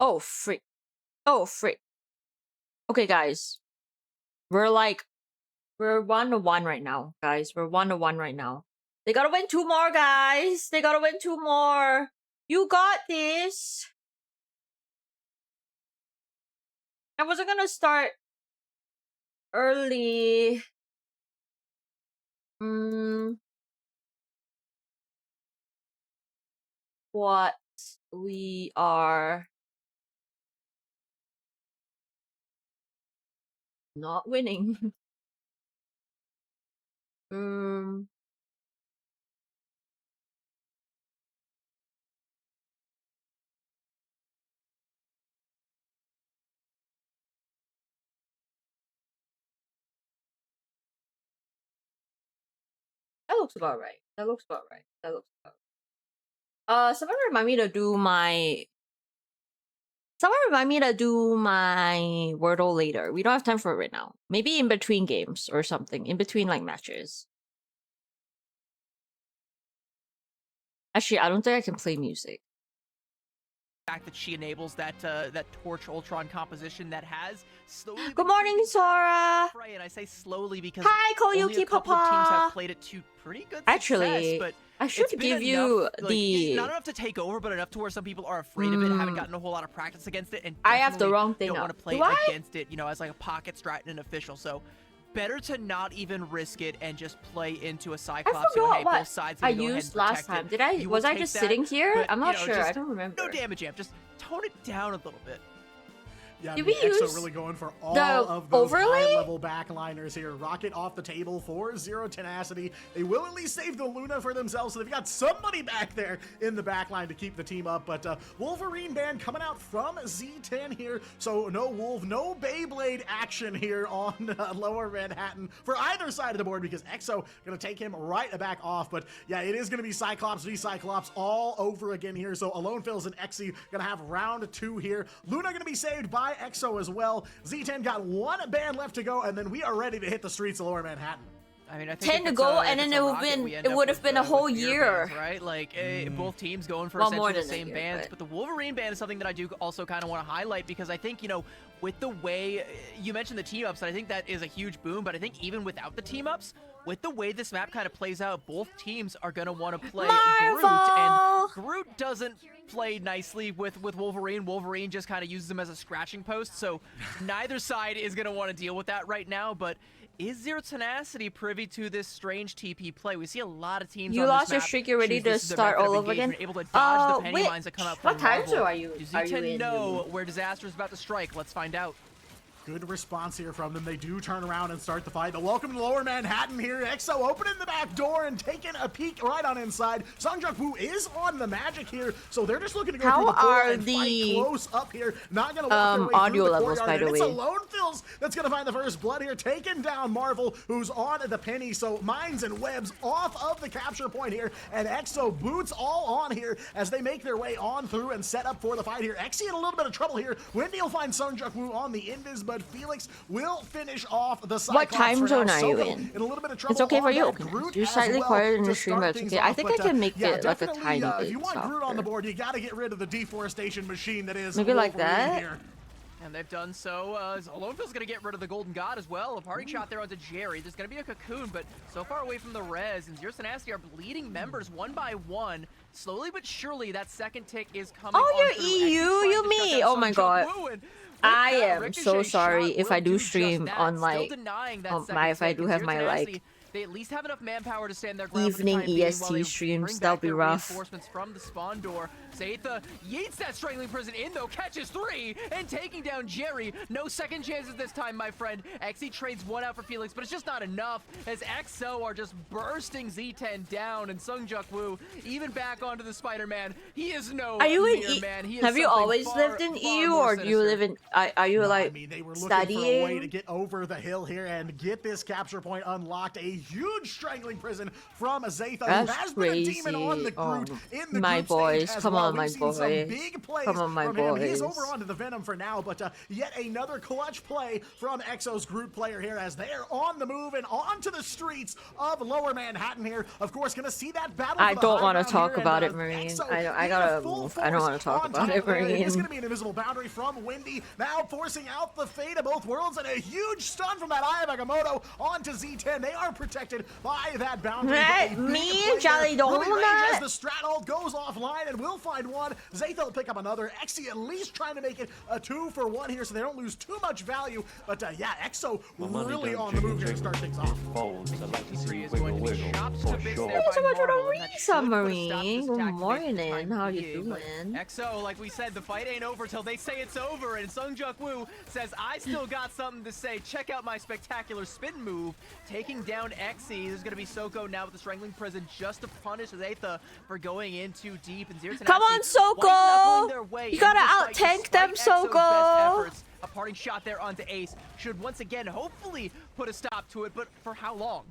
Oh, freak. Oh, freak. Okay, guys. We're 1-1 right now, guys. We're 1-1 right now. They gotta win 2 more, guys. They gotta win 2 more. You got this. I wasn't gonna start early. What we are not winning. That looks about right. That looks about right. That looks about right. Someone remind me to do my Wordle later. We don't have time for it right now. Maybe in between games or something. In between like matches. Actually, I don't think I can play music. Fact that she enables that that Torch Ultron composition that has slowly. Good morning, Sora. And I say slowly because hi, only a couple of teams have played it to pretty good Actually, success, but I should give you the not enough to take over, but enough to where some people are afraid of it, haven't gotten a whole lot of practice against it, and I have the wrong thing. Don't want to play against it, you know, as like a pocket strat and an official. So better to not even risk it and just play into a Cyclops. I forgot what both sides I used last time. Did I? Was I just sitting here? But, I'm not you know, sure. just I don't remember. No damage amp. Just tone it down a little bit. Yeah, Did we use XO really going for all of those high-level backliners here. Rocket off the table for Zero Tenacity. They will at least save the Luna for themselves, so they've got somebody back there in the backline to keep the team up. But Wolverine Band coming out from Z10 here, so no Wolf, no Beyblade action here on Lower Manhattan for either side of the board, because XO going to take him right back off. But yeah, it is going to be Cyclops v Cyclops all over again here. So Alone Phil's and Exy going to have round 2 here. Luna going to be saved by XO as well. Z10 got 1 band left to go, and then we are ready to hit the streets of Lower Manhattan. I mean, I think 10 to go, and then it would have been a whole year, bands, right? Like both teams going for well, essentially the same bands, but the Wolverine band is something that I do also kind of want to highlight, because I think, you know, with the way you mentioned the team ups, and I think that is a huge boom. But I think even without the team ups, with the way this map kind of plays out, both teams are going to want to play Groot, and Groot doesn't play nicely with Wolverine. Wolverine just kind of uses him as a scratching post, so neither side is going to want to deal with that right now. But is Zero Tenacity privy to this strange TP play? We see a lot of teams. You on lost this your map streak. You're ready to start all over again. Able to dodge the penny mines that come out from what time zone are you? Does Z10 know where disaster is about to strike? Let's find out. Good response here from them. They do turn around and start the fight. But welcome to Lower Manhattan here. XO opening the back door and taking a peek right on inside. Songjak-woo is on the magic here, so they're just looking to go through the portal and fight close up here. Not gonna walk their way audio through the levels, by the way. It's Alone Phil's that's gonna find the first blood here, taking down Marvel, who's on the penny. So mines and webs off of the capture point here, and XO boots all on here as they make their way on through and set up for the fight here. Exy in a little bit of trouble here. Wendy will find Songjak-woo on the invis, but Felix will finish off the Cyclops. What time zone are you in? A little bit of trouble. It's okay for you. Okay. You're slightly quieter in the stream, but it's okay. I think I can make it like a tiny bit if you want softer. Groot on the board, you got to get rid of the deforestation machine that is maybe like that. Here. And they've done so. Alone Phil's going to get rid of the Golden God as well. A parting shot there onto Jerry. There's going to be a cocoon, but so far away from the res. And Zero Tenacity are bleeding members one by one. Slowly but surely, that second tick is coming. Oh, you're EU, you me. Oh my god. I am so sorry if I do stream on like if I do have my like they at least have enough manpower to stand their ground evening for the time being EST streams. That'll be rough. Reinforcements from the spawn door. Seitha yeets that strangling prison in though, catches 3 and taking down Jerry. No second chances this time, my friend. Exy trades 1 out for Felix, but it's just not enough as XO are just bursting Z10 down, and Songjak-woo even back onto the Spider-Man. He is no Are you mere man. He is have you always far, lived in far EU, or do you live in? Are you no, like I mean, they were looking studying? for a way to get over the hill here and get this capture point unlocked. A huge strangling prison from Azatha, who That's has been a demon on the crazy. Groot in the My group stage boys. as Come well. on, my We've seen some boys. big plays Come on, my from him. He's boys. over onto the Venom for now, but yet another clutch play from Exo's Groot player here as they're on the move and onto the streets of Lower Manhattan here. Of course, gonna see that battle. I for the don't high want to ground talk here, about and, it, Marine. Exo I in gotta full move. I don't want to talk on about it, top there. It is Marine. gonna be an invisible boundary from Wendy, now forcing out the fate of both worlds, and a huge stun from that Eye of Agamotto onto Z10. They are protected by that boundary. Let me, Jolly Donut. As the Strat goes offline, and we'll find one. Zatha will pick up another. Exy at least trying to make it a 2-for-1 here, so they don't lose too much value. But yeah, Exo really on the move here to start things off. Is going to be chopped to bits there Thank you so by much for Marvel, the and that should put a stop to Marine. this Good tactic morning. for the time How you being. But doing? XO, like we said, the fight ain't over till they say it's over, and Sungjuk Woo says, I still got something to say. Check out my spectacular spin move, taking down Exy. There's going to be Soko now with the Strangling Prison just to punish Zatha for going in too deep. And Zero Come on, Soko! You gotta out-tank them, Soko! A parting shot there onto Ace should once again hopefully put a stop to it, but for how long?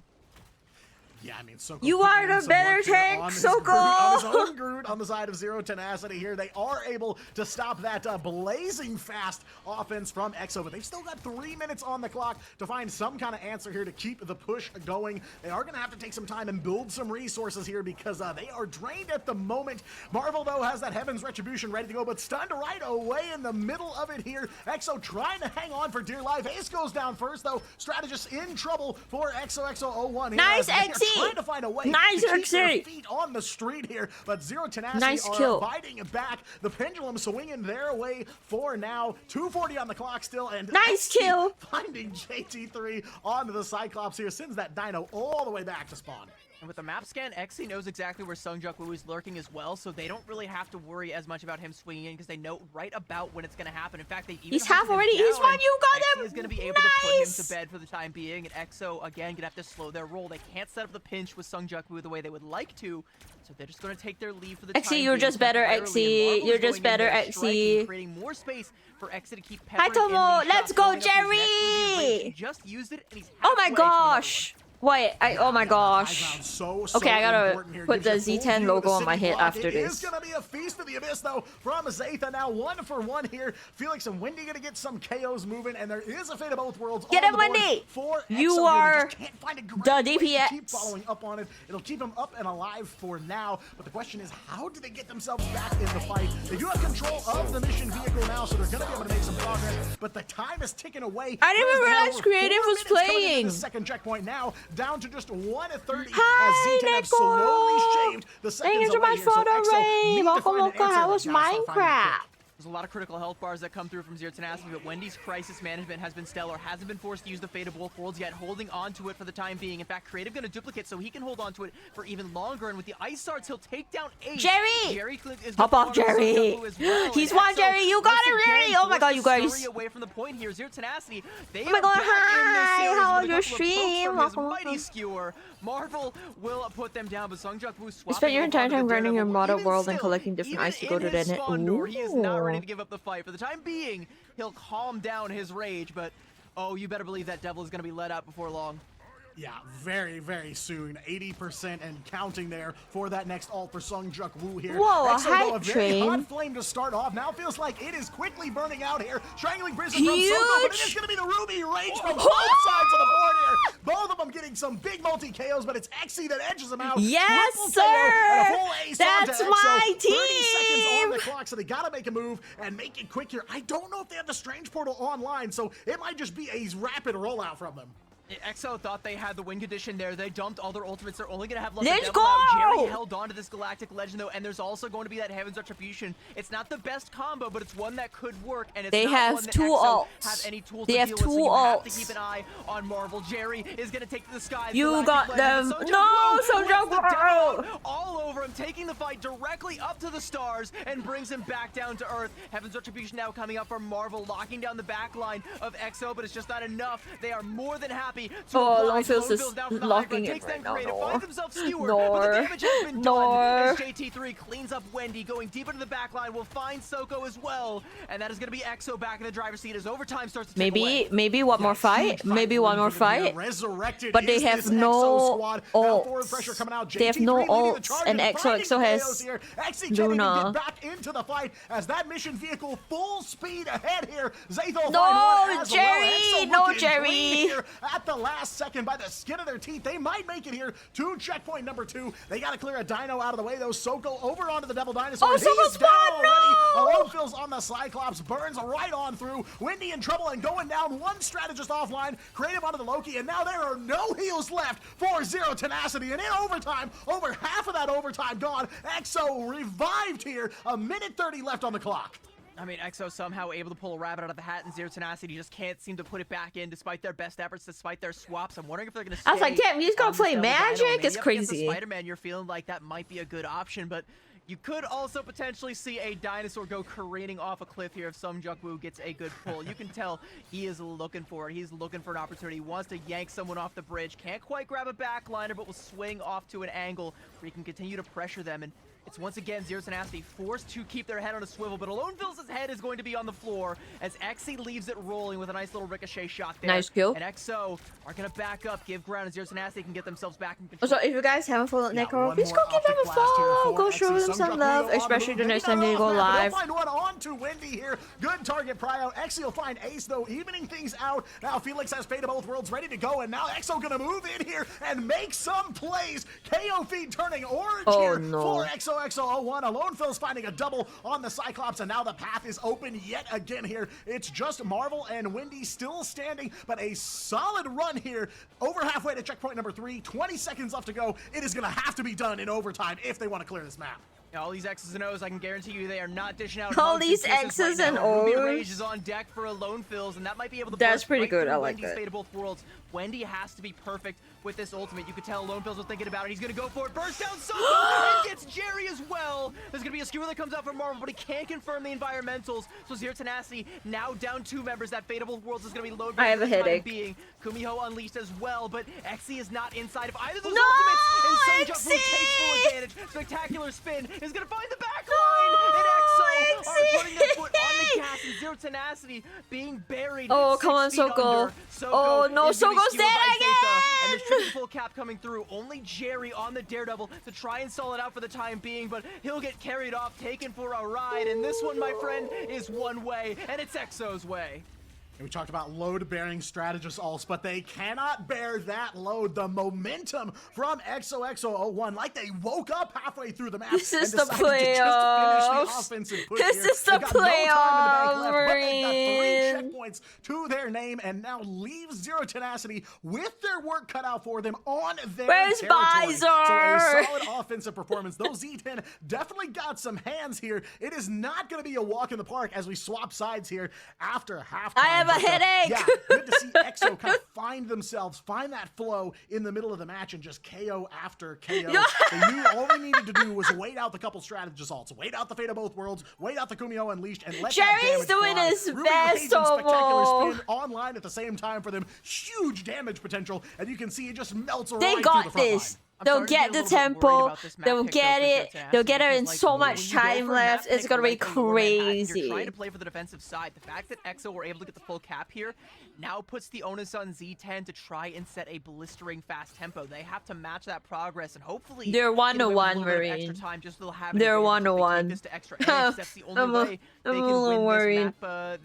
Yeah, I mean, Soko You putting are in the some better work here tank, on his Soko! Groot, on his own Groot on the side of Zero Tenacity here. They are able to stop that blazing fast offense from Exo, but they've still got 3 minutes on the clock to find some kind of answer here to keep the push going. They are going to have to take some time and build some resources here because they are drained at the moment. Marvel, though, has that Heaven's Retribution ready to go, but stunned right away in the middle of it here. Exo trying to hang on for dear life. Ace goes down first, though. Strategist in trouble for XOXO01 here. Nice, Exy! Trying to find a way nice, to keep their Exy! feet on the street here, but Zero Tenacity Nice are kill. biting back. The pendulum swinging their way for now. 2:40 on the clock still, and Nice Exy kill. finding JT3 onto the Cyclops here, sends that Dino all the way back to spawn. And with the map scan, Exy knows exactly where Sungjuk Woo is lurking as well, so they don't really have to worry as much about him swinging in because they know right about when it's going to happen. In fact, they even He's half already. He's one. You got Exy him. is going to be able to put him Nice. to bed for the time being, and Exo again going to have to slow their roll. They can't set up the pinch with Sungjuk Woo the way they would like to, so they're just going to take their lead for the time Exy, being. you're just better, Exy. You're just better, Exy. Creating more space for Exy to keep Hi, peppering in Tomo. these Let's shots, go, building up his next movie Jerry. range. He just used it, and he's Oh my halfway to another one. gosh. Wait, oh my gosh. Okay, I gotta put the Z10 logo on my head after this. It is gonna be a feast for the abyss though from Zatha now 1-for-1 here. Felix and Wendy gonna get some KOs moving, and there is a fate of both worlds. Get him, Wendy! You are the DPS. Keep following up on it. It'll keep him up and alive for now. But the question is, how do they get themselves back in the fight? They do have control of the mission vehicle now, so they're gonna be able to make some progress. But the time is ticking away. I didn't even realize We're Creative 4 was minutes coming into playing. the second checkpoint now, down to just 1:30 Hi, as Z10 have slowly Nico. shaved the Thank seconds you so away much here. for So the Exo raid. need to Welcome, find an welcome. answer. How was They gotta start finding it Minecraft? There's a lot of critical health bars that come through from Zero Tenacity, but Wendy's crisis management has been stellar. Hasn't been forced to use the Fate of Both Worlds yet, holding on to it for the time being. In fact, Creative going to duplicate so he can hold on to it for even longer. And with the Ice Darts, he'll take down Ace. Jerry! Is Hop off, Jerry! He's one, Jerry! You got it, Jerry! Oh my god, you guys! Away from the point here, Zero Tenacity. They Oh my are god, back in this hi! series How with was a your couple of pokes stream? from his Welcome, mighty welcome. skewer. Marvel will put them down, but Sungjuk Woo You swapping spent your over entire onto time the grinding your Daredevil. model Even world and still, collecting different even ice to go to in the his net. spawn door, he is not ready Ooh. to give up the fight. For the time being, he'll calm down his rage, but oh, you better believe that devil is going to be let out before long. Yeah, very, very soon. 80% and counting there for that next ult for Sungjuk Woo here. Whoa, a Exo, though, hype a very train. hot flame to start off. Now feels like it is quickly burning out here. Strangling Prison from Huge. Soko, but it is going to be the Ruby Rage from both sides of the board here. Both of them getting some big multi-KOs, but it's Exy that edges them out. Yes, Triple KO and a sir. full ace That's onto my Exo. 30 seconds on team. the clock, so they got to make a move and make it quick here. I don't know if they have the Strange Portal online, so it might just be a rapid rollout from them. EXO thought they had the win condition there. They dumped all their ultimates. They're only going to have left Let's the devil out. go! Jerry held on to this Galactic Legend, though, and there's also going to be that Heaven's Retribution. It's not the best combo, but it's one that could work, and it's They not have one that two EXO ults. have any tools They to have deal two with, so you have to ults. keep an eye on Marvel. Jerry is going to take to the sky. You Galactic got Legend, them. but Sungjuk No, Woo Sungjuk lets the devil Woo. out all over him, taking the fight directly up to the stars and brings him back down to Earth. Heaven's Retribution now coming up from Marvel, locking down the back line of EXO, but it's just not enough. They are more than happy happy. Oh, Longfield's is locking it right now. Finds himself skewered, No. but the damage has been No. done. As JT3 cleans up Wendy, going deep into the back line, will find xoxo as well. And that is going to be xoxo back in the driver's seat as overtime starts to tick away. Maybe one more fight. Maybe one more fight. Resurrected, but they have no ults. They have no ults, and xoxo has Luna. Get back into the fight as that mission vehicle full speed ahead here. Zaythel No, Jerry! No, Jerry! At the last second, by the skin of their teeth, they might make it here to checkpoint number 2. They got to clear a dino out of the way, though. xoxo over onto the Devil Dinosaur. Oh, He's xoxo's down spawned, already. no! Alone Phil's on the Cyclops, burns right on through. Wendy in trouble and going down. One strategist offline, creative onto the Loki, and now there are no heals left for Zero Tenacity. And in overtime, over half of that overtime gone. xoxo revived here. A minute 30 left on the clock. I mean, xoxo somehow able to pull a rabbit out of the hat, and Zero Tenacity just can't seem to put it back in despite their best efforts, despite their swaps. I'm wondering if they're going to stay. I was like, damn, he's gonna play Magic? It's crazy. Spider-Man, you're feeling like that might be a good option, but you could also potentially see a dinosaur go careening off a cliff here if xoxo gets a good pull. You can tell he is looking for it. He's looking for an opportunity. He wants to yank someone off the bridge. Can't quite grab a backliner, but will swing off to an angle where he can continue to pressure them. And it's once again Zero Tenacity forced to keep their head on a swivel, but Alone Phil's head is going to be on the floor as Xe leaves it rolling with a nice little ricochet shot there. Nice kill. And xoxo are going to back up, give ground, and Zero Tenacity can get themselves back in control. So if you guys haven't followed Necro, please go give them a follow. Go show them some love, especially the next time they go live. Find one on to Wendy here. Good target prio. Xe will find Ace though, evening things out. Now Felix has Fate of Both Worlds ready to go, and now xoxo gonna move in here and make some plays. KO feed turning orange here for xoxo01. Alone Phil's finding a double on the Cyclops, and now the path is open yet again here. It's just Marvel and Wendy still standing, but a solid run here. Over halfway to checkpoint number 3. 20 seconds left to go. It is gonna have to be done in overtime if they want to clear this map. All these X's and O's, I can guarantee you they are not dishing out. All these X's and O's. Ruby Rage is on deck for Alone Phil's, and that might be able to. That's pretty right good. I like Wendy's that. Fate of Both Worlds. Wendy has to be perfect with this ultimate. You could tell Alone Phil's was thinking about it. He's gonna go for it. Burst down xoxo and gets Jerry as well. There's gonna be a skewer that comes out from Marvel, but he can't confirm the environmentals. So Zero Tenacity now down 2 members. That Fate of Both Worlds is gonna be low. I have a headache. Being Kumiho unleashed as well, but Xe is not inside of either of those No, ultimates. And xoxo Xe! takes full advantage. Spectacular spin is gonna find the back line, and xoxo are putting their foot on the gas, and Zero Tenacity being buried. Oh, come on, 6 feet xoxo. under. Oh, no, is gonna be xoxo's skewered dead by Zaytha, and again! there's triple full cap coming through. Only Jerry on the Daredevil to try and stall it out for the time being, but he'll get carried off, taken for a ride, and this one, my friend, is one way, and it's xoxo's way. And we talked about load-bearing strategist ults, but they cannot bear that load. The momentum from xoxo01, like they woke up halfway through the map. This is and the playoffs. This is the playoffs, Marine. Checkpoints to their name, and now leave Zero Tenacity with their work cut out for them on their Where's territory. Visor? So a solid offensive performance. Those Z10 definitely got some hands here. It is not going to be a walk in the park as we swap sides here after halftime. I have a headache. Yeah, good to see xoxo kind of find that flow in the middle of the match and just KO after KO. All they needed to do was wait out the couple strategist ults, wait out the Fate of Both Worlds, wait out the Kumiho Unleashed, and let Jerry's that damage doing fly. his Ruby best, Rage and Spectacular Tomo. Spin online at the same time for them. Huge damage potential, and you can see it just melts They right through got the front this. line. They'll get the tempo. They'll get it. They'll get it in so much time left. It's gonna be crazy. You're trying to play for the defensive side. The fact that xoxo were able to get the full cap here now puts the onus on Z10 to try and set a blistering fast tempo. They have to match that progress, and hopefully They're 1-1, Marine. Marine. They're 1-1. This to extra innings. That's the only way they can win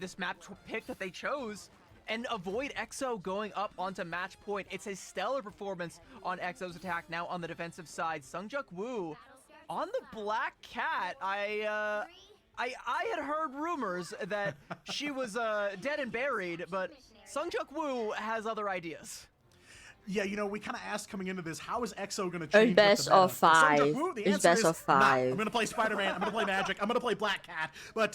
this map pick that they chose, and avoid xoxo going up onto match point. It's a stellar performance on xoxo's attack. Now on the defensive side, xoxo on the Black Cat. I had heard rumors that she was dead and buried, but xoxo has other ideas. Yeah, you know, we kind of asked coming into this, how is EXO going to change It's best of 5. It's best of 5. I'm going to play Spider-Man. I'm going to play Magic. I'm going to play Black Cat. But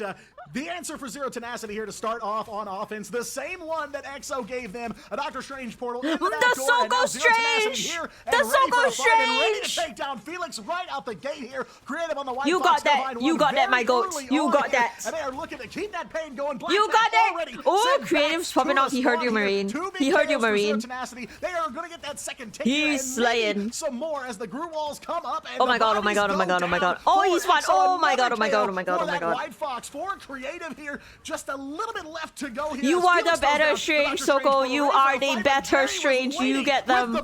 the answer for Zero Tenacity here to start off on offense, the same one that EXO gave them, a Doctor Strange portal in the back door, and now Zero Tenacity here and ready for a fight and ready to take down Felix right out the gate here. Creative on the White You Fox, got that. You got that, my goat. You got that. And they are looking to keep that pain going. Black You got that. Oh, sent Creative's back popping to off. the He heard spawn you, here. Marine. 2 big He heard you, KOs for Zero Marine. Tenacity. They are going to get that second tick He's here and slaying. maybe some more as the group walls come up. And Oh my god, oh my god, oh my god, oh my god. Oh, he's won. Oh my god, oh my god, oh my god, oh my god. White Fox for Creative here. Just a little bit left to go here. You are the better Strange, Soko. You are the better Strange. You get them.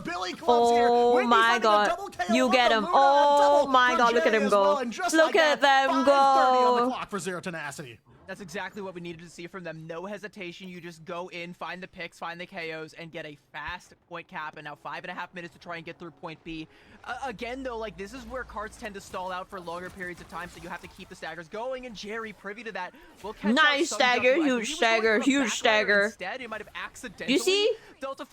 Oh my god. You get him. Oh my god, look at him go. Look at them go. For Zero Tenacity. That's exactly what we needed to see from them. No hesitation. You just go in, find the picks, find the KOs, and get a fast point cap. And now 5.5 minutes to try and get through point B. Again, though, like, this is where cards tend to stall out for longer periods of time, so you have to keep the staggers going. And Jerry, privy to that, will catch nice stagger, huge stagger, huge stagger. Instead, he might have accidentally You see?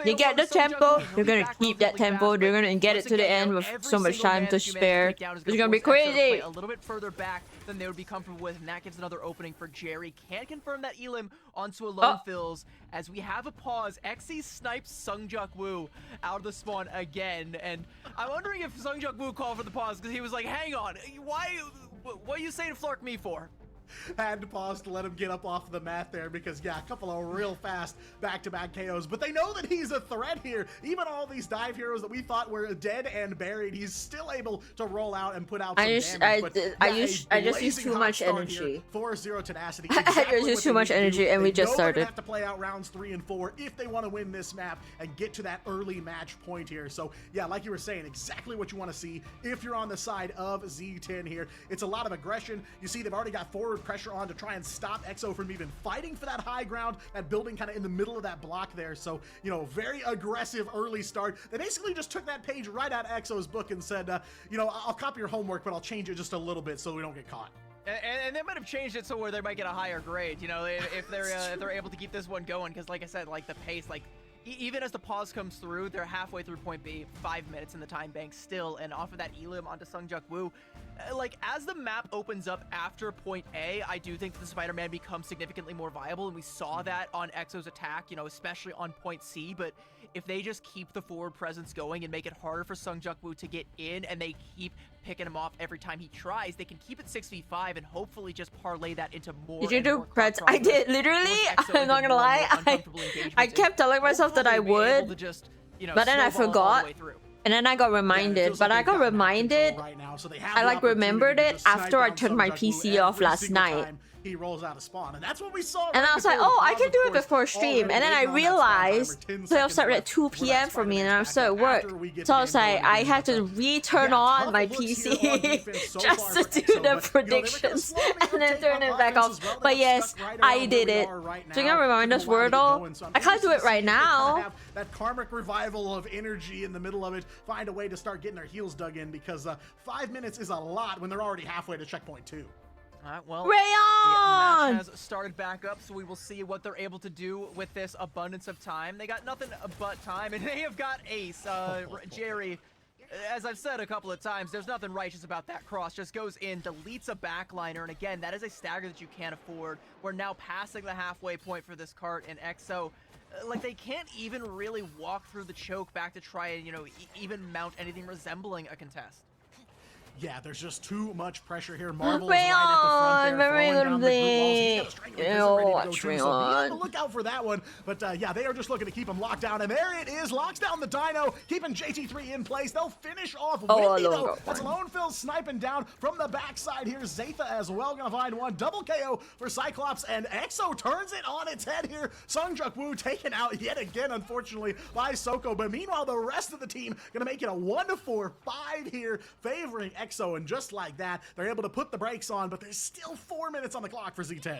You get the tempo, you're gonna keep that tempo, you're gonna get it to the end with so much time to spare. It's gonna be crazy. A little bit further back than they would be comfortable with, and that gives another opening for Jerry. Can't confirm that Elim onto a lone fills as we have a pause. Xe snipes Sungjuk Woo out of the spawn again, and I'm wondering if Sungjuk Woo called for the pause because he was like, hang on, why, what are you saying to flark me for? Had to pause to let him get up off the mat there because, yeah, a couple of real fast back-to-back KOs. But they know that he's a threat here. Even all these dive heroes that we thought were dead and buried, he's still able to roll out and put out some damage. I just used too much energy. For Zero Tenacity. I just used too much energy and we just started. They have to play out rounds 3 and 4 if they want to win this map and get to that early match point here. So, yeah, like you were saying, exactly what you want to see if you're on the side of Z10 here. It's a lot of aggression. You see, they've already got forward pressure on to try and stop EXO from even fighting for that high ground, that building kind of in the middle of that block there. So, you know, very aggressive early start. They basically just took that page right out of EXO's book and said, you know, I'll copy your homework, but I'll change it just a little bit so we don't get caught. And they might have changed it so where they might get a higher grade, you know, if they're able to keep this one going, because like I said, like the pace, like even as the pause comes through, they're halfway through point B, 5 minutes in the time bank still, and off of that Elim onto Sungjuk Woo. Like, as the map opens up after point A, I do think that the Spider-Man becomes significantly more viable, and we saw that on EXO's attack, you know, especially on point C, but if they just keep the forward presence going and make it harder for Sungjuk Woo to get in, and they keep picking him off every time he tries, they can keep it 6v5 and hopefully just parlay that into more. Did you do creds? I did, literally. I'm not gonna lie. I kept telling myself that I would, but then I forgot. And then I got reminded, but I got reminded, I like remembered it after I turned my PC off last night. He rolls out of spawn, and that's what we saw. And I was like, oh, I can do it before stream. And then I realized, playoffs started at 2 p.m. for me, and I'm still at work. So I was like, I had to re-turn on my PC just to do the predictions and then turn it back off. But yes, I did it. Do you remind us, Wordle? I can't do it right now. That karmic revival of energy in the middle of it. Find a way to start getting their heels dug in, because 5 minutes is a lot when they're already halfway to checkpoint 2. Well, Rayon! The match has started back up, so we will see what they're able to do with this abundance of time. They got nothing but time, and they have got Ace. Jerry, as I've said a couple of times, there's nothing righteous about that cross. Just goes in, deletes a backliner, and again, that is a stagger that you can't afford. We're now passing the halfway point for this cart, and EXO, like, they can't even really walk through the choke back to try and, you know, even mount anything resembling a contest. Yeah, there's just too much pressure here. Marvel is right at the front there, throwing down the group walls. He's got a strangler ready to go too, so be on the lookout for that one. But yeah, they are just looking to keep him locked down, and there it is, locks down the Dino, keeping JT3 in place. They'll finish off Windy, though. That's Lone Phil sniping down from the backside here. Zatha as well gonna find one. Double KO for Cyclops, and EXO turns it on its head here. Sungjuk Woo taken out yet again, unfortunately, by Soko. But meanwhile, the rest of the team gonna make it a 1-4-5 here, favoring EXO, and just like that, they're able to put the brakes on, but there's still 4 minutes on the clock for Z10.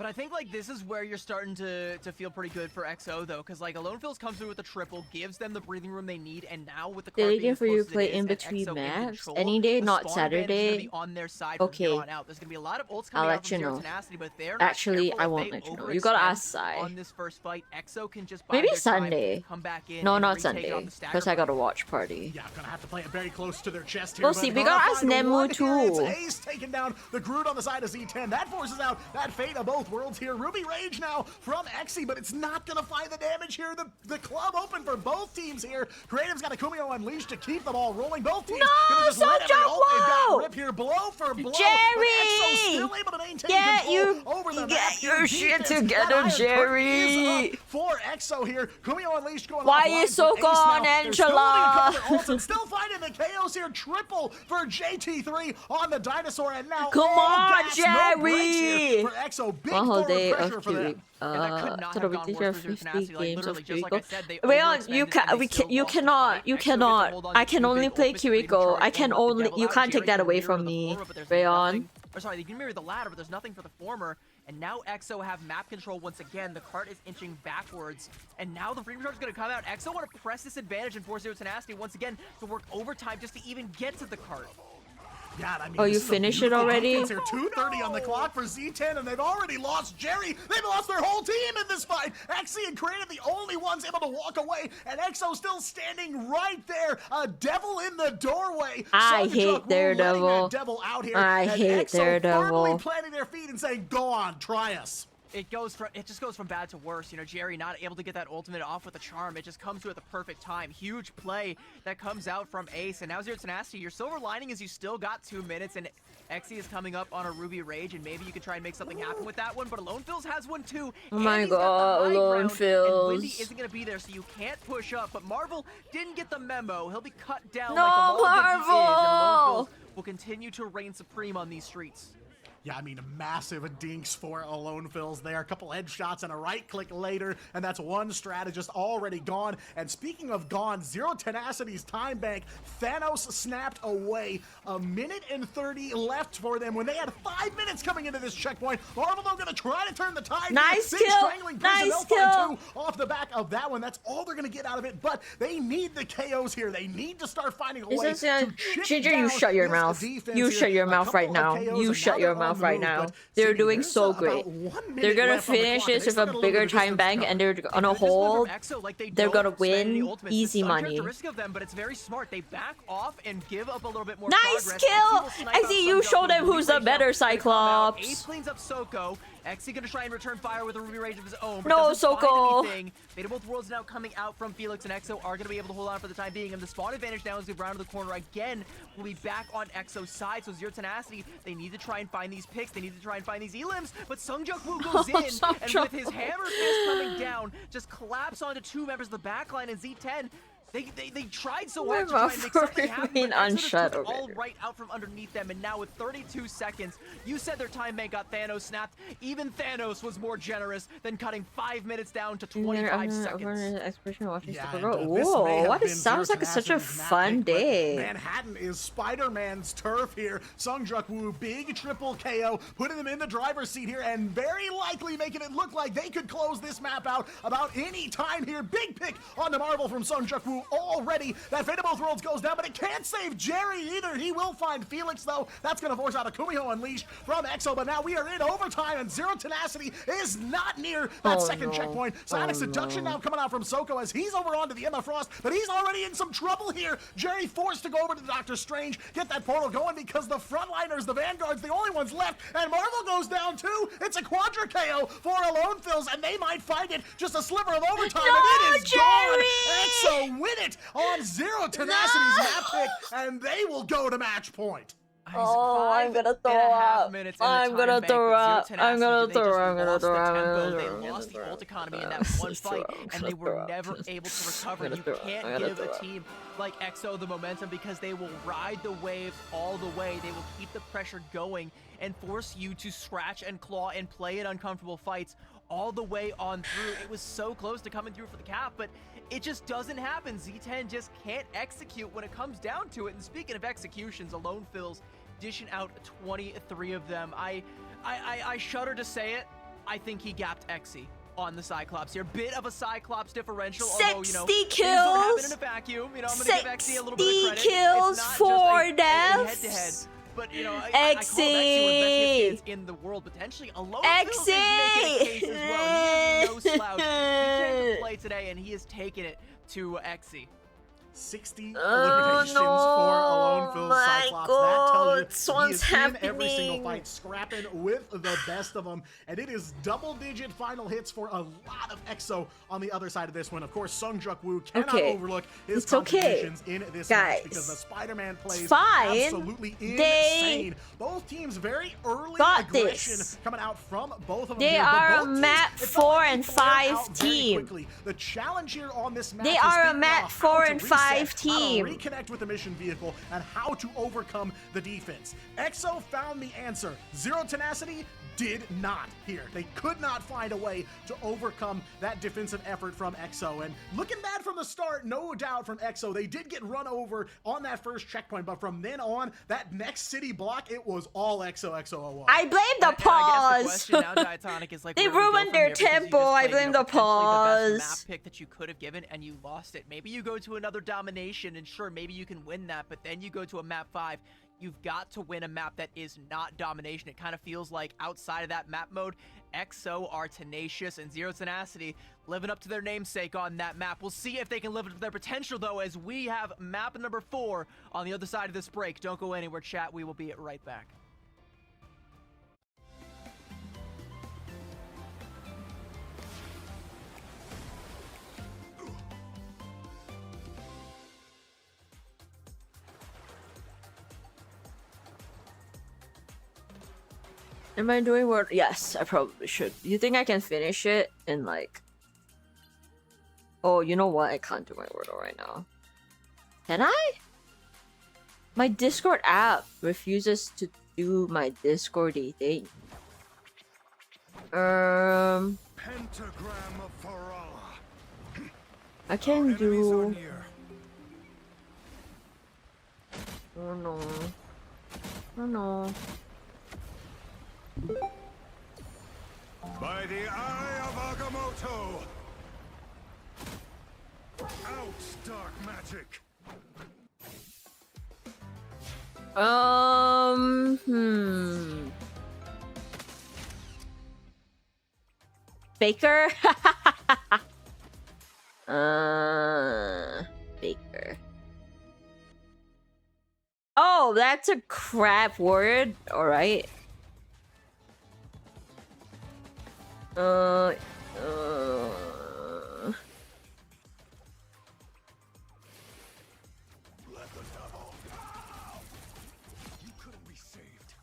But I think like this is where you're starting to feel pretty good for XO though, because like Alone Fills comes through with the triple, gives them the breathing room they need, and now with the card being Dedicated as for close you as play it is in and between XO in maps. control, Any day, the not spawn advantage is gonna Saturday. be on their side from here Okay. on out. There's gonna be a lot of ults I'll coming out let from you Zero know. Tenacity, but if they're not Actually, careful, I if won't they let you know. You gotta overextend ask Sai. on this first fight, XO can just buy Maybe their time, Sunday. come back in No, and not retake it on Sunday. the stagger, Because I but got a watch party. Yeah, I'm gonna have to play it very close to their chest here. We'll but see. We gonna gotta ask find Nemu one here. It's too. Ace taking down the Groot on the side of Z10. That forces out that fate of both worlds here. Ruby Rage now from Exy, but it's not gonna find the damage here. The club open for both teams here. Creative's got a Kumio Unleashed to keep them all rolling. Both teams gonna just let every ult they've got rip here, blow for blow. Jerry! But Exo's still able to maintain Get control over the map. Get here. your shit Defense, together, that Iron Curtain Jerry! is up for Exo here. Kumio Unleashed going Why offline you so for Ace gone, now. They're still holding a Angela? couple of their ults and still finding the KOs here. Triple for JT3 on the Dinosaur, and now Come all on, gas, no breaks Jerry! here for Exo. Big One whole forward day pressure of for them. Kiwi. And that could not have gone worse for Zero 50 Tenacity. Like, games literally, of just like I Kiriko. said, they Rayon, you overextended and they still you lost the cannot, fight. you XO gets to cannot. hold on I to can the only big play ult with freedom Kiriko. charge I can and only, double you out. can't take Jerry that can away mirror from the me, former, but there's Rayon. nothing- or sorry, they can mirror the latter, but there's nothing for the former. And now XO have map control once again. The cart is inching backwards, and now the freedom charge is going to come out. XO want to press this advantage and force Zero Tenacity once again to work overtime just to even get to the cart. God, I mean, Oh, this you is a finished it beautiful already? defense here. 2:30 on the clock for Z10, and they've already lost Jerry. They've lost their whole team in this fight. Exy and Creative the only ones able to walk away, and Exo still standing right there. A devil in the doorway. I Sonya hate Truck Daredevil. letting that devil out here. I and hate Exo Daredevil. firmly planting their feet and saying, "Go on, try us." It just goes from bad to worse. You know, Jerry not able to get that ultimate off with a charm. It just comes to at the perfect time. Huge play that comes out from Ace, and now Zero Tenacity. Your silver lining is you still got 2 minutes, and Exy is coming up on a Ruby Rage, and maybe you can try and make something happen with that one. But Alone Fills has one too. Oh and my he's got God, the high Alone ground, Fills. and Windy isn't gonna be there, so you can't push up. But Marvel didn't get the memo. He'll be cut down No, like the Marvel that he is, and Alone Marvel! Fills will continue to reign supreme on these streets. Yeah, I mean, massive dinks for Alone Fills there. A couple headshots and a right click later, and that's one strategist already gone. And speaking of gone, Zero Tenacity's time bank, Thanos snapped away. 1:30 left for them when they had 5 minutes coming into this checkpoint. Marvel, though, gonna try to turn the tide. Nice Big kill, strangling prison. nice They'll find kill. 2 off the back of that one. That's all they're gonna get out of it, but they need the KOs here. They need to start finding a way This is to chip Ginger, down you shut your this mouth. defense You here. shut your A mouth right couple now. of KOs, You and shut now your they're on mouth the right move, now. but They're Sadie, doing there's so about great. 1 minute They're gonna left on the finish clock, and this they with still a got little bigger bit of time distance bank, to and cover. they're gonna Good discipline hold. from XO, like, they They're don't gonna spend any win ultimates. easy It's money. uncharacteristic of them, but it's very smart. They back off and give up a little bit more Nice progress. kill! XY will snipe out I see you some show jump them with a who's Ruby the Rage better now. Gonna come out. Cyclops. Ace cleans up XOXO. XY gonna try and return fire with a Ruby Rage of his own, but No, doesn't find XOXO. anything. Fate of both worlds now coming out from Felix, and XO are gonna be able to hold on for the time being. And the spawn advantage now as we round the corner again will be back on XO's side. So Zero Tenacity, they need to try and find these picks. They need to try and find these elims. But Sungjuk Woo goes in, and with his hammer fist coming down, just collapse onto 2 members of the backline, and Z10. They tried so hard to try and make something happen, Remain but XO just unshut took it all over. right out from underneath them, and now with 32 seconds, you said their time bank got Thanos snapped. Even Thanos was more generous than cutting 5 minutes down to 25 seconds. Expression watching Yeah, Super and, Girl. this may Whoa, have what? been It sounds Zero like such a Tenacity's map fun pick, but day. Manhattan is Spider-Man's turf here. Sungjuk Woo, big triple KO, putting them in the driver's seat here, and very likely making it look like they could close this map out about any time here. Big pick on the Marvel from Sungjuk Woo already. That Fate of Both Worlds goes down, but it can't save Jerry either. He will find Felix, though. That's going to force out a Kumio Unleashed from EXO, but now we are in overtime, and Zero Tenacity is not near that second checkpoint. Psionic Seduction now coming out from Soko as he's over onto the Emma Frost, but he's already in some trouble here. Jerry forced to go over to Doctor Strange, get that portal going because the frontliners, the Vanguards, the only ones left, and Marvel goes down too. It's a quadra KO for Alone Fills, and they might find it just a sliver of overtime, No, and it is gone. Jerry! EXO win it on Zero Tenacity's map pick, and they will go to match point. Oh, I'm gonna throw up. I'm gonna throw up. I'm gonna throw up. I'm gonna throw up. They lost the ult economy in that one fight, and they were never able to recover. You can't give a team like EXO the momentum because they will ride the waves all the way. They will keep the pressure going and force you to scratch and claw and play in uncomfortable fights all the way on through. It was so close to coming through for the cap, but it just doesn't happen. Z10 just can't execute when it comes down to it. And speaking of executions, Alone Fills dishing out 23 of them. I shudder to say it, I think he gapped Xe on the Cyclops here. Bit of a Cyclops differential, 60 although, you know, things don't happen in a vacuum. You know, I'm going to give Xe a little bit of credit. 60 kills, it's not 4 just deaths. a head-to-head. But, you know, I call Xe one of the best kids in the world, potentially. Alone is making a case as well. He is no slouch. He came to play today, and he has taken it to Xe. 60 eliminations for Alone Phil's Cyclops. That tells you he is in every single fight, scrapping with the best of them. And it is double-digit final hits for a lot of XO on the other side of this one. Of course, Sungjuk Woo cannot overlook his contributions in this match because the Spider-Man plays absolutely insane. Both teams very early aggression coming out from both of them. They are a map 4 and 5 team. The challenge here on this match they are a map 4 and 5 team. How to reconnect with the mission vehicle and how to overcome the defense. XO found the answer. Zero Tenacity did not here. They could not find a way to overcome that defensive effort from XO. And looking bad from the start, no doubt from XO. They did get run over on that first checkpoint, but from then on, that next city block, it was all XO. I blame the pause. The question now, Diatonic, is like, they ruined their tempo. I blame the pause. The best map pick that you could have given, and you lost it. Maybe you go to another domination, and sure, maybe you can win that, but then you go to a map 5. You've got to win a map that is not domination. It kind of feels like outside of that map mode, XO are tenacious, and Zero Tenacity living up to their namesake on that map. We'll see if they can live up to their potential, though, as we have map number 4 on the other side of this break. Don't go anywhere, chat. We will be right back. Am I doing World? Yes, I probably should. You think I can finish it in like... Oh, you know what? I can't do my Wordle right now. Can I? My Discord app refuses to do my Discordy thing. Pentagram of Farala. I can do... Oh no. Oh no. By the eye of Agamotto! Out, dark magic! Baker? Baker. Oh, that's a crap word. Alright. Let the devil out! You couldn't be saved.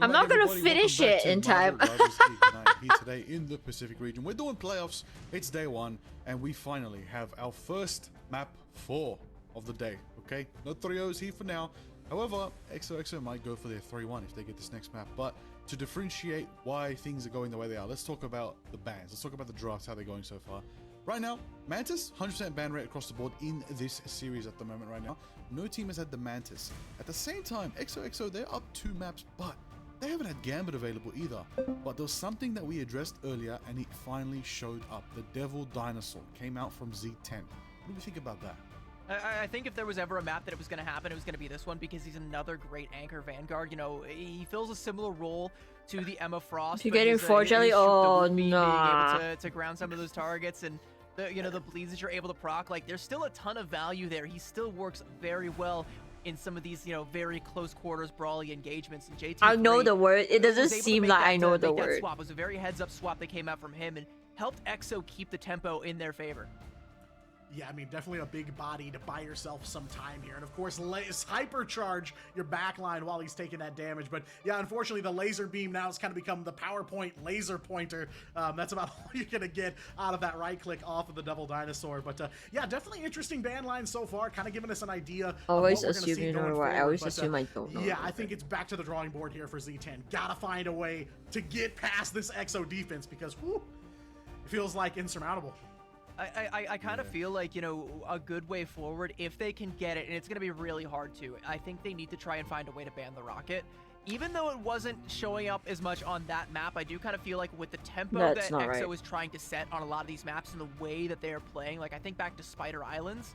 I'm not gonna finish it in time. Here today in the Pacific region. We're doing playoffs. It's day 1, and we finally have our first map 4 of the day. Okay, no 3-0s here for now. However, XOXO might go for their 3-1 if they get this next map. But to differentiate why things are going the way they are, let's talk about the bans. Let's talk about the drafts, how they're going so far. Right now, Mantis, 100% ban rate across the board in this series at the moment right now. No team has had the Mantis. At the same time, XOXO, they're up 2 maps, but they haven't had Gambit available either. But there was something that we addressed earlier, and it finally showed up. The Devil Dinosaur came out from Z10. What do we think about that? I think if there was ever a map that it was going to happen, it was going to be this one, because he's another great anchor Vanguard. You know, he fills a similar role to the Emma Frost. You're getting 4 jelly? Oh, no. Being able to ground some of those targets, and the bleeds that you're able to proc, like, there's still a ton of value there. He still works very well in some of these, very close quarters brawly engagements. And JT, I know the word. It doesn't seem like I know the word. Swap. It was a very heads-up swap that came out from him and helped XO keep the tempo in their favor. Yeah, I mean, definitely a big body to buy yourself some time here. And of course, hypercharge your backline while he's taking that damage. But yeah, unfortunately, the laser beam now has kind of become the PowerPoint laser pointer. That's about all you're going to get out of that right click off of the double dinosaur. But yeah, definitely interesting ban line so far, kind of giving us an idea Always of what we're assume see you know going what. I forward. always But, assume I don't know. yeah, I think it's back to the drawing board here for Z10. Gotta find a way to get past this XO defense because, whew, it feels like insurmountable. I kind of feel like, you know, a good way forward, if they can get it, and it's going to be really hard to, I think they need to try and find a way to ban the rocket. Even though it wasn't showing up as much on that map, I do kind of feel like with the tempo that XO is trying to set on a lot of these maps and the way that they are playing, like I think back to Spider Islands,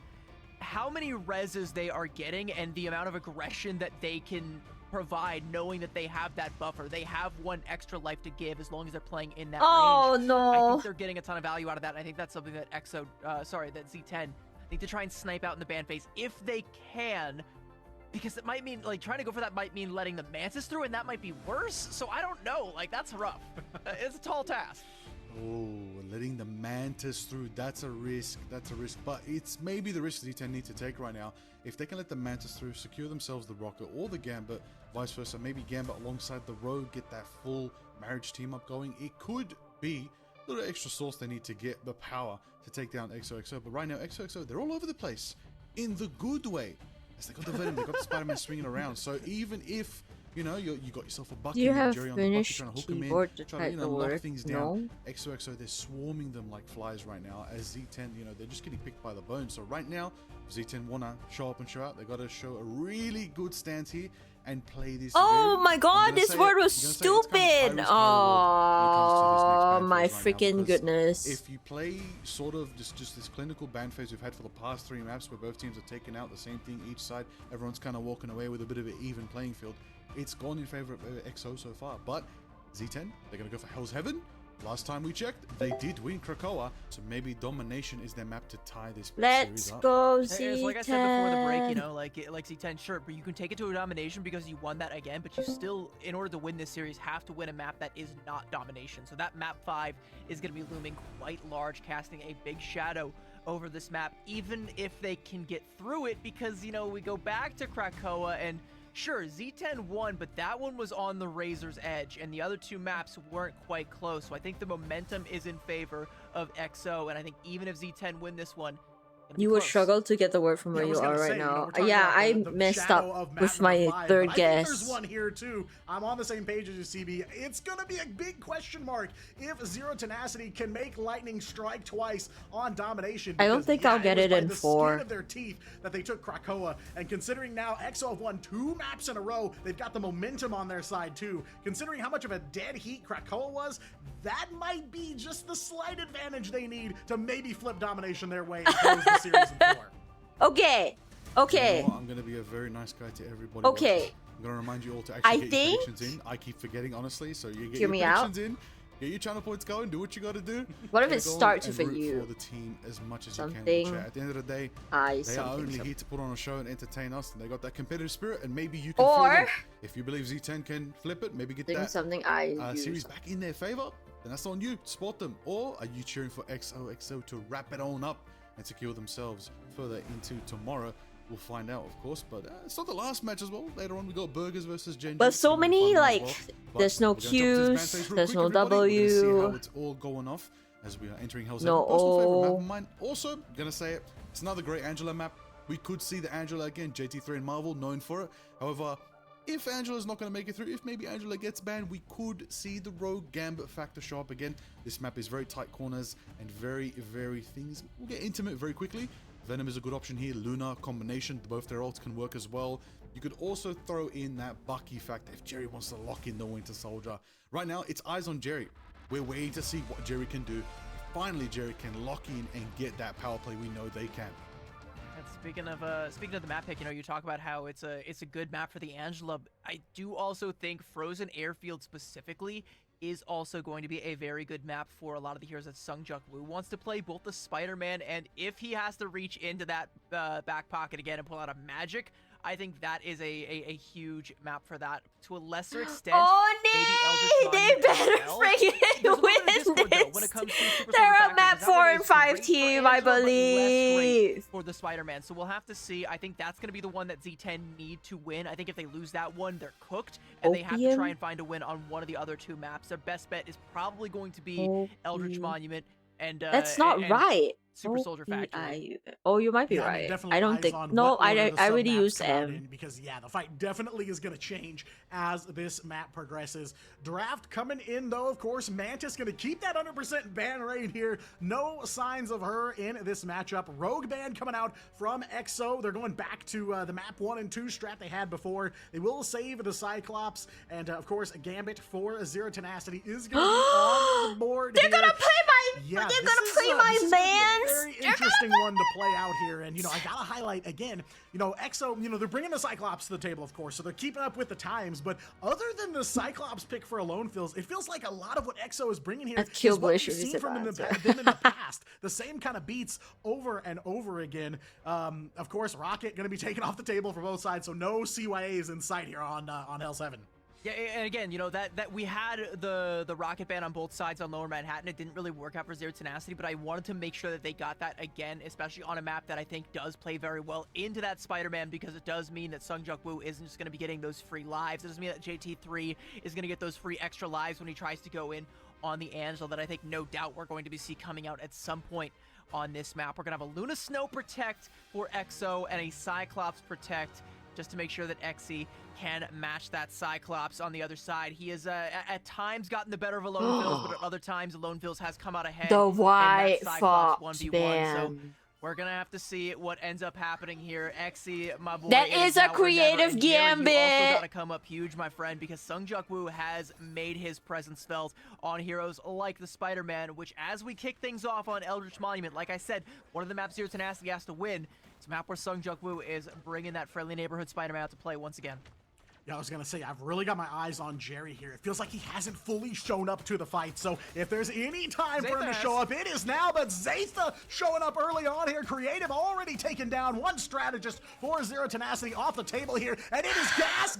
how many reses they are getting and the amount of aggression that they can provide, knowing that they have that buffer. They have one extra life to give as long as they're playing in that range. I think they're getting a ton of value out of that. I think that's something that that Z10 need to try and snipe out in the ban phase if they can, because it might mean, like, trying to go for that might mean letting the Mantis through, and that might be worse. So I don't know. Like, that's rough. It's a tall task. Oh, letting the Mantis through, that's a risk. That's a risk. But it's maybe the risk Z10 need to take right now. If they can let the Mantis through, secure themselves the Rocket or the Gambit, vice versa, maybe Gambit alongside the Rogue, get that full marriage team up going. It could be a little extra sauce they need to get the power to take down XOXO. But right now, XOXO, they're all over the place in the good way. As they got the Venom, they got the Spider-Man swinging around. So even if, you know, you got yourself a Bucky, you have Jerry on the Bucky, finished trying to hook him in, keyboard to trying to, type the lock word things down. XOXO, they're swarming them like flies right now. As Z10, you know, they're just getting picked by the bone. So right now, Z10 want to show up and show out. They got to show a really good stance here and play this. Oh my god, this word was stupid! Oh my freaking goodness. If you play sort of just this clinical ban phase we've had for the past 3 maps where both teams are taking out the same thing each side, everyone's kind of walking away with a bit of an even playing field. It's gone in favor of XO so far, but Z10, they're going to go for Hell's Heaven. Last time we checked, they did win Krakoa, so maybe Domination is their map to tie this series up. Go Z10. It's like I said before the break, you know, like Z10, sure, but you can take it to a Domination because you won that again, but you still, in order to win this series, have to win a map that is not Domination. So that map 5 is going to be looming quite large, casting a big shadow over this map, even if they can get through it, because, you know, we go back to Krakoa and sure, Z10 won, but that one was on the razor's edge, and the other 2 maps weren't quite close. So I think the momentum is in favor of XO, and I think even if Z10 win this one, you will struggle to get the word from where you are right now. Yeah, I messed up with my third guess. There's one here too. I'm on the same page as you, CB. It's gonna be a big question mark if Zero Tenacity can make Lightning strike twice on Domination. I don't think I'll get it in 4. Skin of their teeth that they took Krakoa, and considering now XO have won 2 maps in a row, they've got the momentum on their side too. Considering how much of a dead heat Krakoa was, that might be just the slight advantage they need to maybe flip Domination their way and close the series in 4. Okay. You know, I'm gonna be a very nice guy to everybody. Okay. I'm gonna remind you all to actually get your predictions in. I keep forgetting, honestly. So you get your predictions in, get your channel points going, do what you gotta do. What if it starts for root you? For the team as much as you can. At the end of the day, they are only here to put on a show and entertain us, and they got that competitive spirit. And maybe you can. Or if you believe Z10 can flip it, maybe get that series back in their favor. Then that's on you. Support them. Or are you cheering for XOXO to wrap it on up and secure themselves further into tomorrow? We'll find out, of course, but it's not the last match as well. Later on, we got Burgers versus Gen. But so many, like, there's no Qs, there's no W. See how it's all going off as we are entering Hell's Heaven. Personal favorite map of mine. Also, gonna say it, it's another great Angela map. We could see the Angela again. JT3 and Marvel, known for it. However, if Angela's not going to make it through, if maybe Angela gets banned, we could see the Rogue Gambit factor show up again. This map is very tight corners and very things will get intimate very quickly. Venom is a good option here. Luna combination, both their ults can work as well. You could also throw in that Bucky factor if Jerry wants to lock in the Winter Soldier. Right now, it's eyes on Jerry. We're waiting to see what Jerry can do. Finally, Jerry can lock in and get that power play we know they can. Speaking of the map pick, you know, you talk about how it's a good map for the Angela. I do also think Frozen Airfield specifically is also going to be a very good map for a lot of the heroes that Sungjuk Woo wants to play, both the Spider-Man, and if he has to reach into that back pocket again and pull out a magic, I think that is a huge map for that. To a lesser extent, Oh, maybe nee, Eldritch they Monument better as well. freaking There's a little bit of win discord, though, when this. it comes to Super They're Soldier a map Factory, 'cause that 4 one and is 5 great for team, I Angela, but less great believe. for the Spider-Man. So we'll have to see. I think that's going to be the one that Z10 need to win. I think if they lose that one, they're cooked, and they have to try Opium? and find a win on one of the other two maps. Their best bet is probably going to be Eldritch Opium. Monument and That's not and right. Super Soldier Factory. Oh, you might be Yeah, I mean, right. definitely I don't eyes think. on No, what order the I already sub-maps used come out M. in, because yeah, the fight definitely is going to change as this map progresses. Draft coming in though, of course. Mantis going to keep that 100% ban rate here. No signs of her in this matchup. Rogue ban coming out from XO. They're going back to the map 1 and 2 strat they had before. They will save the Cyclops, and of course Gambit for Zero Tenacity is going to be on the board. They're here. gonna play my. Yeah, they're this gonna is, play my this is gonna be a lands. very They're gonna interesting one to play out here. And, I gotta highlight again, XO, they're bringing the Cyclops to the table, of course, so they're keeping up with the times. But other than the Cyclops pick for Alone Fills, it feels like a lot of what XO is bringing here That's is killed what we've Wishes seen if from them that's in the past. The same kind of beats over and over again. Of course, Rocket going to be taken off the table for both sides, so no CYAs in sight here on Hell 7. Yeah, and again, that we had the rocket ban on both sides on Lower Manhattan. It didn't really work out for Zero Tenacity, but I wanted to make sure that they got that again, especially on a map that I think does play very well into that Spider-Man, because it does mean that Sung Juk Woo isn't just going to be getting those free lives. It doesn't mean that JT3 is going to get those free extra lives when he tries to go in on the Angela, that I think no doubt we're going to see coming out at some point on this map. We're going to have a Luna Snow Protect for EXO and a Cyclops Protect, just to make sure that Xe can match that Cyclops on the other side. He has at times gotten the better of Alone Fills, but at other times Alone Fills has come out ahead. The in that White Cyclops Fox 1v1. ban. So we're gonna have to see what ends up happening here. Xe, my boy, That it is now a or never. creative And Jerry, you also gambit. gotta come up huge, my friend, because Sung Juk Woo has made his presence felt on heroes like the Spider-Man, which, as we kick things off on Eldritch Monument, like I said, one of the maps Zero Tenacity has to win. It's a map where Sung Juk Woo is bringing that friendly neighborhood Spider-Man out to play once again. Yeah, I was going to say, I've really got my eyes on Jerry here. It feels like he hasn't fully shown up to the fight. So if there's any time for him to show up, it is now. But Zatha showing up early on here. Creative already taken down one strategist for Zero Tenacity off the table here. And it is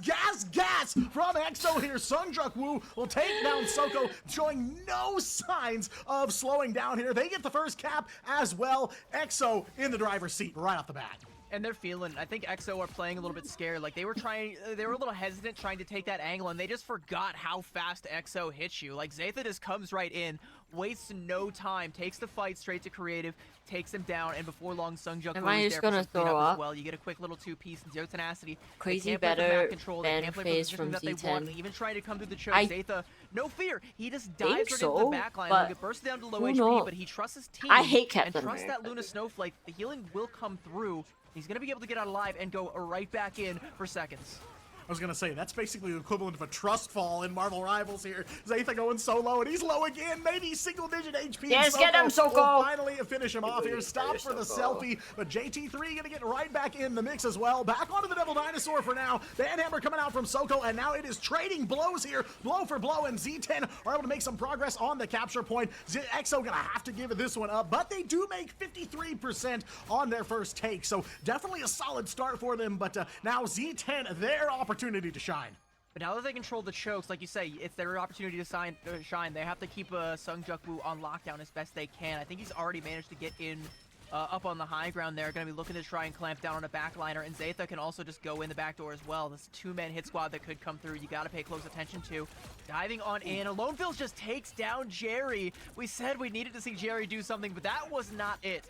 gas from EXO here. Sung Juk Woo will take down Xoxo, showing no signs of slowing down here. They get the first cap as well. EXO in the driver's seat right off the bat. And they're feeling, I think XO are playing a little bit scared. Like, they were a little hesitant trying to take that angle, and they just forgot how fast XO hits you. Like, Zatha just comes right in, wastes no time, takes the fight straight to creative, takes him down, and before long, Sung Juk Woo is there for some cleanup as well. You get a quick little two-piece in Zero Tenacity. Crazy better better control. They can't play phase the from that they want. Z10. Even trying to come through the choke, I Zatha, no fear. He just think dives right into so, the backline. but He'll get bursted down to low who HP, knows? but he trusts his team. I hate Captain and trusts America. that Luna Snowflake. The healing will come through. He's going to be able to get out alive and go right back in for seconds. I was going to say, that's basically the equivalent of a trust fall in Marvel Rivals here. Zatha going solo, and he's low again. Maybe single-digit HP. Yes, get him, Xoxo. Will finally finish him off here. Stop for the selfie, but JT3 going to get right back in the mix as well. Back onto the Devil Dinosaur for now. Banhammer coming out from Xoxo, and now it is trading blows here. Blow for blow, and Z10 are able to make some progress on the capture point. EXO going to have to give this one up, but they do make 53% on their first take, so definitely a solid start for them, but now Z10, their opportunity to shine. But now that they control the chokes, like you say, it's their opportunity to shine. They have to keep Sung Juk Woo on lockdown as best they can. I think he's already managed to get in up on the high ground there. Going to be looking to try and clamp down on a backliner, and Zatha can also just go in the back door as well. This two-man hit squad that could come through, you got to pay close attention to. Diving on in, Alone Fills just takes down Jerry. We said we needed to see Jerry do something, but that was not it.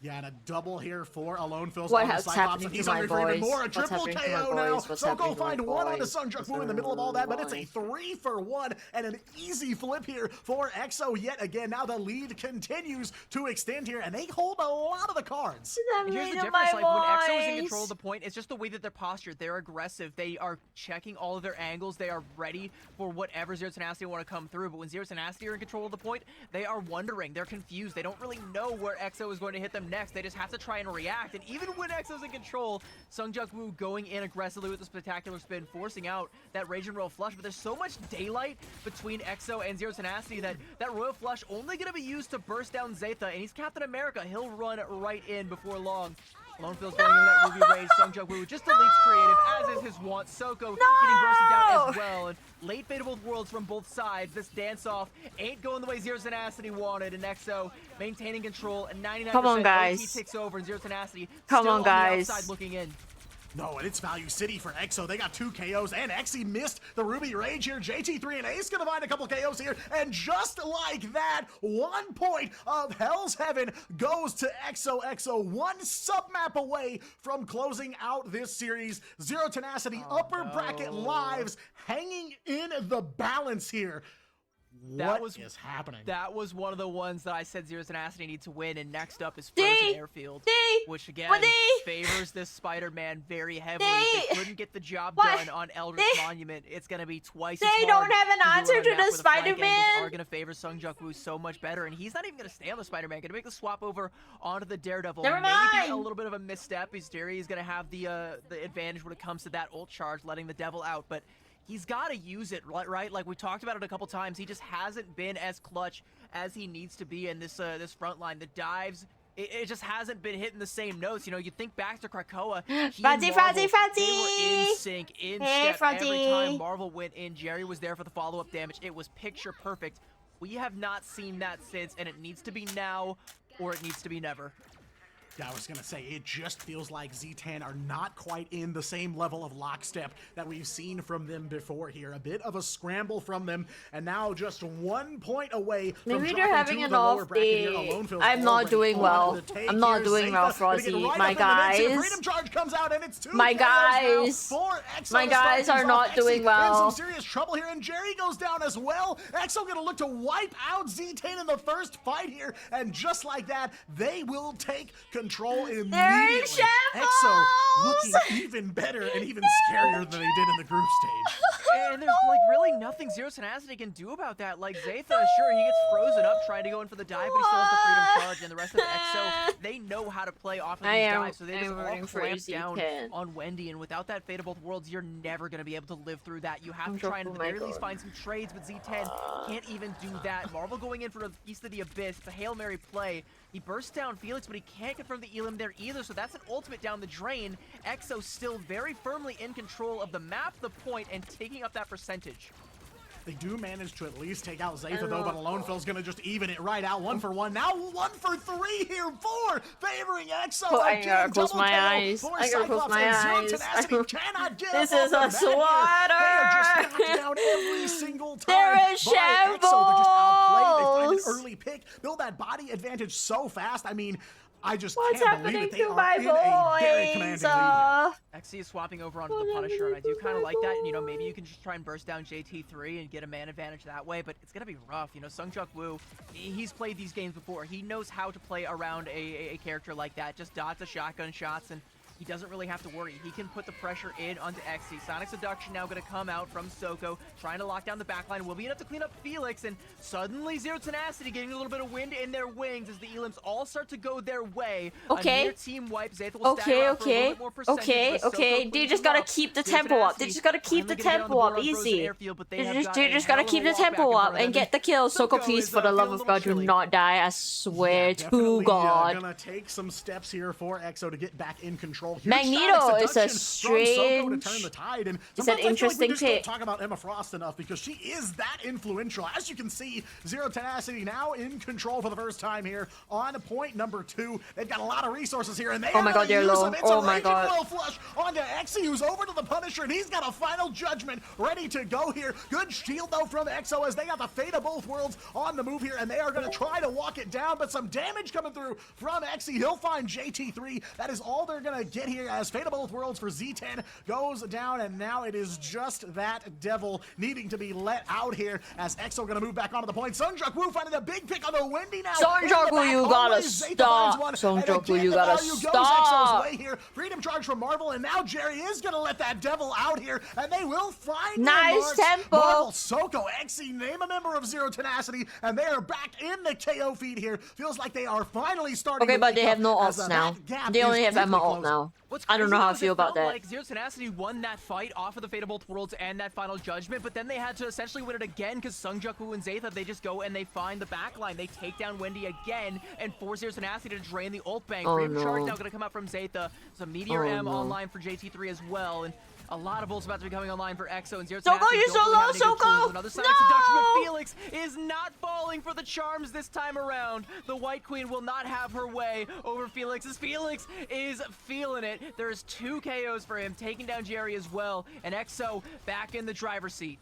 Yeah, and a double here for Alone Fills What on the has Cyclops, happened and to he's my hungry for even boys? more. A What's triple happening to my KO now. boys? What's So happening go to my find one onto boys? Sung Juk What's Woo in the middle of all that, but it's a going 3-for-1 and an easy flip here for EXO yet again. Now the lead continues to extend here, and they hold a lot of the cards. And here's the difference, like when EXO is in control of the point, it's just the way that they're postured. They're aggressive. They are checking all of their angles. They are ready for whatever Zero Tenacity want to come through. But when Zero Tenacity are in control of the point, they are wondering. They're confused. They don't really know where EXO is going to hit them next. They just have to try and react. And even when EXO's in control, Sung Juk Woo going in aggressively with the spectacular spin, forcing out that Rage and Royal Flush. But there's so much daylight between EXO and Zero Tenacity that that Royal Flush only going to be used to burst down Zatha. And he's Captain America. He'll run right in before long. Lone Phil's going into that Ruby Rage. Sung Wu just deletes creative, as is his want. Xoxo getting bursted down as well. And late fate of both worlds from both sides. This dance-off ain't going the way Zero Tenacity wanted. And XO maintaining control. And 99% Come on, OT guys. takes over. And Zero Tenacity Come still on, guys. the outside looking in. No, and it's Value City for EXO. They got 2 KOs, and Exy missed the Ruby Rage here. JT3 and Ace gonna find a couple KOs here, and just like that, 1 point of Hell's Heaven goes to EXO. EXO 1 sub-map away from closing out this series. Zero Tenacity upper bracket lives hanging in the balance here. What is happening? That was one of the ones that I said Zero Tenacity need to win, and next up is Frozen Airfield, which again favors this Spider-Man very heavily. If they couldn't get the job done on Eldritch Monument, it's gonna be twice as hard. They don't have an answer to the Spider-Man. Are gonna favor Sung Wu so much better, and he's not even gonna stay on the Spider-Man. Gonna make the swap over onto the Daredevil. Never Maybe mind. a little bit of a misstep. He's gonna have the advantage when it comes to that ult charge, letting the Devil out, but he's got to use it, right? Like we talked about it a couple times. He just hasn't been as clutch as he needs to be in this this front line. The dives, it just hasn't been hitting the same notes. You know, you think back to Krakoa. Fuzzy. They were in sync, in step every time Marvel went in. Jerry was there for the follow-up damage. It was picture perfect. We have not seen that since, and it needs to be now, or it needs to be never. Yeah, I was gonna say, it just feels like Z10 are not quite in the same level of lockstep that we've seen from them before here. A bit of a scramble from them, and now just 1 point away from Maybe dropping they're having to an the lower off bracket day. here. Alone Phil's I'm not already doing on well. the take I'm not here. doing well, Zaytha gonna get Frozzy. right My up in the mix here. guys. Freedom Charge comes out, and it's 2 My KOs now guys. for EXO. My guys are not doing well. In some serious trouble here, and Jerry goes down as well. EXO gonna look to wipe out Z10 in the first fight here, and just like that, they will take control immediately. They're in shambles! EXO looking even better and even scarier than they did in the group stage. And there's like really nothing Zero Tenacity can do about that. Like Zaytha, sure, he gets frozen up trying to go in for the dive, but he still has the freedom charge, and the rest of EXO, they know how to play off of these dives, so they just all clamp down on Wendy, and without that Fate of Both Worlds, you're never going to be able to live through that. You have to try and at the very least find some trades, but Z10 can't even do that. Marvel going in for a Feast of the Abyss. It's a Hail Mary play. He bursts down Felix, but he can't confirm the Elim there either, so that's an ultimate down the drain. EXO still very firmly in control of the map, the point, and taking up that percentage. They do manage to at least take out Zaytha, though, but Alone Phil's gonna just even it right out. 1 for 1. Now 1 for 3 here. 4 favoring EXO. Oh, I gotta close my eyes. I gotta close my eyes. This is a slaughter. They are just knocked down every single time. They're in by EXO. They're just outplayed. They find an shambles. early pick, build that body advantage so fast. I mean, I just What's can't believe happening that they to are my in a very boys? commanding lead here. XC is swapping over onto the Punisher, and I do kind of like that. You know, maybe you can just try and burst down JT3 and get a man advantage that way, but it's going to be rough. You know, Sung Wu, he's played these games before. He knows how to play around a character like that. Just dots of shotgun shots, and he doesn't really have to worry. He can put the pressure in onto XC. Sonic Seduction now going to come out from Xoxo, trying to lock down the backline. Will be enough to clean up Felix, and suddenly Zero Tenacity getting a little bit of wind in their wings as the Elims all start to go their way. Okay. A near team wipe. Zaytha will stack around for a little bit more percentage, but Xoxo They cleans just them gotta up. keep the Zero tempo up. They Tenacity just gotta keep the finally gonna get on tempo board up on Frozen easy. Airfield, but They have just got a gotta hell of keep a the walk back tempo in up front of and them. get the kill. Xoxo, Xoxo please, is, for the love feeling of a God, little do chilly. not die. I swear Yeah, to definitely, God. gonna take some steps here for EXO to get back in control. Huge Magneto Sonic is a Seduction from Xoxo to turn strange- the tide, and It's an sometimes I feel like we interesting just don't pick. talk about Emma Frost enough because she is that influential. As you can see, Zero Tenacity now in control for the first time here on point number 2. They've got a lot of resources here, and they Oh my are God, gonna they're use low. them. It's Oh a my Raging God. Royal Flush onto Exy, who's over to the Punisher, and he's got a final judgment ready to go here. Good shield though from EXO as they got the Fate of Both Worlds on the move here, and they are going to try to walk it down, but some damage coming through from Exy. He'll find JT3. That is all they're going to get here as Fate of Both Worlds for Z10 goes down, and now it is just that devil needing to be let out here as EXO going to move back onto the point. Sung Wu finding a big pick on the Wendy now. Sung In the Wu, back you hallway, gotta Zaytha stop. finds one, Sung and Wu, again, you the gotta value goes stop. EXO's way here. Freedom charge from Marvel, and now Jerry is going to let that devil out here, and they will find their Nice marks. tempo. Marvel, Xoxo, Exy, name a member of Zero Tenacity, and they are back in the KO feed here. Feels like they are finally starting Okay, to but wake they have up no as, ults that now. gap They is only have quickly Emma ult closing. now. know. What's I don't crazy know how I though is feel it about felt that. Like Zero Tenacity won that fight off of the Fate of Both Worlds and that final judgment, but then they had to essentially win it again because Seongjukwoo and Zaytha, they just go and they find the backline. They take down Wendy again and force Zero Tenacity to drain the ult bank. Oh, Freedom Charge no. now going to come out from Zaytha. There's a Meteor Oh, M no. online for JT3 as well, and a lot of ults about to be coming online for EXO and Zero Soko, Tenacity. you're don't so really low, have any good Soko! tools. Another side seduction, but No! Felix is not falling for the charms this time around. The White Queen will not have her way over Felix, as Felix is feeling it. There's 2 KOs for him, taking down Jerry as well, and EXO back in the driver's seat.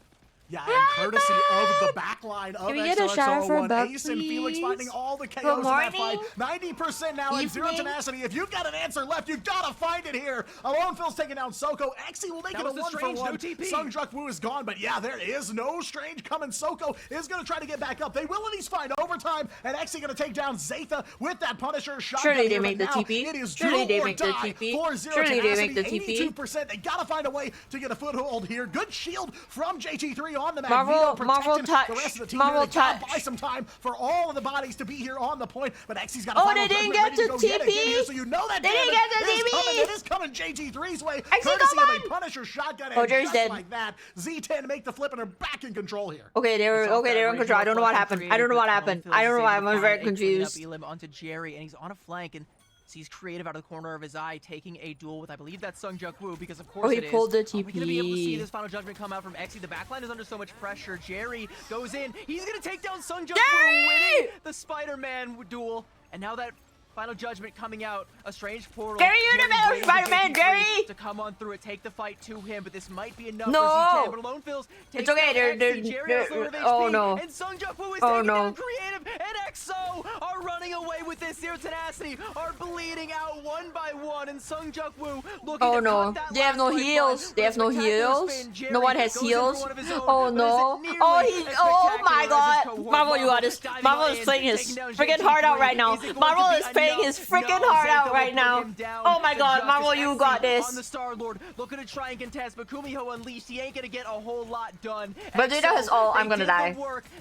Yeah, and courtesy of the backline of Can we get a shout out for XOXO01, Buck, Ace and Felix please? finding all the Good KOs in that fight. morning. 90% now at Zero Evening. Tenacity. If you've got an answer left, you've got to find it here. Alone Phil's taking down Soko. Exy will make That it a was the 1 for Strange, 1. no TP. Seongjukwoo is gone, but yeah, there is no Strange coming. Soko is going to try to get back up. They will at least find overtime, and Exy going to take down Zaytha with that Punisher shot. Surely they make the TP. It is Surely do they or make the die TP. for Zero Surely they Tenacity. make the TP. 82%. They got to find a way to get a foothold here. Good shield from JT3 on the Marvel- Magneto, Marvel protecting touch. the rest of the team. Marvel They gotta touch. buy some time for all of the bodies to be here on the point, but Exy's got a Oh, final they didn't judgment get ready to go yet TP? again here, so you know that They didn't damage get to is TP? coming. It is coming JT3's way, Exy, courtesy come of on! a Punisher shotgun, Oh, and Jerry's just dead. like that, Z10 make the flip and are back in control here. Okay, they were in control. I don't know what happened. I don't know what happened. I don't know why. I'm very confused. Elim onto Jerry, and he's on a flank, and sees Creative out of the corner of his eye, taking a duel with, I believe that's Seongjukwoo, because of course Oh, he it is. pulled the Are we gonna be able to see TP. this final judgment come out from Exy? The backline is under so much pressure. Jerry goes in. He's gonna take down Seongjukwoo, Jerry! winning the Spider-Man duel. And now that final judgment coming out, a strange portal. Jerry, you're the Jerry man, waiting for Spider-Man, JT3 Jerry! to come on through it, take the fight to him, but this might be enough No! for Z10. But Alone Phil's takes It's okay, down they're- Exy. Jerry they're- has low of oh, HP, no. and Seongjukwoo is Oh, taking no. down Creative, and EXO are running away with this. Zero Tenacity are bleeding out 1 by 1, and Seongjukwoo looking Oh to no, cut that they have no last lifeline heals. with They a have no spectacular heals. spin. Jerry No one has goes in for heals. one of his own, Oh but is no. it nearly Oh, as oh spectacular my as his God. cohort? Marvel, you got this. diving Marvel all is in, playing his taking down freaking JT3. heart out right now. Is it going to Marvel be is playing enough? his freaking No, heart Zaytha out will right put now. him down Oh my to God, justice. Marvel, you Exy got this. on the Star-Lord, looking to try and contest, but Kumiho unleashed. He ain't gonna get a whole lot done. But Zaytha has all. I'm gonna die.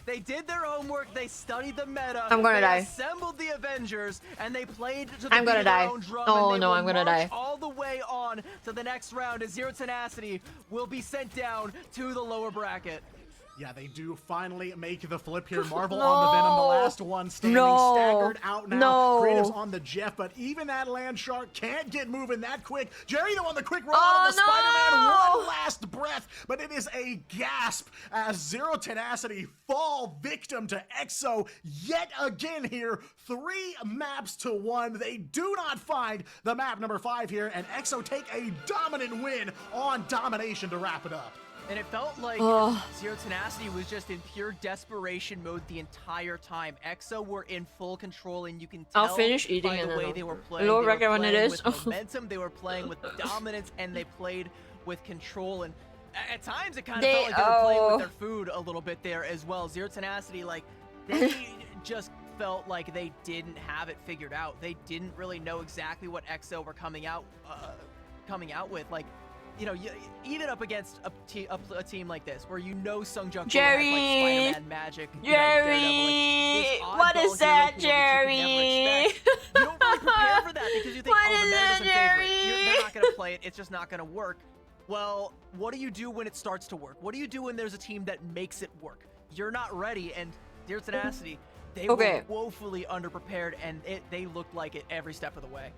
They did their homework. They studied the meta. I'm gonna they die. assembled the Avengers, and they played to the I'm gonna beat of their die. own drum, Oh, and they no, will I'm gonna march die. all the way on to the next round as Zero Tenacity will be sent down to the lower bracket. Yeah, they do finally make the flip here. Marvel on the Venom, the last one standing, No. staggered out now. No. Creative's on the Jeff, but even that Land Shark can't get moving that quick. Jerry, the one, the quick roll Oh, on the no. Spider-Man, one last breath, but it is a gasp as Zero Tenacity fall victim to EXO yet again here. 3 maps to 1. They do not find the map number 5 here, and EXO take a dominant win on domination to wrap it up. And it felt like Ugh. Zero Tenacity was just in pure desperation mode the entire time. EXO were in full control, and you can tell I'll finish eating by and the then way I'll- they were playing. Low They were record when it playing is. with momentum, they were playing with dominance, and they played with control. And at times, it kind of felt like they were playing with their food a little bit there as well. Zero Tenacity, like, they just felt like they didn't have it figured out. They didn't really know exactly what EXO were coming out with. Like, you know, even up against a team like this, where you know Seongjukwoo has Jerry! like Spider-Man magic, you know, Jerry! Daredevil, like, What this is oddball that, hero pool that you could never Jerry? expect. You don't really prepare for that because you think, What oh, the is meta that, doesn't favor it. Jerry? They're not gonna play it. It's just not gonna work. Well, what do you do when it starts to work? What do you do when there's a team that makes it work? You're not ready, and Zero Tenacity, they Okay. were woefully underprepared, and they looked like it every step of the way.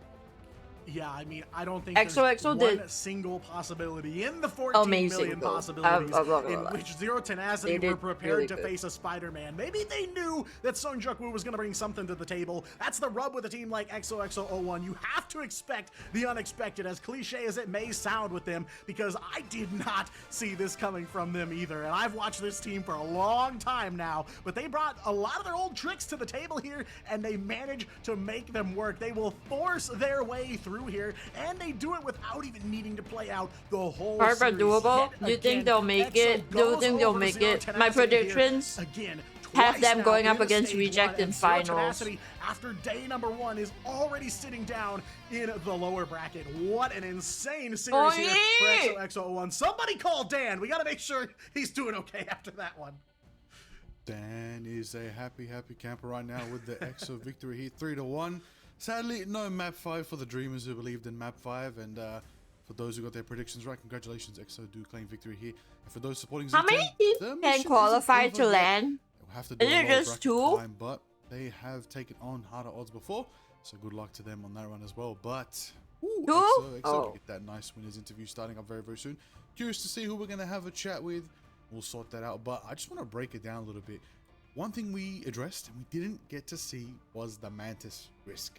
Yeah, I mean, I don't think XOXO there's one did single possibility in the 14 amazing, million though. possibilities Blah, in blah. which Zero Tenacity They were did prepared really to good. face a Spider-Man. Maybe they knew that Seongjukwoo was going to bring something to the table. That's the rub with a team like XOXO01. You have to expect the unexpected, as cliche as it may sound with them, because I did not see this coming from them either. And I've watched this team for a long time now, but they brought a lot of their old tricks to the table here, and they managed to make them work. They will force their way through here, and they do it without even needing to play out the whole Barbara series. doable? Yet Do you think again, they'll make EXO it? Do you goes think they'll over make Zero it? Tenacity My here. predictions Again, have twice them now going in up the against stage Reject one, in and Zero finals. Tenacity, after day number 1, is already sitting down in the lower bracket. What an insane series Oh, here yeah. for XOXO01. Somebody call Dan. We got to make sure he's doing okay after that one. Dan is a happy camper right now with the EXO victory here, 3-1. sadly, no map 5 for the dreamers who believed in map 5, and for those who got their predictions right, congratulations, XO do claim victory here. And for those supporting Z10, How many teams the can mission isn't qualify over to yet. land? They'll have to do Is a it lot of just bracket 2? climb, but they have taken on harder odds before, so good luck to them on that run as well. But ooh, 2? XO Oh. get that nice winners interview starting up very, very soon. Curious to see who we're going to have a chat with. We'll sort that out, but I just want to break it down a little bit. One thing we addressed and we didn't get to see was the Mantis risk.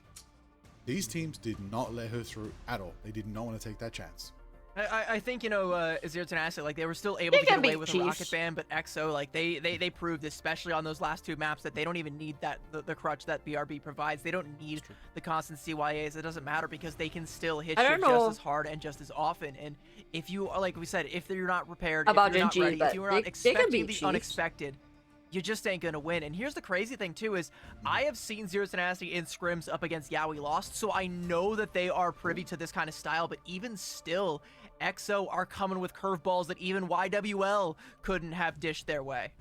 These teams did not let her through at all. They did not want to take that chance. I think, you know, Zero Tenacity, like, they were still able to get away with a rocket ban, but XO, like, they proved, especially on those last 2 maps, that they don't even need that the crutch that BRB provides. They don't need the constant CYAs. It doesn't matter because they can still hit you just as hard and just as often. And if you, like we said, if you're not prepared, if you're not ready, if you're not expecting the unexpected, you just ain't gonna win. And here's the crazy thing too is I have seen Zero Tenacity in scrims up against Yaoi Lost, so I know that they are privy to this kind of style, but even still, XO are coming with curveballs that even YWL couldn't have dished their way.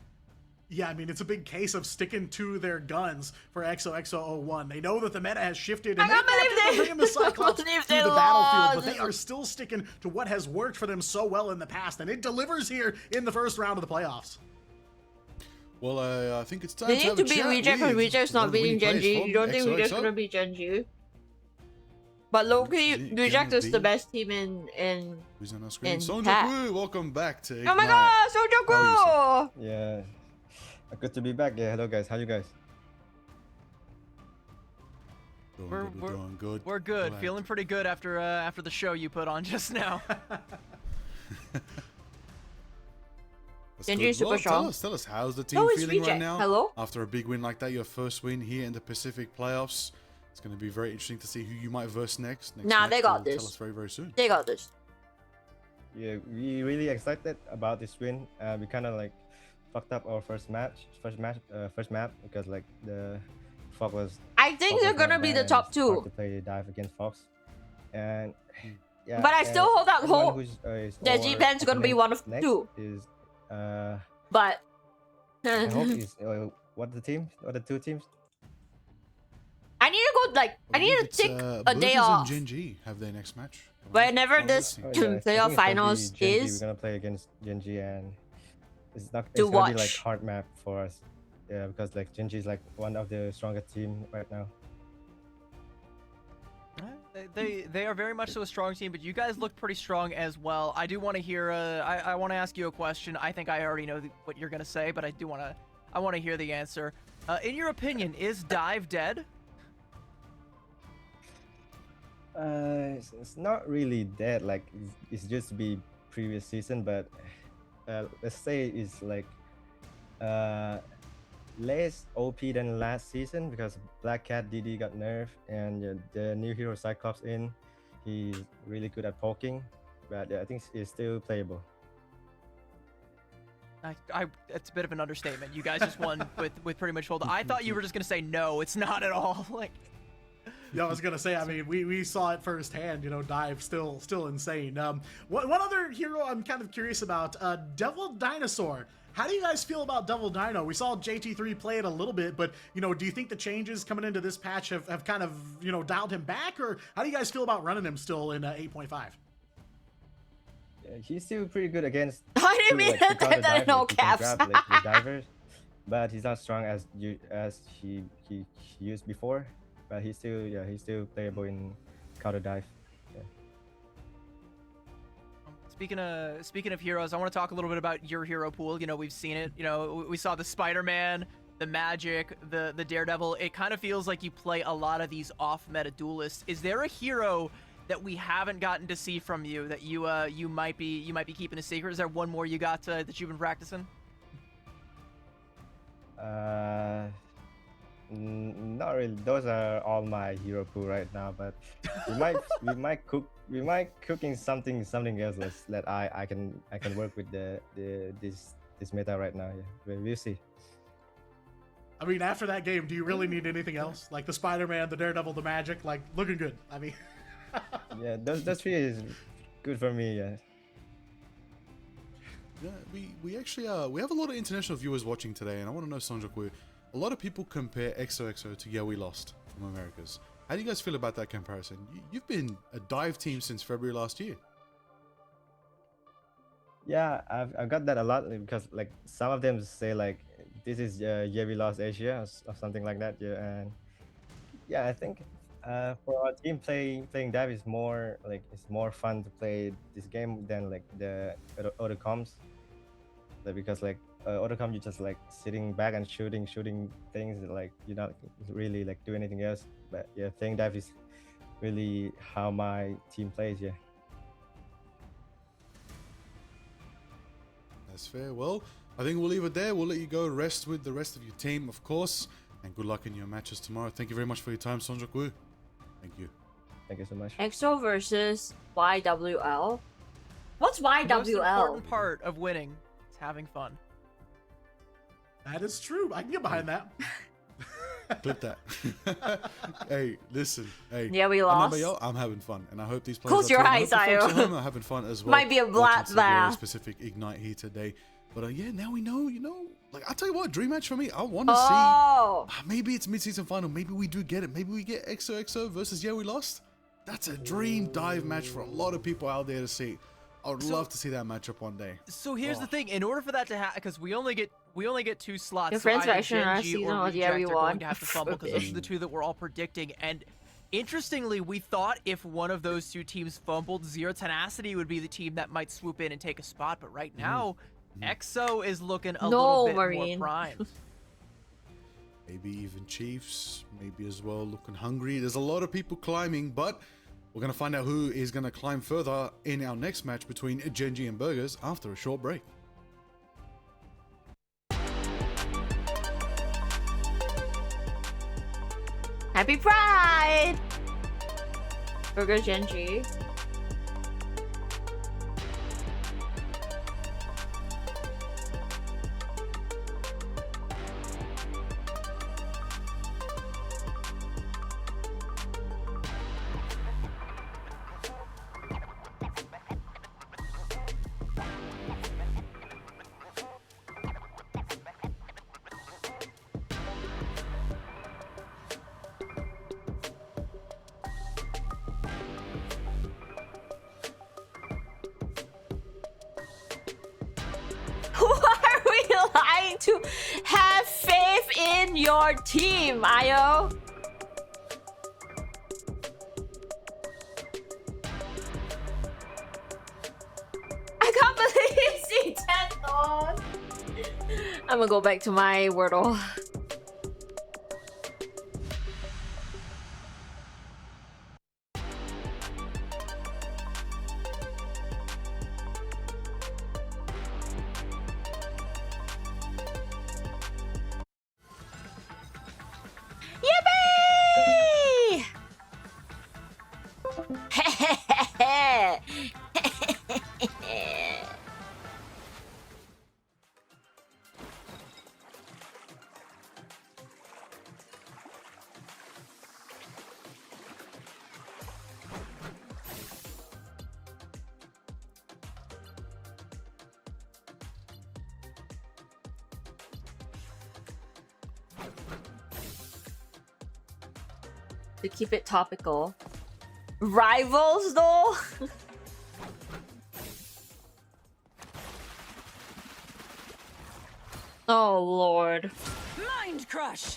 Yeah, I mean, it's a big case of sticking to their guns for XOXO01. They know that the meta has shifted, and they're bringing the Cyclops to the battlefield, but they are still sticking to what has worked for them so well in the past, and it delivers here in the first round of the playoffs. Well, I think it's time They to need have to a beat chat Reject because with Reject's one not of the beating winning Gen G. players You don't think from Reject's XOXO. gonna beat Gen G? But low-key, Gen Reject is the B. best team in Who's on our screen? in Sonja Pat. Wu, welcome back to Oh my Ignite. god, How Sojoku! Yeah, good to be back. Yeah, hello guys. How you guys? Doing good. We're good. Glad. Feeling pretty good after the show you put on just now. That's Gen G good. is super Well, strong. Tell us, how's the team So is feeling right Reject. now? Hello? After a big win like that, your first win here in the Pacific playoffs. It's going to be very interesting to see who you might verse next. Nah, match they got will this. Tell us very, very soon. They got this. Yeah, we really excited about this win. We kind of like fucked up our first map because like the Fox was. I think Fox they're was gonna not be bad the and top it's hard to 2. play dive against Fox, and yeah. But I still hold out anyone hope who's, is that our G-Pen's gonna be opponent one of next 2. Is But I hope is what the 2 teams? I need to go I need to take a day Buzzers off. and Gen G have their next match. Whenever One of this those teams. Oh, yeah, I think playoff it's gonna finals be Gen G. is. We're gonna play against Gen G, and it's not. To It's gonna be like watch. hard map for us. Yeah, because like Gen G is like one of the strongest team right now. They are very much so a strong team, but you guys look pretty strong as well. I do want to hear. I want to ask you a question. I think I already know what you're gonna say, but I want to hear the answer. In your opinion, is Dive dead? It's not really dead. Like it's just be previous season, but let's say it's like less OP than last season because Black Cat DD got nerfed and the new hero Cyclops in. He's really good at poking, but I think it's still playable. It's a bit of an understatement. You guys just won with pretty much full. I thought you were just gonna say no. It's not at all. Like. Yeah, I was gonna say. I mean, we saw it firsthand. You know, Dive still insane. One other hero I'm kind of curious about. Devil Dinosaur. How do you guys feel about Devil Dino? We saw JT3 play it a little bit, but you know, do you think the changes coming into this patch have kind of dialed him back, or how do you guys feel about running him still in 8.5? Yeah, he's still pretty good against. I didn't mean that in all caps. Grab, like, the divers, but he's not strong as he used before. But he's still playable in counter dive. Yeah. Speaking of heroes, I want to talk a little bit about your hero pool. You know, we've seen it. You know, we saw the Spider-Man, the Magic, the Daredevil. It kind of feels like you play a lot of these off-meta duelists. Is there a hero that we haven't gotten to see from you that you might be keeping a secret? Is there one more you got that you've been practicing? Not really. Those are all my hero pool right now. But we might cooking something else that I can work with this meta right now. Yeah, we'll see. I mean, after that game, do you really need anything else? Like the Spider-Man, the Daredevil, the Magic, like looking good. I mean, yeah, those three is good for me. Yeah. Yeah, we actually we have a lot of international viewers watching today, and I want to know, Sonjoku, a lot of people compare XOXO to Yeah We Lost from Americas. How do you guys feel about that comparison? You've been a dive team since February last year. Yeah, I've got that a lot because like some of them say like this is year we lost Asia or something like that. Yeah, and yeah, I think for our team playing dive is more like it's more fun to play this game than like the other comms. Because like other comms you just like sitting back and shooting things like you're not really like do anything else. But yeah, playing dive is really how my team plays. Yeah. That's fair. Well, I think we'll leave it there. We'll let you go rest with the rest of your team, of course. And good luck in your matches tomorrow. Thank you very much for your time, Sonjok Woo. Thank you. Thank you so much. XO versus YWL. What's The most YWL? important part of winning is having fun. That is true. I can get behind that. Clip that. Hey, listen. Hey. Yeah, we I lost. remember, I'm having fun, and I hope these players. Close your eyes, I hope the folks Ayo. at home are having fun as well. Might be a watching some very bloodbath. specific Ignite here today. But yeah, now we know. Like I'll tell you what, dream match for me. I want to Oh, see. Maybe it's mid-season final. Maybe we do get it. Maybe we get XOXO versus Yeah We Lost. That's a dream dive match for a lot of people out there to see. I would love to see that matchup one day. So here's the thing: in order for that to happen, because we only get 2 slots. Your so friends either reaction last Genji season or was, yeah, we Reject are won. going to have to fumble because those are the 2 that we're all predicting. And interestingly, we thought if one of those 2 teams fumbled, Zero Tenacity would be the team that might swoop in and take a spot. But right now, EXO is looking a No, little bit Marine. more primed. Maybe even Chiefs, maybe as well looking hungry. There's a lot of people climbing, but we're going to find out who is going to climb further in our next match between Genji and Burgers after a short break. happy Pride! Burger Genji. Who are we lying to? Have faith in your team, Ayo. I can't believe C10 lost. I'm gonna go back to my Wordle. Yippee! To keep it topical. Rivals though? Oh lord. Mind crush.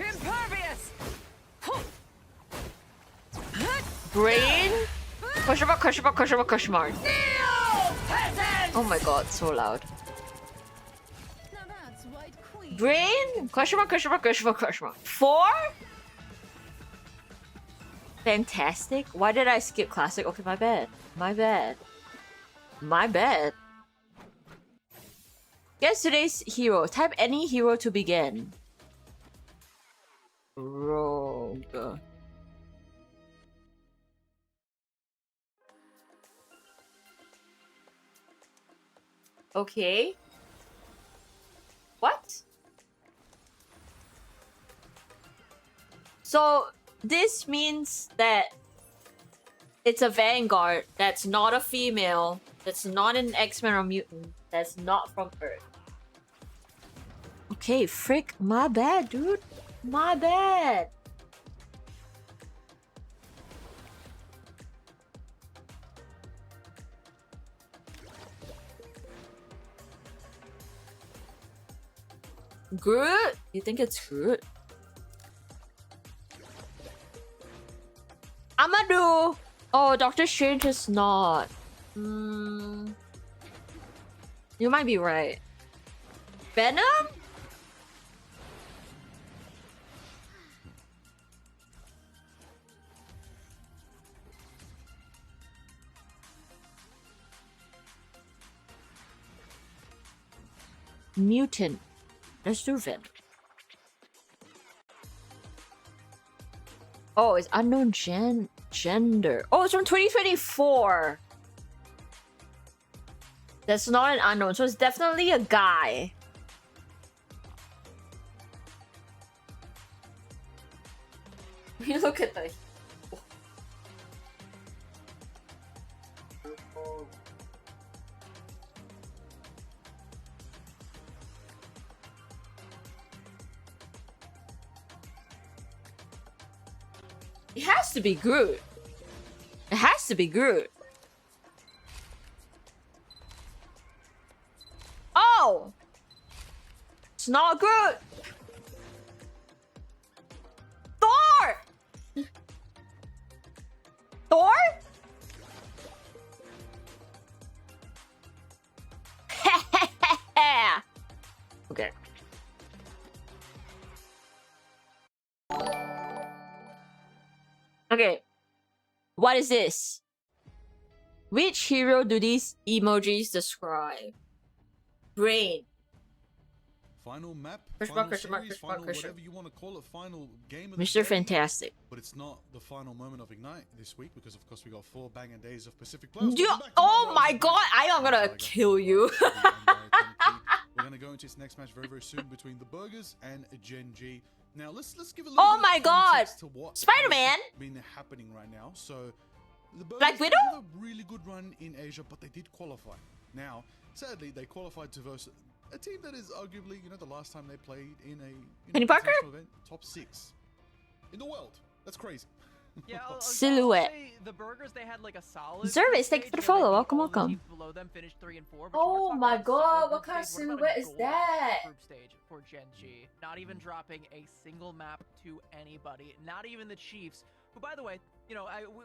Impervious. Brain? Question mark, question mark, question mark, question mark. Oh my god, so loud. Now that's White Queen. Brain? Question mark, question mark, question mark, question mark. 4? Fantastic. Why did I skip classic? Okay, my bad. My bad. My bad. Guess today's hero. Type any hero to begin. Rogue. Okay. What? So this means that it's a Vanguard that's not a female, that's not an X-Men or mutant, that's not from Earth. Okay, frick, my bad, dude. My bad. Groot? You think it's Groot? Amadou! Oh, Doctor Strange is not. You might be right. Venom? Mutant. Let's do Venom. Oh, it's unknown gender. Oh, it's from 2024. That's not an unknown, so it's definitely a guy. You look at the. It has to be Groot. It has to be Groot. Oh! It's not Groot! Thor! Thor? Okay. Okay. What is this? Which hero do these emojis describe? Brain. Final map, Question final mark, question mark, series, question mark, final question. whatever you want to call it, final game of the Mr. day. Fantastic. But it's not the final moment of Ignite this week because, of course, we got 4 banging days of Pacific Playoffs. You, Welcome back to oh my World god, I am gonna kill you. We're gonna go into this next match very, very soon between the Burgers and Gen G. Now let's give a little Oh bit my of god! context to what Spider-Man! has been happening right now. So the Burgers Black Widow? have a really good run in Asia, but they did qualify. Now, sadly, they qualified to verse a team that is arguably, the last time they played in a Penny Parker? international event, top 6 in the world. That's crazy. Yeah, I'll Silhouette. say the Burgers, they had like a solid Service, thank you for the follow. Welcome, all the welcome. teams below them finished 3 and 4. Oh my god, what What kind of What about silhouette a is gold that? Group stage for Gen G, not even dropping a single map to anybody, not even the Chiefs. Who, by the way,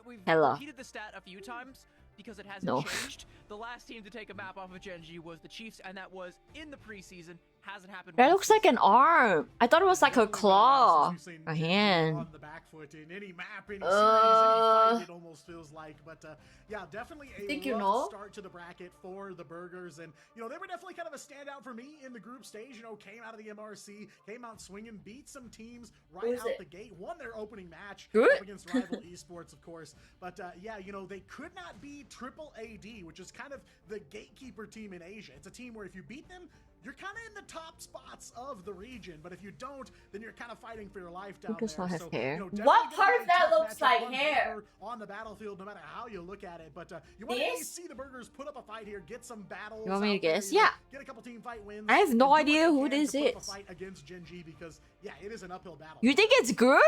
we've Hello. repeated the stat a few times because it hasn't No. changed. The last team to take a map off of Gen G was the Chiefs, and that was in the preseason. Hasn't happened. That once looks like an arm. I thought it was like a claw. A hand. On the back foot in any map, any series, any fight, it almost feels like. But yeah, definitely a think rough start to the bracket for the Burgers, and they were definitely kind of a standout for me in the group stage. Came out of the MRC, came out swinging, beat some teams right out the gate, won their opening match up against Rival Esports, of course. But yeah, they could not be Triple AD, which is kind of the gatekeeper team in Asia. It's a team where if you beat them, you're kind of in the top spots of the region, but if you don't, then you're kind of fighting for your life down there. does not have So, hair? definitely What gonna part be of a that tough looks matchup like on hair? paper, on the battlefield, no matter how you look at it. But you want to see the Burgers put up a fight here, get some battles. You want me to out there, guess? Yeah. Get a couple team fight wins. I have no and do what idea you who can this to put up a is. fight against Gen G because yeah, it is an uphill battle. You think it's Groot?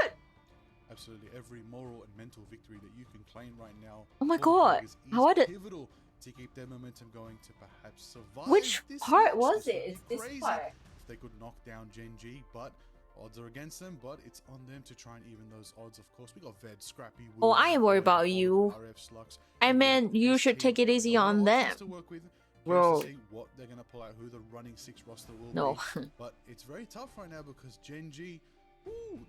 Absolutely, every moral and mental victory that you can claim right now. Oh my for the god. Burgers is How did pivotal to keep their momentum going to perhaps survive. Which this part match. was This it? would Is be this crazy part? if they could knock down Gen G, but odds are against them. But it's on them to try and even those odds. Of course, we got Ved, Scrappy. Oh, Will, I ain't worried Boy, about you. RF, Slux, I and meant you this should team. take it easy A lot of on options them. to work with. Bro. Curious to see what they're gonna pull out, who the running 6 roster will No. be. But it's very tough right now because Gen G,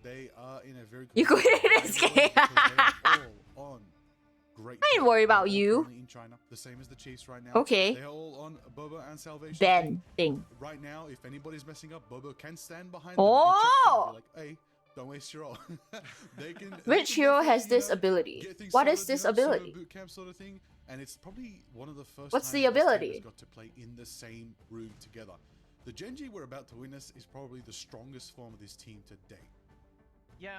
they are in a very good You quit this game. because they are all on great. I ain't form. worried about They're all you. currently in China, the same as the Chiefs right now. Okay. They're all on Bobo and Salvation. Ben thing. Right now, if anybody's messing up, Bobo can stand behind Oh! them and check them. Be like, hey, don't waste your all. they can. Which they hero can has definitely, this ability? get things What is sorted, this solo ability? boot camp sort of thing, and it's probably one of the first. What's the times this team ability? has got to play in the same room together. The Gen G we're about to witness is probably the strongest form of this team to date. Yeah,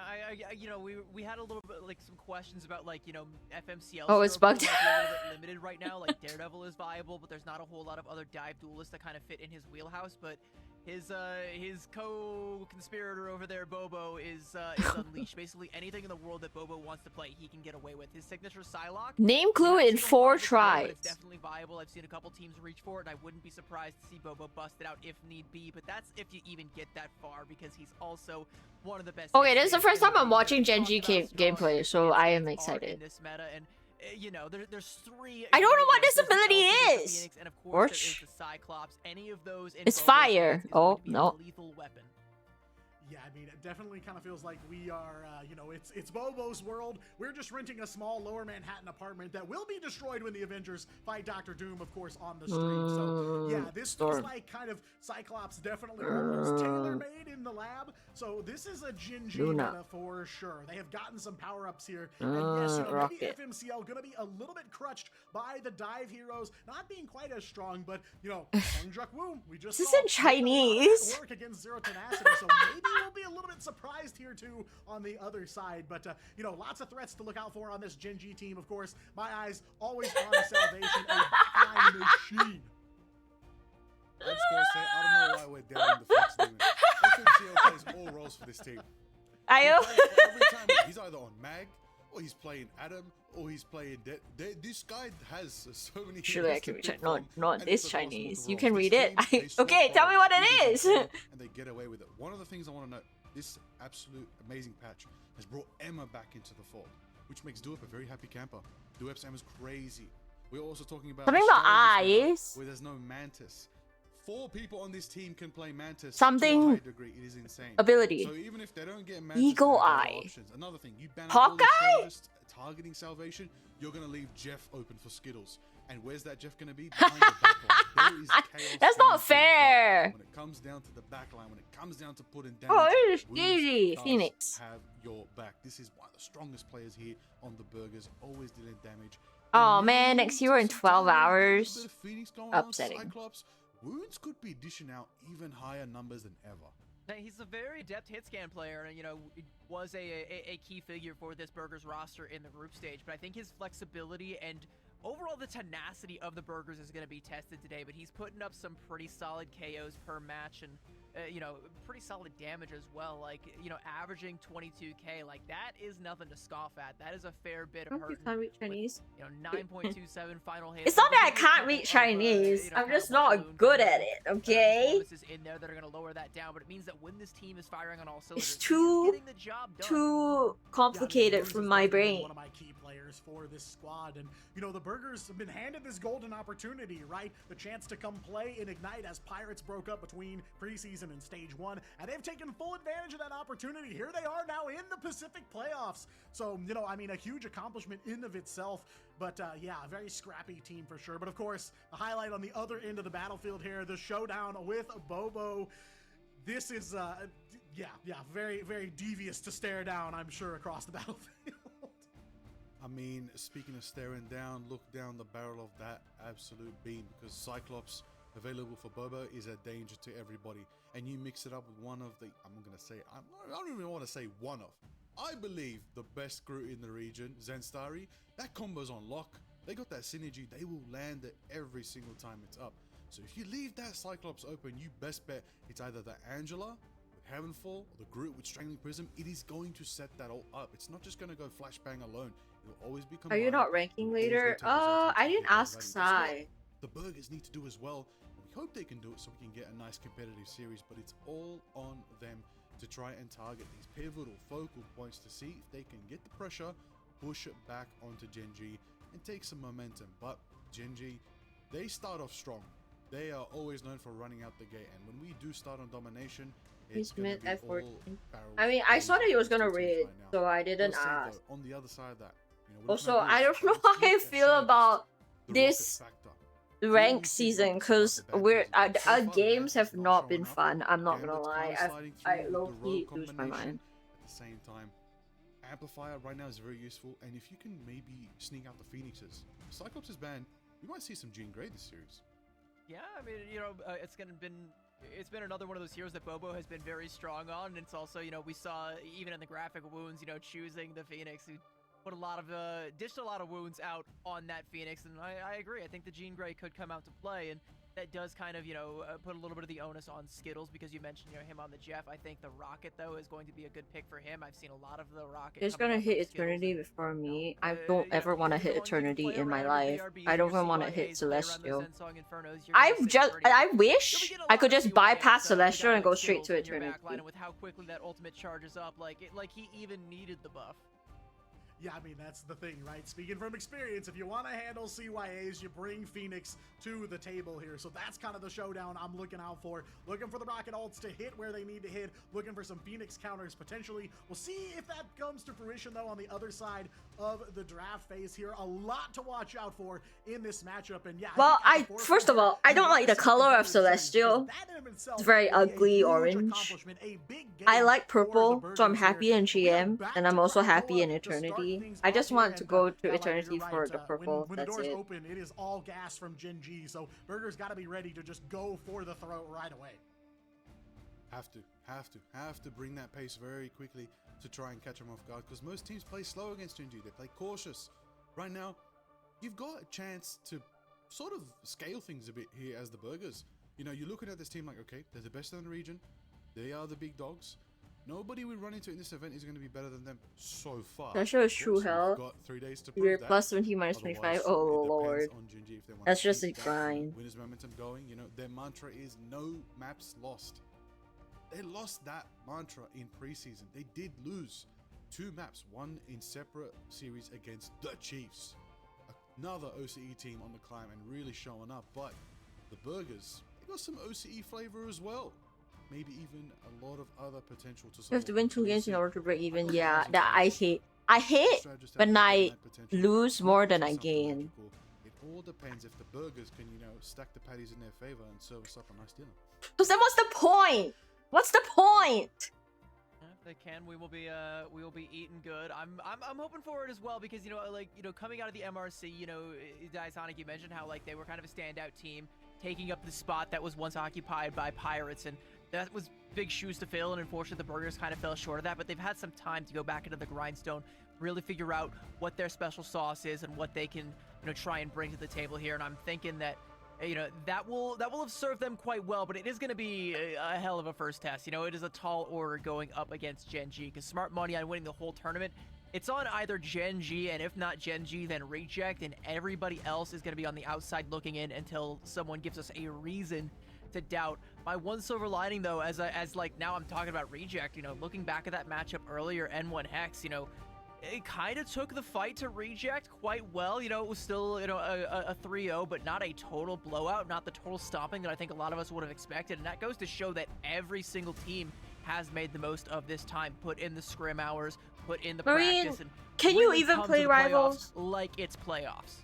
we had a little bit like some questions about FMCL. Oh, it's scope bugged. might be a little bit limited right now. Like Daredevil is viable, but there's not a whole lot of other dive duelists that kind of fit in his wheelhouse. But His co-conspirator over there, Bobo, is unleashed. Basically, anything in the world that Bobo wants to play, he can get away with. His signature Psylocke. Name clue in 4 tries. But it's definitely viable. I've seen a couple teams reach for it, and I wouldn't be surprised to see Bobo bust it out if need be. But that's if you even get that far, because he's also one of the best. Okay, this is the first time I'm watching Genji gameplay, so I am excited. In this meta, and you know, there's 3. I don't know what this ability There's the is. Phoenix, and of course there Torch? is the Cyclops. Any of those in It's Bobo's fire. hands is Oh, going to be a no. lethal weapon. Yeah, I mean, it definitely kind of feels like we are, you know, it's Bobo's world. We're just renting a small lower Manhattan apartment that will be destroyed when the Avengers fight Dr. Doom, of course, on the stream. So, yeah, this feels like kind of Cyclops definitely almost tailor-made in the lab. So this is a Genji meta for sure. They have gotten some power-ups here. And yes, you know, maybe FMCL going to be a little bit crutched by the dive heroes, not being quite as strong, but, you know, Sung Wu, we just This is saw in Chinese. work against Zero Tenacity, so maybe we'll be a little bit surprised here too on the other side. But you know, lots of threats to look out for on this Genji team. Of course, my eyes always on Salvation, a backline machine. I'm just gonna say, I don't know why we're down in the Fox Demon. FMCL plays all roles for this team. Every time he's either on Mag, or he's playing Adam, or he's playing this guy has so many. Surely I can read Chinese. Not and this it's across Chinese. multiple You can roles. read This it. team, they swap Okay, tell me what roles, it is. and they get away with it. One of the things I want to note: this absolute amazing patch has brought Emma back into the fold, which makes Duep a very happy camper. Duep's Emma's crazy. We're also talking about Something about Australia, eyes. where there's no Mantis. 4 people on this team can play Mantis Something to a high degree. It is insane. ability. So even if they don't get Mantis, Eagle they have other Eye. options. Another thing, you ban out all the Hawkeye? showers targeting Salvation, you're gonna leave Jeff open for Skittles. And where's that Jeff gonna be? Behind the backline. There is chaos. That's not going fair. When it comes down to the backline, when it comes down to putting down, Oh, it is Woos easy, does Phoenix. have your back. This is one of the strongest players here on the Burgers, always dealing damage. Oh And man, now next hero in some 12 time, hours. a bit of Phoenix going on, Upsetting. Cyclops. Wounds could be dishing out even higher numbers than ever. Now, he's a very adept hit scan player, and you know, was a key figure for this Burgers roster in the group stage. But I think his flexibility and overall the tenacity of the Burgers is going to be tested today. But he's putting up some pretty solid KOs per match, and you know, pretty solid damage as well. Like, you know, averaging 22k, like that is nothing to scoff at. That is a fair bit of hurt. Can't read Chinese. You know, 9.27 final hit. It's not that I There's a can't couple read of, Chinese. you know, I'm kind just of not balloon good kind of at it, okay? performances in there that are going to lower that down, but it means that when this team is firing on all cylinders, It's too getting the job done. too complicated Woos for has my definitely been brain. one of my key players for this squad, and you know, the Burgers have been handed this golden opportunity, right? The chance to come play in Ignite as Pirates broke up between preseason and stage 1, and they've taken full advantage of that opportunity. Here they are now in the Pacific playoffs. So, you know, I mean, a huge accomplishment in of itself, but yeah, a very scrappy team for sure. But of course, the highlight on the other end of the battlefield here, the showdown with Bobo. This is, yeah, very, very devious to stare down, I'm sure, across the battlefield. I mean, speaking of staring down, look down the barrel of that absolute beam, because Cyclops available for Bobo is a danger to everybody. And you mix it up with one of the, I don't even want to say one of, I believe the best Groot in the region, Zenstari. That combo's on lock. They got that synergy. They will land it every single time it's up. So if you leave that Cyclops open, you best bet it's either the Angela with Heavenfall or the Groot with Strangling Prism. It is going to set that all up. It's not just going to go flashbang alone. It'll always be combined. Are you not ranking It'll always later? rotate the ultimate I to didn't get that ask value. That's Sai. what the Burgers need to do as well. We hope they can do it so we can get a nice competitive series, but it's all on them to try and target these pivotal focal points to see if they can get the pressure, push it back onto Genji, and take some momentum. But Genji, they start off strong. They are always known for running out the gate, and when we do start on domination, it's He's gonna mid be F14. all barrels I mean, I saw that he was gonna blazing read, right now. so I didn't Gotta say, ask. though, on the other side of that, you know, we're Also, looking at I this, don't know let's how look I at feel Shargus, about the this rocket factor. rank season, because our games have not been fun. I'm not gonna lie. I low-key lose my mind. At the same time, Amplifier right now is very useful, and if you can maybe sneak out the Phoenixes, Cyclops is banned, we might see some Jean Grey this series. Yeah, I mean, you know, it's been another one of those heroes that Bobo has been very strong on, and it's also, you know, we saw even in the graphic wounds, you know, choosing the Phoenix, who put dished a lot of wounds out on that Phoenix, and I agree. I think the Jean Grey could come out to play, and that does kind of, put a little bit of the onus on Skittles because you mentioned, him on the Jeff. I think the Rocket, though, is going to be a good pick for him. I've seen a lot of the Rocket. He's coming gonna out hit from Skittles, Eternity and, before me. I don't ever want to hit as long as you can Eternity play in my around life. with the I don't RBs, your even want to CYAs, hit play around those Celestial. Ensong Infernos, you're I gonna sit just, pretty I good. You'll wish be getting a I lot could of just CYAs, bypass with a guy Celestial and like go straight Skittles to in your Eternity. backline, and with how quickly that ultimate charges up, like he even needed the buff. Yeah, I mean, that's the thing, right? Speaking from experience, if you want to handle CYAs, you bring Phoenix to the table here. So that's kind of the showdown I'm looking out for. Looking for the Rocket ults to hit where they need to hit. Looking for some Phoenix counters, potentially. We'll see if that comes to fruition, though, on the other side of the draft phase here. A lot to watch out for in this matchup. And yeah, Well, first of all, I you don't want like to the see color of competitive settings, Celestial. because that in of itself It's very will be a ugly huge orange. accomplishment, a big I game like for the purple, so I'm Burgers happy here. in We are GM, back and to I'm also Krakoa happy in to start Eternity. things I off just here, want to and, go to yeah, like, Eternity you're for right, the purple. when the That's doors it. open, it is all gas from Gen G, so Burger's got to be ready to just go for the throat right away. Have to bring that pace very quickly to try and catch them off guard, because most teams play slow against Gen G. They play cautious. Right now, you've got a chance to sort of scale things a bit here as the Burgers. You're looking at this team like, okay, they're the best in the region. They are the big dogs. Nobody we run into in this event is going to be better than them so far. That shows Of true course, hell. we've got 3 days to prove You're that. plus 17, minus Otherwise, 25. it Oh, depends Lord. on Gen G if they want That's to just keep a that grind. winners momentum going. Their mantra is no maps lost. They lost that mantra in preseason. They did lose 2 maps, one in separate series against the Chiefs. Another OCE team on the climb and really showing up. But the Burgers, they got some OCE flavor as well. Maybe even a lot of other potential to. You have to win 2 games in order to break even. Yeah, that that I hate. I hate when I lose more than I gain. It all depends if the Burgers can, stack the patties in their favor and serve us up a nice dinner. Because then what's the point? What's the point? If they can, we will be eating good. I'm hoping for it as well because coming out of the MRC, Sonic, you mentioned how they were kind of a standout team, taking up the spot that was once occupied by Pirates, and that was big shoes to fill, and unfortunately the Burgers kind of fell short of that, but they've had some time to go back into the grindstone, really figure out what their special sauce is and what they can try and bring to the table here, and I'm thinking that that will have served them quite well, but it is going to be a hell of a first test. It is a tall order going up against Gen G, because smart money on winning the whole tournament, it's on either Gen G, and if not Gen G, then Reject, and everybody else is going to be on the outside looking in until someone gives us a reason to doubt. My one silver lining, though, as now I'm talking about Reject, looking back at that matchup earlier, N1 Hex, it kind of took the fight to Reject quite well. It was still, a 3-0, but not a total blowout, not the total stomping that I think a lot of us would have expected. And that goes to show that every single team has made the most of this time, put in the scrim hours, put in the practice. And can you really even come play to the Rivals? playoffs like it's playoffs.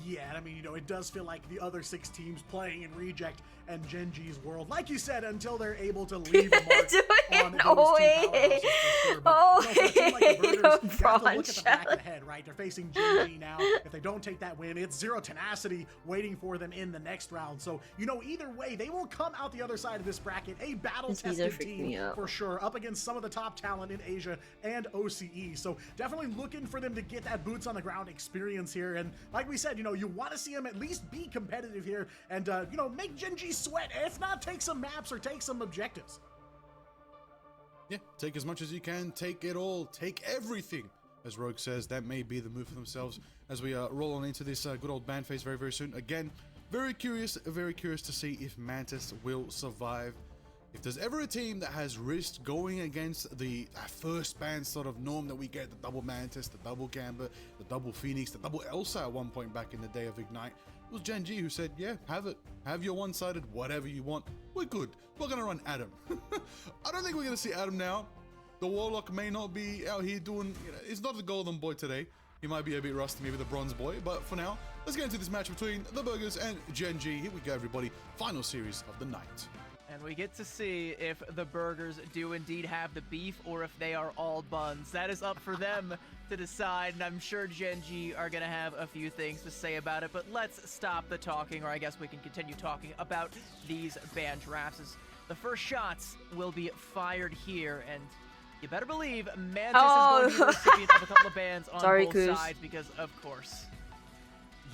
Yeah, I mean, it does feel like the other 6 teams playing in Reject and Gen G's world, like you said, until they're able to leave a mark on those 2 powerhouses for sure. But, for a team like the Burgers, you have to look at the back of the head, right? They're facing Gen G now. If they don't take that win, it's Zero Tenacity waiting for them in the next round. So, either way, they will come out the other side of this bracket, a battle-tested team for sure, up against some of the top talent in Asia and OCE. So, definitely looking for them to get that boots on the ground experience here. And like we said, you want to see them at least be competitive here and, make Gen G sweat, if not take some maps or take some objectives. Yeah, take as much as you can, take it all, take everything. As Rogue says, that may be the move for themselves as we roll on into this good old ban phase very, very soon. Again, very curious to see if Mantis will survive. If there's ever a team that has risked going against the first ban sort of norm that we get, the double Mantis, the double Gambit, the double Phoenix, the double Elsa at one point back in the day of Ignite, it was Gen G who said, yeah, have it. Have your one-sided whatever you want. We're good. We're going to run Adam. I don't think we're going to see Adam now. The Warlock may not be out here doing, he's not the golden boy today. He might be a bit rusty, maybe the bronze boy. But for now, let's get into this match between the Burgers and Gen G. Here we go, everybody. Final series of the night. And we get to see if the Burgers do indeed have the beef or if they are all buns. That is up for them to decide, and I'm sure Gen G are going to have a few things to say about it. But let's stop the talking, or I guess we can continue talking about these ban drafts. As the first shots will be fired here, and you better believe Mantis is going to be the recipient of a couple of bans on both sides because, of course,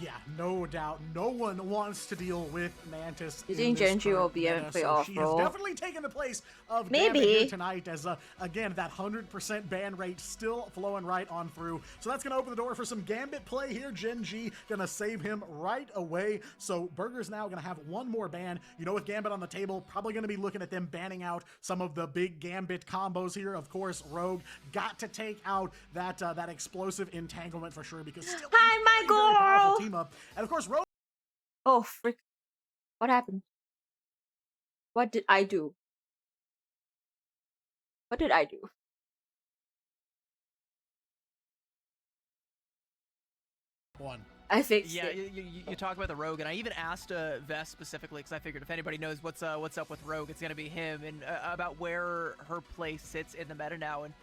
Yeah, no doubt. No one wants to deal with Mantis. You in think this Genji will current be in meta, so playoff she role? has definitely taken the place of Maybe. Gambit here tonight as, again, that 100% ban rate still flowing right on through. So that's going to open the door for some Gambit play here. Genji going to save him right away. So Burger's now going to have one more ban. You know, with Gambit on the table, probably going to be looking at them banning out some of the big Gambit combos here. Of course, Rogue got to take out that that explosive entanglement for sure because still Hi, a my very, very powerful girl! team up. And of course, Rogue. Oh, frick. What happened? What did I do? What did I do? One. I fixed Yeah, it. you talk about the Rogue, and I even asked Vest specifically because I figured if anybody knows what's up with Rogue, it's gonna be him, and about where her place sits in the meta now. And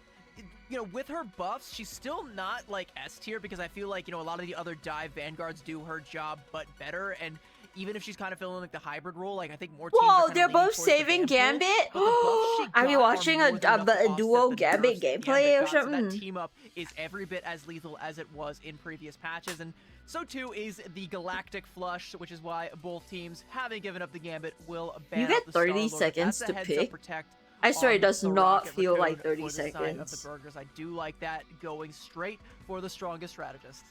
you know, with her buffs, she's still not like S tier because I feel like, you know, a lot of the other dive vanguards do her job but better. And even if she's kind of filling like the hybrid role, like I think more teams are Whoa, kinda they're leaning both towards the saving van pool, Gambit? but the buffs she Are we got watching more a than enough to offset duo the Gambit nerfs that gameplay Gambit or got, so something? that team up is every bit as lethal as it was in previous patches, and so too is the Galactic Flush, which is why both teams, having given up the Gambit, will ban You get out the 30 Star-Lord. seconds That's a to heads-up pick? protect I swear it on does the not Rocket feel like Raccoon 30 for the side of seconds. the Burgers. I do like that, going straight for the strongest strategist.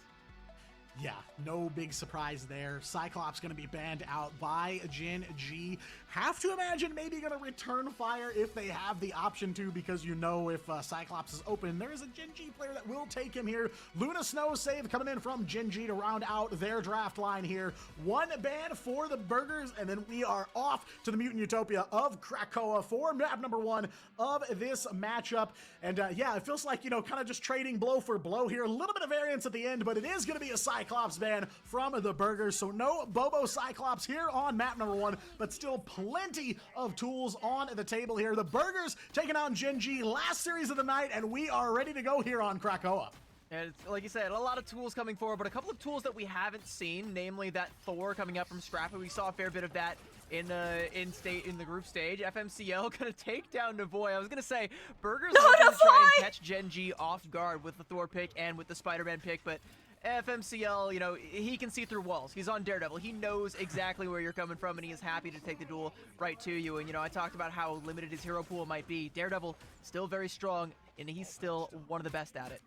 Yeah, no big surprise there. Cyclops going to be banned out by Gen G. Have to imagine maybe going to return fire if they have the option to, because you know if Cyclops is open, there is a Gen G player that will take him here. Luna Snow save coming in from Gen G to round out their draft line here. One ban for the Burgers, and then we are off to the Mutant Utopia of Krakoa for map number 1 of this matchup. And yeah, it feels like, you know, kind of just trading blow for blow here. A little bit of variance at the end, but it is going to be a Cyclops ban from the Burgers. So no Bobo Cyclops here on map number 1, but still plenty of tools on the table here. The Burgers taking on Gen G, last series of the night, and we are ready to go here on Krakoa. And it's, like you said, a lot of tools coming forward, but a couple of tools that we haven't seen, namely that Thor coming up from Scrappy. We saw a fair bit of that in the group stage. FMCL gonna take down Navoy. I was gonna say Burgers looking to try and catch Gen G off guard with the Thor pick and with the Spider-Man pick, but FMCL, you know, he can see through walls. He's on Daredevil. He knows exactly where you're coming from, and he is happy to take the duel right to you. And, you know, I talked about how limited his hero pool might be. Daredevil, still very strong, and he's still one of the best at it.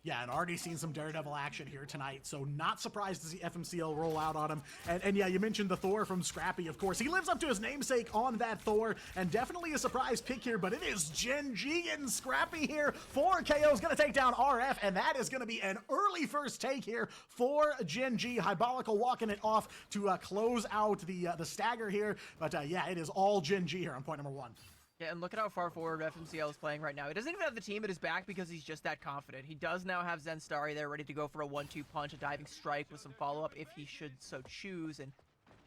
Yeah, and already seen some Daredevil action here tonight, so not surprised to see FMCL roll out on him. And yeah, you mentioned the Thor from Scrappy, of course. He lives up to his namesake on that Thor, and definitely a surprise pick here, but it is Gen G getting Scrappy here. 4 KO's gonna take down RF, and that is gonna be an early first take here for Gen G. Hybolical walking it off to close out the stagger here, but yeah, it is all Gen G here on point number 1. Yeah, and look at how far forward FMCL is playing right now. He doesn't even have the team at his back because he's just that confident. He does now have Zenstari there ready to go for a 1-2 punch, a diving strike with some follow-up if he should so choose, and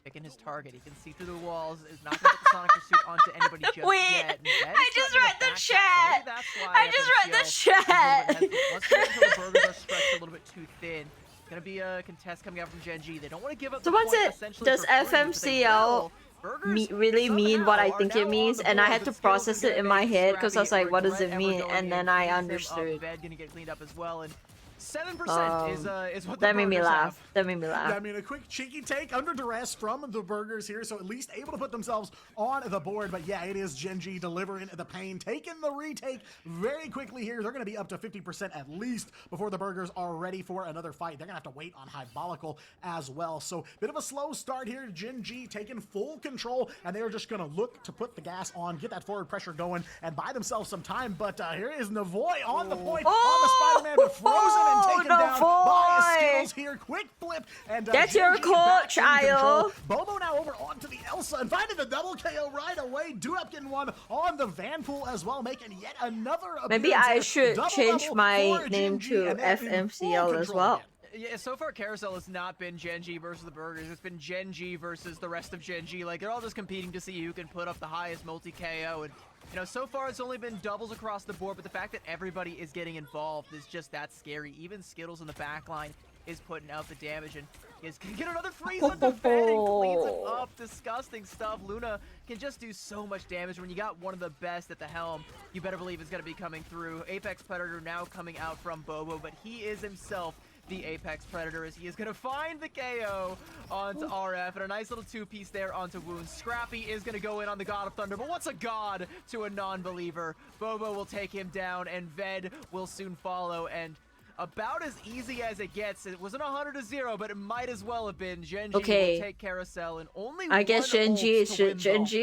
picking his target. He can see through the walls, is not going to put the Sonic Pursuit onto anybody just Wait, yet. I just read the chat. I just read the chat. Once the Burgers are stretched a little bit too thin, it's going to be a contest coming out from Gen G. They don't want to give up the Someone point, said, essentially, does for free, but they FMCL will. Burgers really mean what I somehow think are it now means? on the And I board, had to but still process gonna it in my make head because I was Scrappy like, what does it regret ever mean? going And in. then I Sees him understood. up, Bed gonna get cleaned up as well, and 7% is what the That made me Burgers laugh. have. That made me Yeah, laugh. I mean, a quick cheeky take under duress from the Burgers here, so at least able to put themselves on the board. But yeah, it is Gen G delivering the pain, taking the retake very quickly here. They're going to be up to 50% at least before the Burgers are ready for another fight. They're going to have to wait on Hybolical as well. So bit of a slow start here. Gen G taking full control, and they're just going to look to put the gas on, get that forward pressure going, and buy themselves some time. But here is Navoy on the point on the Spider-Man, but frozen and taken down by Skittles here. Quick flip, and Get Gen your G coach, back in control. Ayo. Bobo now over onto the Elsa and finding the double KO right away. Duep getting one on the Vanpool as well, making yet another Maybe appearance I here. should Double change double my for name Gen G, to and they're in full FMCL as control well. again. Yeah, so far Carousel has not been Gen G versus the Burgers. It's been Gen G versus the rest of Gen G. Like, they're all just competing to see who can put up the highest multi-KO. And, you know, so far it's only been doubles across the board, but the fact that everybody is getting involved is just that scary. Even Skittles in the back line is putting out the damage, and is gonna get another freeze on the bed and cleans it up. Disgusting stuff. Luna can just do so much damage. When you got one of the best at the helm, you better believe it's gonna be coming through. Apex Predator now coming out from Bobo, but he is himself the Apex Predator, as he is going to find the KO onto RF, and a nice little two-piece there onto Wounds. Scrappy is going to go in on the God of Thunder, but what's a god to a non-believer? Bobo will take him down, and Ved will soon follow, and about as easy as it gets. It wasn't 100-0, but it might as well have been. Genji will take Carousel, and only I guess Genji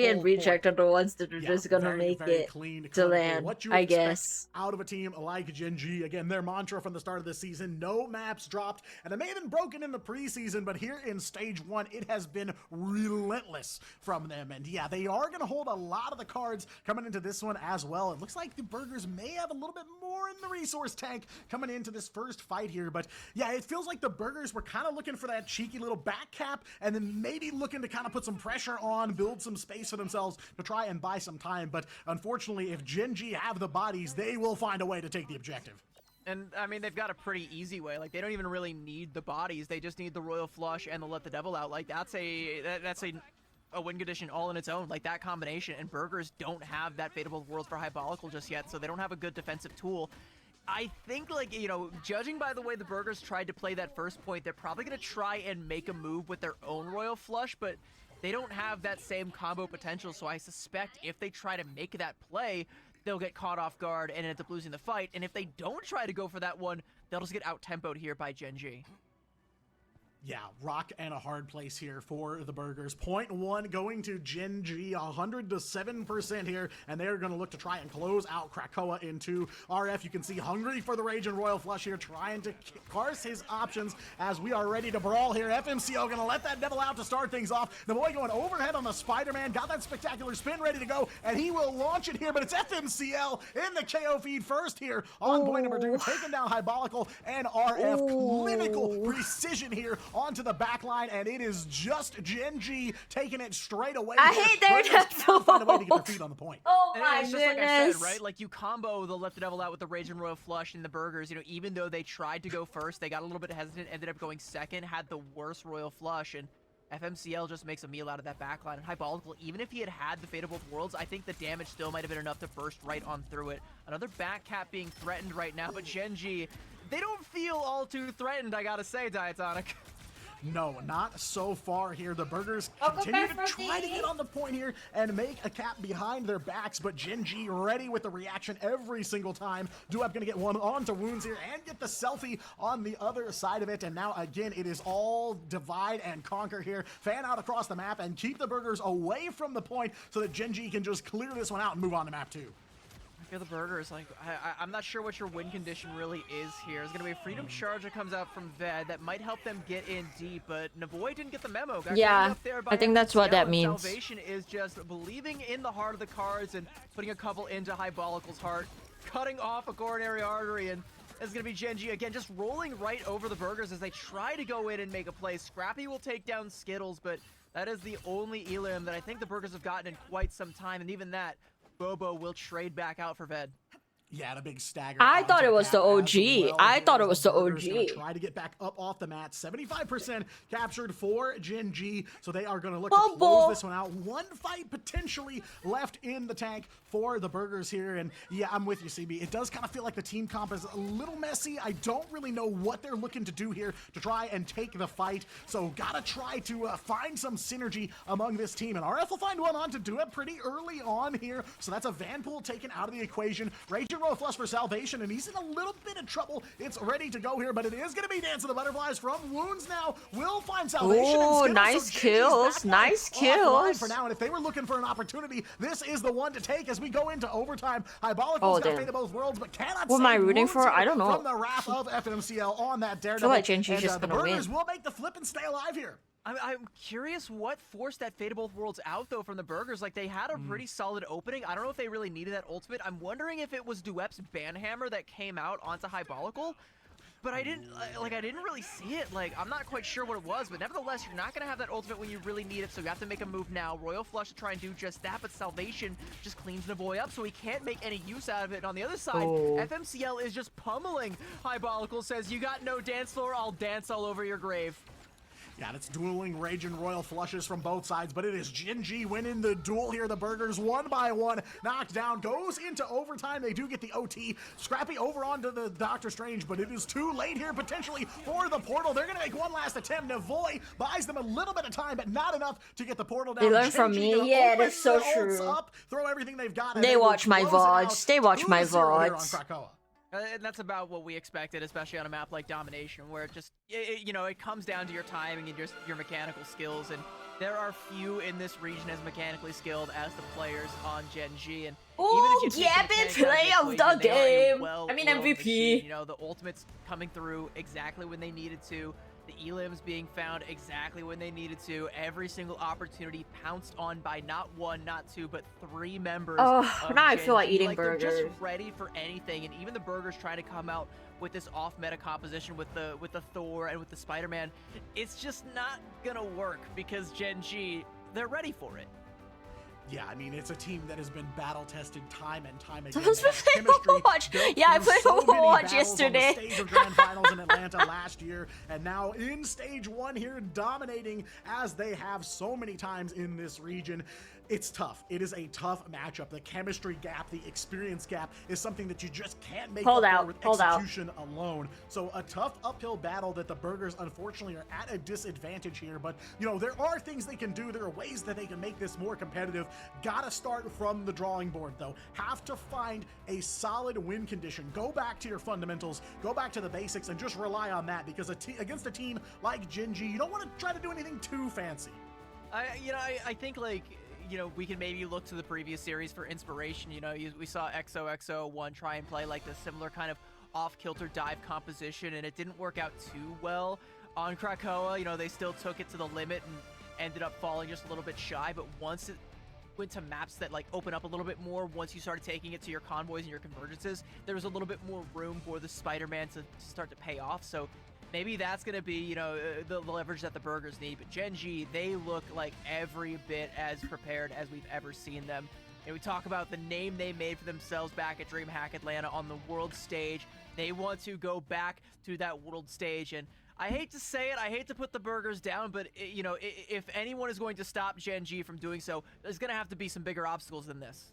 and Reject are the ones that are just gonna make it to land. What you I expect guess. out of a team like Genji. Again, their mantra from the start of the season: no maps dropped, and it may have been broken in the preseason, but here in stage 1, it has been relentless from them. And yeah, they are gonna hold a lot of the cards coming into this one as well. It looks like the Burgers may have a little bit more in the resource tank coming into this first fight here, but yeah, it feels like the Burgers were kind of looking for that cheeky little back cap, and then maybe looking to kind of put some pressure on, build some space for themselves to try and buy some time. But unfortunately, if Genji have the bodies, they will find a way to take the objective. And I mean, they've got a pretty easy way. Like, they don't even really need the bodies. They just need the Royal Flush and the Let the Devil Out. Like, that's a win condition all in its own, like that combination. And Burgers don't have that Fate of Both Worlds for Hypolical just yet, so they don't have a good defensive tool. I think, like, you know, judging by the way the Burgers tried to play that first point, they're probably going to try and make a move with their own Royal Flush, but they don't have that same combo potential, so I suspect if they try to make that play, they'll get caught off guard and end up losing the fight, and if they don't try to go for that one, they'll just get out-tempoed here by Genji. Yeah, rock and a hard place here for the Burgers. Point 1 going to Genji, 100% here, and they're going to look to try and close out Krakoa into RF. You can see hungry for the Rage and Royal Flush here, trying to parse his options as we are ready to brawl here. FMCL going to let that devil out to start things off. The boy going overhead on the Spider-Man, got that spectacular spin ready to go, and he will launch it here, but it's FMCL in the KO feed first here on point number 2, taking down Hypolical and RF. Clinical precision here onto the back line, and it is just Genji taking it straight away. I hate their devil. Find a way to get their feet on the point. Oh And my it's goodness. just like I said, right? Like, you combo the Let the Devil Out with the Rage and Royal Flush and the Burgers, you know, even though they tried to go first, they got a little bit hesitant, ended up going second, had the worst Royal Flush, and FMCL just makes a meal out of that backline. And Hypolical, even if he had the Fate of Both Worlds, I think the damage still might have been enough to burst right on through it. Another back cap being threatened right now, but Genji, they don't feel all too threatened, I gotta say, Diatonic. No, not so far here. The Burgers continue to try to get on the point here and make a cap behind their backs, but Genji ready with the reaction every single time. Duep gonna get one onto Wounds here and get the selfie on the other side of it, and now again it is all divide and conquer here. Fan out across the map and keep the Burgers away from the point so that Genji can just clear this one out and move on to map 2. I feel the Burgers, like, I'm not sure what your win condition really is here. There's going to be a Freedom Charge that comes out from Ved that might help them get in deep, but Navoy didn't get the memo. Got Yeah, up there by I think that's what that FMCL, and means. Salvation is just believing in the heart of the cards and putting a couple into Hypolical's heart, cutting off a coronary artery, and it's going to be Genji again, just rolling right over the Burgers as they try to go in and make a play. Scrappy will take down Skittles, but that is the only elim that I think the Burgers have gotten in quite some time, and even that, Bobo will trade back out for Ved. Yeah, the big stagger. I thought it was the OG. I thought it was the Burgers gonna OG. try to get back up off the mat. 75% captured for Genji, so they are going to look to Bubble. close this one out. One fight potentially left in the tank for the Burgers here, and yeah, I'm with you, CB. It does kind of feel like the team comp is a little messy. I don't really know what they're looking to do here to try and take the fight, so gotta try to find some synergy among this team, and RF will find one on to do it pretty early on here, so that's a Vanpool taken out of the equation. Rage and Royal Flush for Salvation, and he's in a little bit of trouble. It's ready to go here, but it is going to be Dance of the Butterflies from Wounds now. Will find Salvation. Ooh, and Skittles, nice so Genji's kills, back nice offline kills. for now, and if they were looking for an opportunity, this is the one to take as we go into overtime. Hypolical's Oh, got damn. Fate of Both Worlds, but cannot Who am I save rooting Wounds for? here I don't know. From the wrath of FMCL on that Daredevil. like Genji's and, just the gonna Burgers win. will make the flip and stay alive here. I'm curious what forced that Fate of Both Worlds out, though, from the Burgers. Like, they had a pretty solid opening. I don't know if they really needed that ultimate. I'm wondering if it was Duep's Banhammer that came out onto Hypolical. But I didn't really see it. Like, I'm not quite sure what it was, but nevertheless, you're not going to have that ultimate when you really need it, so you have to make a move now. Royal Flush to try and do just that, but Salvation just cleans Navoy up, so he can't make any use out of it. And on the other side, Oh. FMCL is just pummeling Hypolical, says, you got no dance floor, I'll dance all over your grave. Yeah, it's dueling Rage and Royal flushes from both sides, but it is Gen G winning the duel here. The Burgers, one by one, knocked down, goes into overtime. They do get the OT. Scrappy over onto the Doctor Strange, but it is too late here potentially for the portal. They're going to make one last attempt. Navoy buys them a little bit of time, but not enough to get the portal down. They learn Gen from G me. gonna Yeah, open that's so the ults true. Up, throw everything they've got. And They will watch my close it out VODs. They watch my 2-0 here on VODs. Krakoa. And that's about what we expected, especially on a map like Domination, where it just, you know, it comes down to your timing and just your mechanical skills. And there are few in this region as mechanically skilled as the players on Gen G. And Oh, even if you take yeah, the been mechanics play out of the the equation, they are a game. well-oiled I mean, machine. MVP. You know, the ultimates coming through exactly when they needed to. The elims being found exactly when they needed to. Every single opportunity pounced on by not one, not two, but three members. Oh, of now I Gen feel like G. eating They're just burgers. ready for anything, and even the Burgers trying to come out with this off-meta composition with the Thor and with the Spider-Man, it's just not gonna work because Gen G, they're ready for it. Yeah, I mean, it's a team that has been battle-tested time and time again. Someone's They have been playing chemistry Overwatch. built Yeah, I through played so many Overwatch battles yesterday. on the stage of Grand Finals in Atlanta last year, and now in Stage 1 here, dominating as they have so many times in this region. It's tough. It is a tough matchup. The chemistry gap, the experience gap is something that you just can't make Hold up out, for with hold out. execution alone. So a tough uphill battle that the Burgers unfortunately are at a disadvantage here, but you know, there are things they can do. There are ways that they can make this more competitive. Gotta start from the drawing board though. Have to find a solid win condition. Go back to your fundamentals, go back to the basics, and just rely on that, because against a team like Gen G, you don't want to try to do anything too fancy. I think, like, you know, we can maybe look to the previous series for inspiration. You know, we saw xoxo try and play like this similar kind of off-kilter dive composition, and it didn't work out too well on Krakoa. You know, they still took it to the limit and ended up falling just a little bit shy, but once it went to maps that like open up a little bit more, once you started taking it to your convoys and your convergences, there was a little bit more room for the Spider-Man to start to pay off. So maybe that's going to be, you know, the leverage that the Burgers need. But Gen G, they look like every bit as prepared as we've ever seen them. And we talk about the name they made for themselves back at DreamHack Atlanta on the world stage. They want to go back to that world stage. And I hate to say it, I hate to put the Burgers down, but, you know, if anyone is going to stop Gen G from doing so, there's going to have to be some bigger obstacles than this.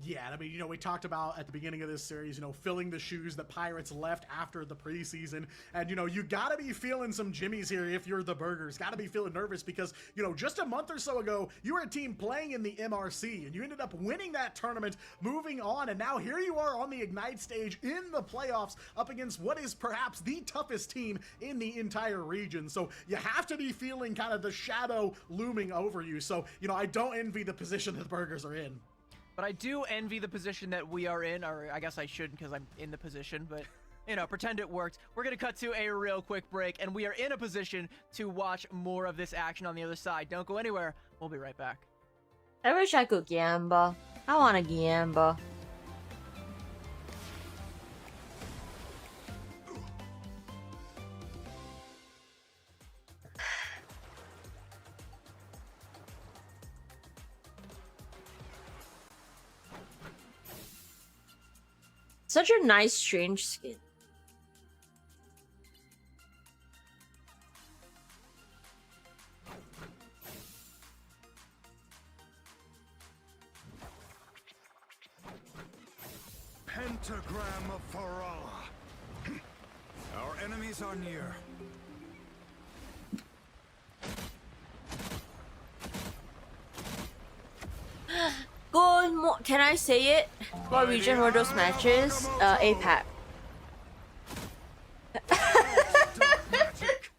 Yeah, I mean, you know, we talked about at the beginning of this series, you know, filling the shoes that Pirates left after the preseason. And, you know, you gotta be feeling some jimmies here if you're the Burgers. Gotta be feeling nervous because, you know, just a month or so ago, you were a team playing in the MRC and you ended up winning that tournament, moving on. And now here you are on the Ignite stage in the playoffs up against what is perhaps the toughest team in the entire region. So you have to be feeling kind of the shadow looming over you. So, you know, I don't envy the position that the Burgers are in. But I do envy the position that we are in, or I guess I shouldn't because I'm in the position, but, you know, pretend it worked. We're going to cut to a real quick break, and we are in a position to watch more of this action on the other side. Don't go anywhere. We'll be right back. I wish I could gamble. I want to gamble. Such a nice, strange skin. Pentagram of Farala. Our enemies are near. Can I say it? What region were those matches? APAC. Magic.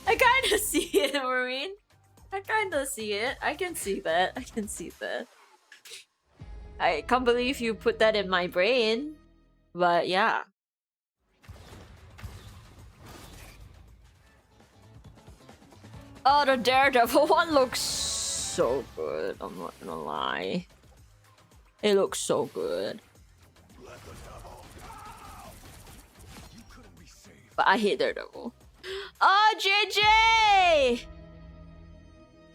I kinda see it, Marine. I kinda see it. I can see that. I can see that. I can't believe you put that in my brain. But yeah. Oh, the Daredevil one looks so good. I'm not gonna lie. It looks so good. Let the devil go. You couldn't be saved. But I hate Daredevil. Oh, JJ!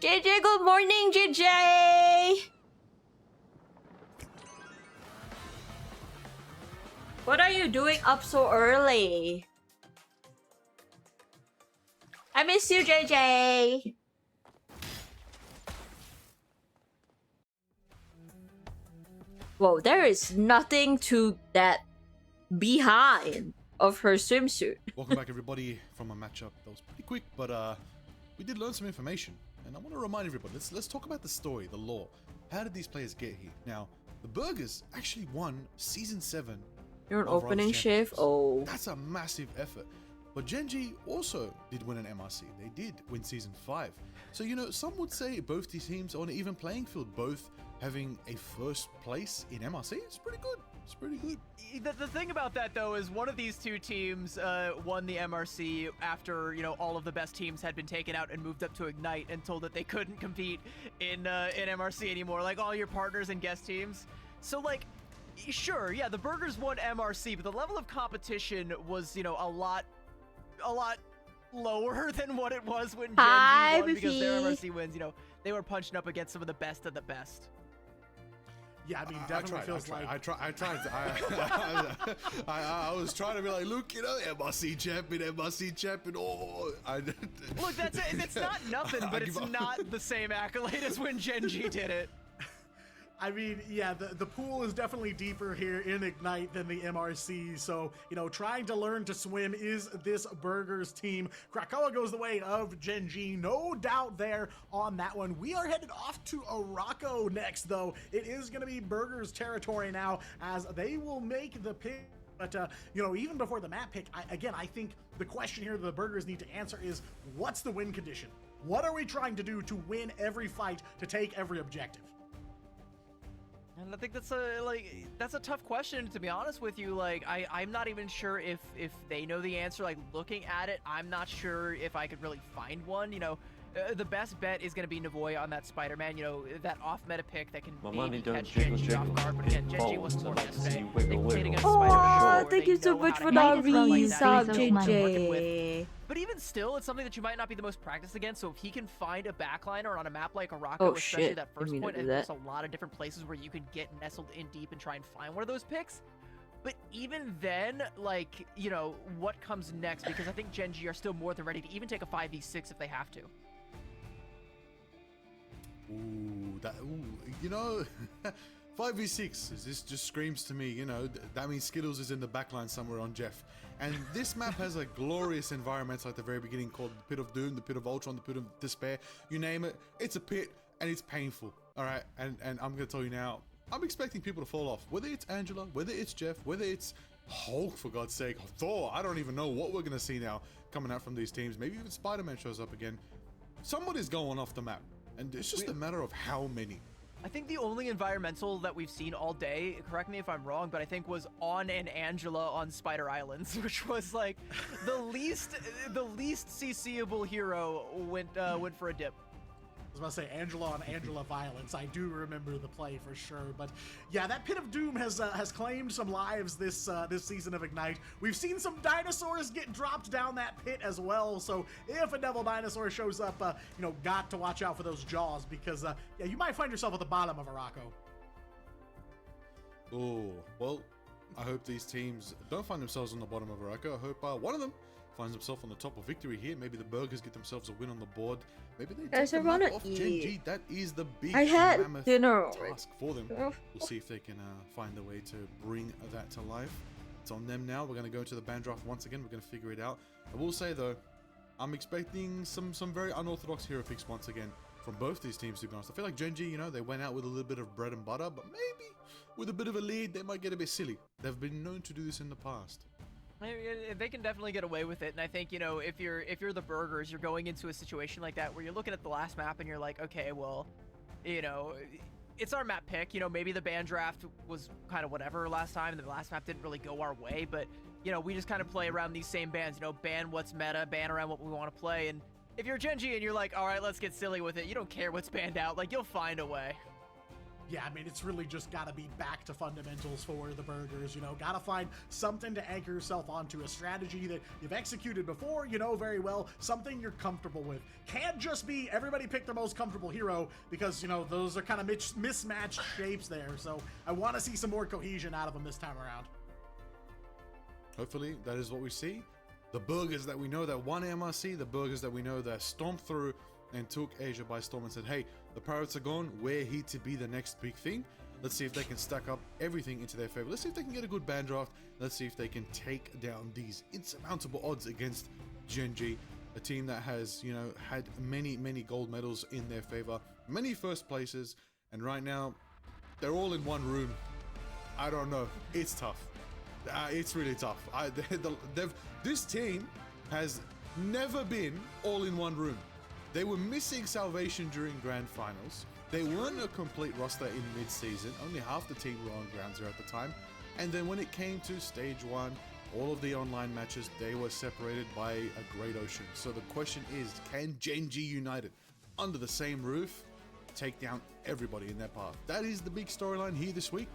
JJ, good morning, JJ! What are you doing up so early? I miss you, JJ. Whoa, there is nothing to that behind of her swimsuit. Welcome back, everybody, from a matchup that was pretty quick, but we did learn some information, and I want to remind everybody. Let's talk about the story, the lore. How did these players get here? Now, the Burgers actually won Season 7. You're an of opening Rivals shift? Championships. Oh. That's a massive effort. But Genji also did win an MRC. They did win Season 5. So, you know, some would say both these teams are on an even playing field, both having a first place in MRC. It's pretty good. It's pretty good. The thing about that, though, is one of these two teams won the MRC after, you know, all of the best teams had been taken out and moved up to Ignite and told that they couldn't compete in MRC anymore, like all your partners and guest teams. So, like, sure, yeah, the Burgers won MRC, but the level of competition was, you know, a lot lower than what it was when Genji won, because their MRC wins, you know, they were punching up against some of the best of the best. Yeah, I mean, definitely feels like... I tried. I was trying to be like, look, you know, MRC champion. Oh, Look, that's it. It's not nothing, but it's not the same accolade as when Genji did it. I mean, yeah, the pool is definitely deeper here in Ignite than the MRC, so, you know, trying to learn to swim is this Burgers team. Krakoa goes the way of Genji, no doubt there on that one. We are headed off to Araco next, though. It is going to be Burgers territory now, as they will make the pick. But, you know, even before the map pick, I think the question here that the Burgers need to answer is, what's the win condition? What are we trying to do to win every fight, to take every objective? And I think that's a tough question, to be honest with you. Like, I'm not even sure if they know the answer. Like, looking at it, I'm not sure if I could really find one. You know, the best bet is going to be Navoya on that Spider-Man. You know, that off-meta pick that can maybe catch Genji off guard. But again, Genji was more yesterday. They played against Spider-Man. Oh, thank you so much for that resub, JJ. But even still, it's something that you might not be the most practiced against. So if he can find a backliner on a map like Araco, Oh, especially shit. that first Didn't mean to point, do and that. there's a lot of different places where you can get nestled in deep and try and find one of those picks. But even then, like, you know, what comes next? Because I think Genji are still more than ready to even take a 5v6 if they have to. You know, 5v6, this just screams to me, you know, that means Skittles is in the backline somewhere on Jeff. And this map has a glorious environment at the very beginning called the Pit of Doom, the Pit of Ultron, the Pit of Despair, you name it. It's a pit and it's painful, all right? And I'm going to tell you now, I'm expecting people to fall off, whether it's Angela, whether it's Jeff, whether it's Hulk, for God's sake, Thor. I don't even know what we're going to see now coming out from these teams. Maybe even Spider-Man shows up again. Somebody's going off the map. And it's just a matter of how many. I think the only environmental that we've seen all day, correct me if I'm wrong, but I think was On and Angela on Spider Islands, which was like the least CCable hero went for a dip. I was about to say Angela on Angela violence. I do remember the play for sure, but yeah, that Pit of Doom has claimed some lives this season of Ignite. We've seen some dinosaurs get dropped down that pit as well. So if a devil dinosaur shows up, you know, got to watch out for those jaws, because yeah, you might find yourself at the bottom of Araco. Oh well, I hope these teams don't find themselves on the bottom of Araco. I hope one of them finds himself on the top of victory here. Maybe the Burgers get themselves a win on the board. Maybe they Guys, take I the map wanna off eat. Genji. That is the big I had mammoth dinner task for them. Oh. We'll see if they can find a way to bring that to life. It's on them now. We're going to go to the ban draft once again. We're going to figure it out. I will say though, I'm expecting some very unorthodox hero picks once again from both these teams, to be honest. I feel like Genji, you know, they went out with a little bit of bread and butter, but maybe with a bit of a lead, they might get a bit silly. They've been known to do this in the past. They can definitely get away with it, and I think, you know, if you're the Burgers, you're going into a situation like that where you're looking at the last map and you're like, okay, well, you know, it's our map pick. You know, maybe the ban draft was kind of whatever last time, and the last map didn't really go our way, but, you know, we just kind of play around these same bans. You know, ban what's meta, ban around what we want to play, and if you're Genji and you're like, all right, let's get silly with it, you don't care what's banned out, like, you'll find a way. Yeah, I mean, it's really just got to be back to fundamentals for the Burgers, you know, got to find something to anchor yourself onto, a strategy that you've executed before, you know very well, something you're comfortable with. Can't just be everybody pick their most comfortable hero, because, you know, those are kind of mismatched shapes there, so I want to see some more cohesion out of them this time around. Hopefully that is what we see. The burgers that we know that won MRC, the burgers that we know that stomped through and took Asia by storm and said, hey, the Pirates are gone, we're here to be the next big thing. Let's see if they can stack up everything into their favor. Let's see if they can get a good ban draft. Let's see if they can take down these insurmountable odds against Gen G, a team that has, you know, had many gold medals in their favor, many first places, and right now they're all in one room. I don't know, it's tough. It's really tough. This team has never been all in one room. They were missing Salvation during Grand Finals. They weren't a complete roster in mid-season. Only half the team were on ground zero at the time. And then when it came to stage 1, all of the online matches, they were separated by a great ocean. So the question is, can Gen G United, under the same roof, take down everybody in their path? That is the big storyline here this week.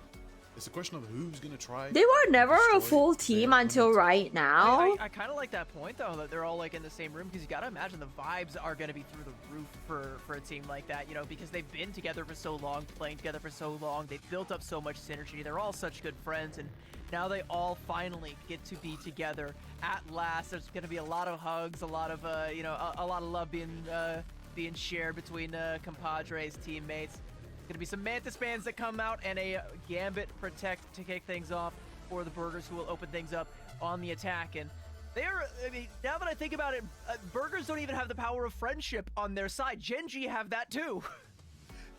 It's a question of who's going to try. They were never a destroy full team their until opponent. right now. I kind of like that point though, that they're all like in the same room, because you gotta imagine the vibes are gonna be through the roof for a team like that, you know, because they've been together for so long, playing together for so long, they've built up so much synergy, they're all such good friends, and now they all finally get to be together at last. There's gonna be a lot of hugs, a lot of you know, a lot of love being shared between compadres, teammates. Gonna be some Mantis bans that come out, and a Gambit Protect to kick things off for the Burgers, who will open things up on the attack. And they're, I mean, now that I think about it, Burgers don't even have the power of friendship on their side. Gen G have that too.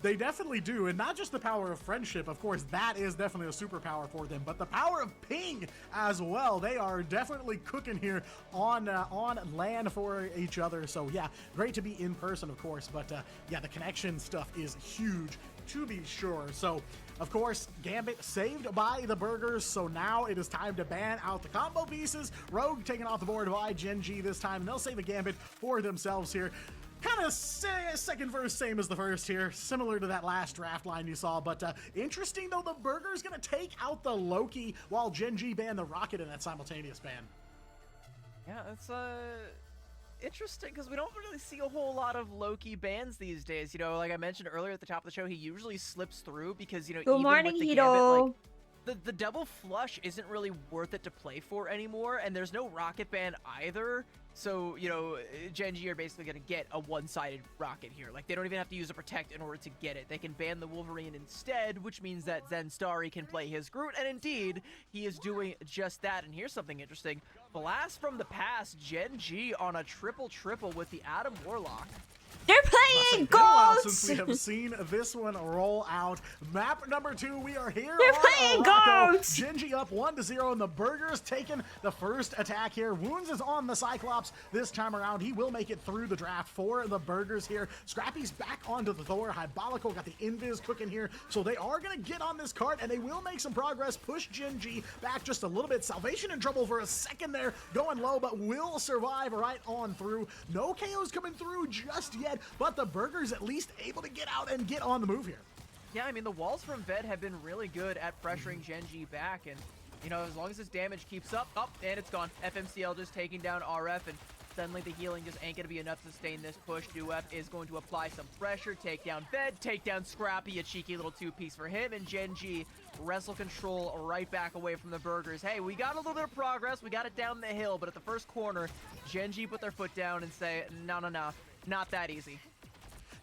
They definitely do, and not just the power of friendship, of course, that is definitely a superpower for them, but the power of ping as well. They are definitely cooking here on land for each other, so yeah, great to be in person, of course, but yeah, the connection stuff is huge, to be sure. So, of course, Gambit saved by the Burgers, so now it is time to ban out the combo pieces. Rogue taken off the board by Gen G this time, and they'll save a Gambit for themselves here. Kind of second verse, same as the first here, similar to that last draft line you saw, but interesting though, the Burger's gonna take out the Loki while Gen G banned the Rocket in that simultaneous ban. Yeah, it's interesting, because we don't really see a whole lot of Loki bans these days. You know, like I mentioned earlier at the top of the show, he usually slips through because, you know, Good even morning, with the Hito. Gambit, like, the double flush isn't really worth it to play for anymore, and there's no Rocket ban either. So, you know, Gen G are basically going to get a one-sided Rocket here. Like, they don't even have to use a Protect in order to get it. They can ban the Wolverine instead, which means that Zen Starry can play his Groot, and indeed, he is doing just that. And here's something interesting. Blast from the past, Gen G on a triple-triple with the Adam Warlock. They're It's playing been a while goats! since we have seen this one roll out. Map number 2, we are here. They're on playing Araco. goats! Gen G up 1-0, and the Burgers taking the first attack here. Wounds is on the Cyclops this time around. He will make it through the draft for the Burgers here. Scrappy's back onto the Thor. Hybolical got the Invis cooking here, so they are going to get on this cart, and they will make some progress. Push Gen G back just a little bit. Salvation in trouble for a second there, going low, but will survive right on through. No KOs coming through just yet, but the Burgers at least able to get out and get on the move here. Yeah, I mean, the walls from Ved have been really good at pressuring Gen G back, and, you know, as long as this damage keeps up, and it's gone. FMCL just taking down RF, and suddenly the healing just ain't going to be enough to sustain this push. Duep is going to apply some pressure, take down Ved, take down Scrappy, a cheeky little two-piece for him, and Gen G wrestle control right back away from the Burgers. Hey, we got a little bit of progress, we got it down the hill, but at the first corner, Gen G put their foot down and say, no, not that easy.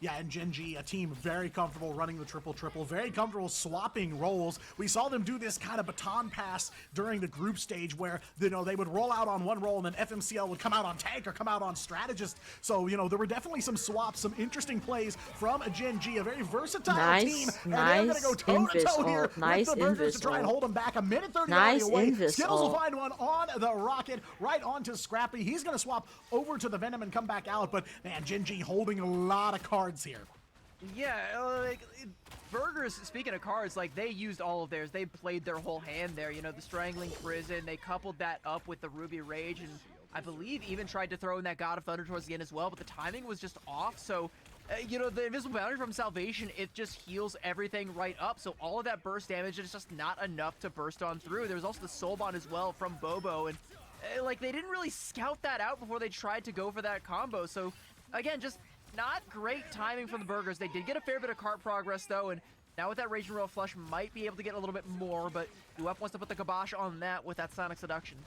Yeah, and Gen G, a team very comfortable running the triple-triple, very comfortable swapping roles. We saw them do this kind of baton pass during the group stage where, you know, they would roll out on one role and then FMCL would come out on tank or come out on strategist. So, you know, there were definitely some swaps, some interesting plays from a Gen G, a very versatile team. And they're going to go toe-to-toe here with the Burgers to try and hold them back. A minute 30 away. Skittles will find one on the Rocket, right onto Scrappy. He's going to swap over to the Venom and come back out. But, man, Gen G holding a lot of cards here. Yeah, like, Burgers, speaking of cards, like, they used all of theirs. They played their whole hand there. You know, the Strangling Prison, they coupled that up with the Ruby Rage, and I believe even tried to throw in that God of Thunder towards the end as well, but the timing was just off, so, you know, the Invisible Boundary from Salvation, it just heals everything right up, so all of that burst damage is just not enough to burst on through. There was also the Soul Bond as well from Bobo, and, like, they didn't really scout that out before they tried to go for that combo, so, again, just not great timing from the Burgers. They did get a fair bit of cart progress, though, and now with that Rage and Royal Flush, might be able to get a little bit more, but Duep wants to put the kibosh on that with that Sonic Seduction.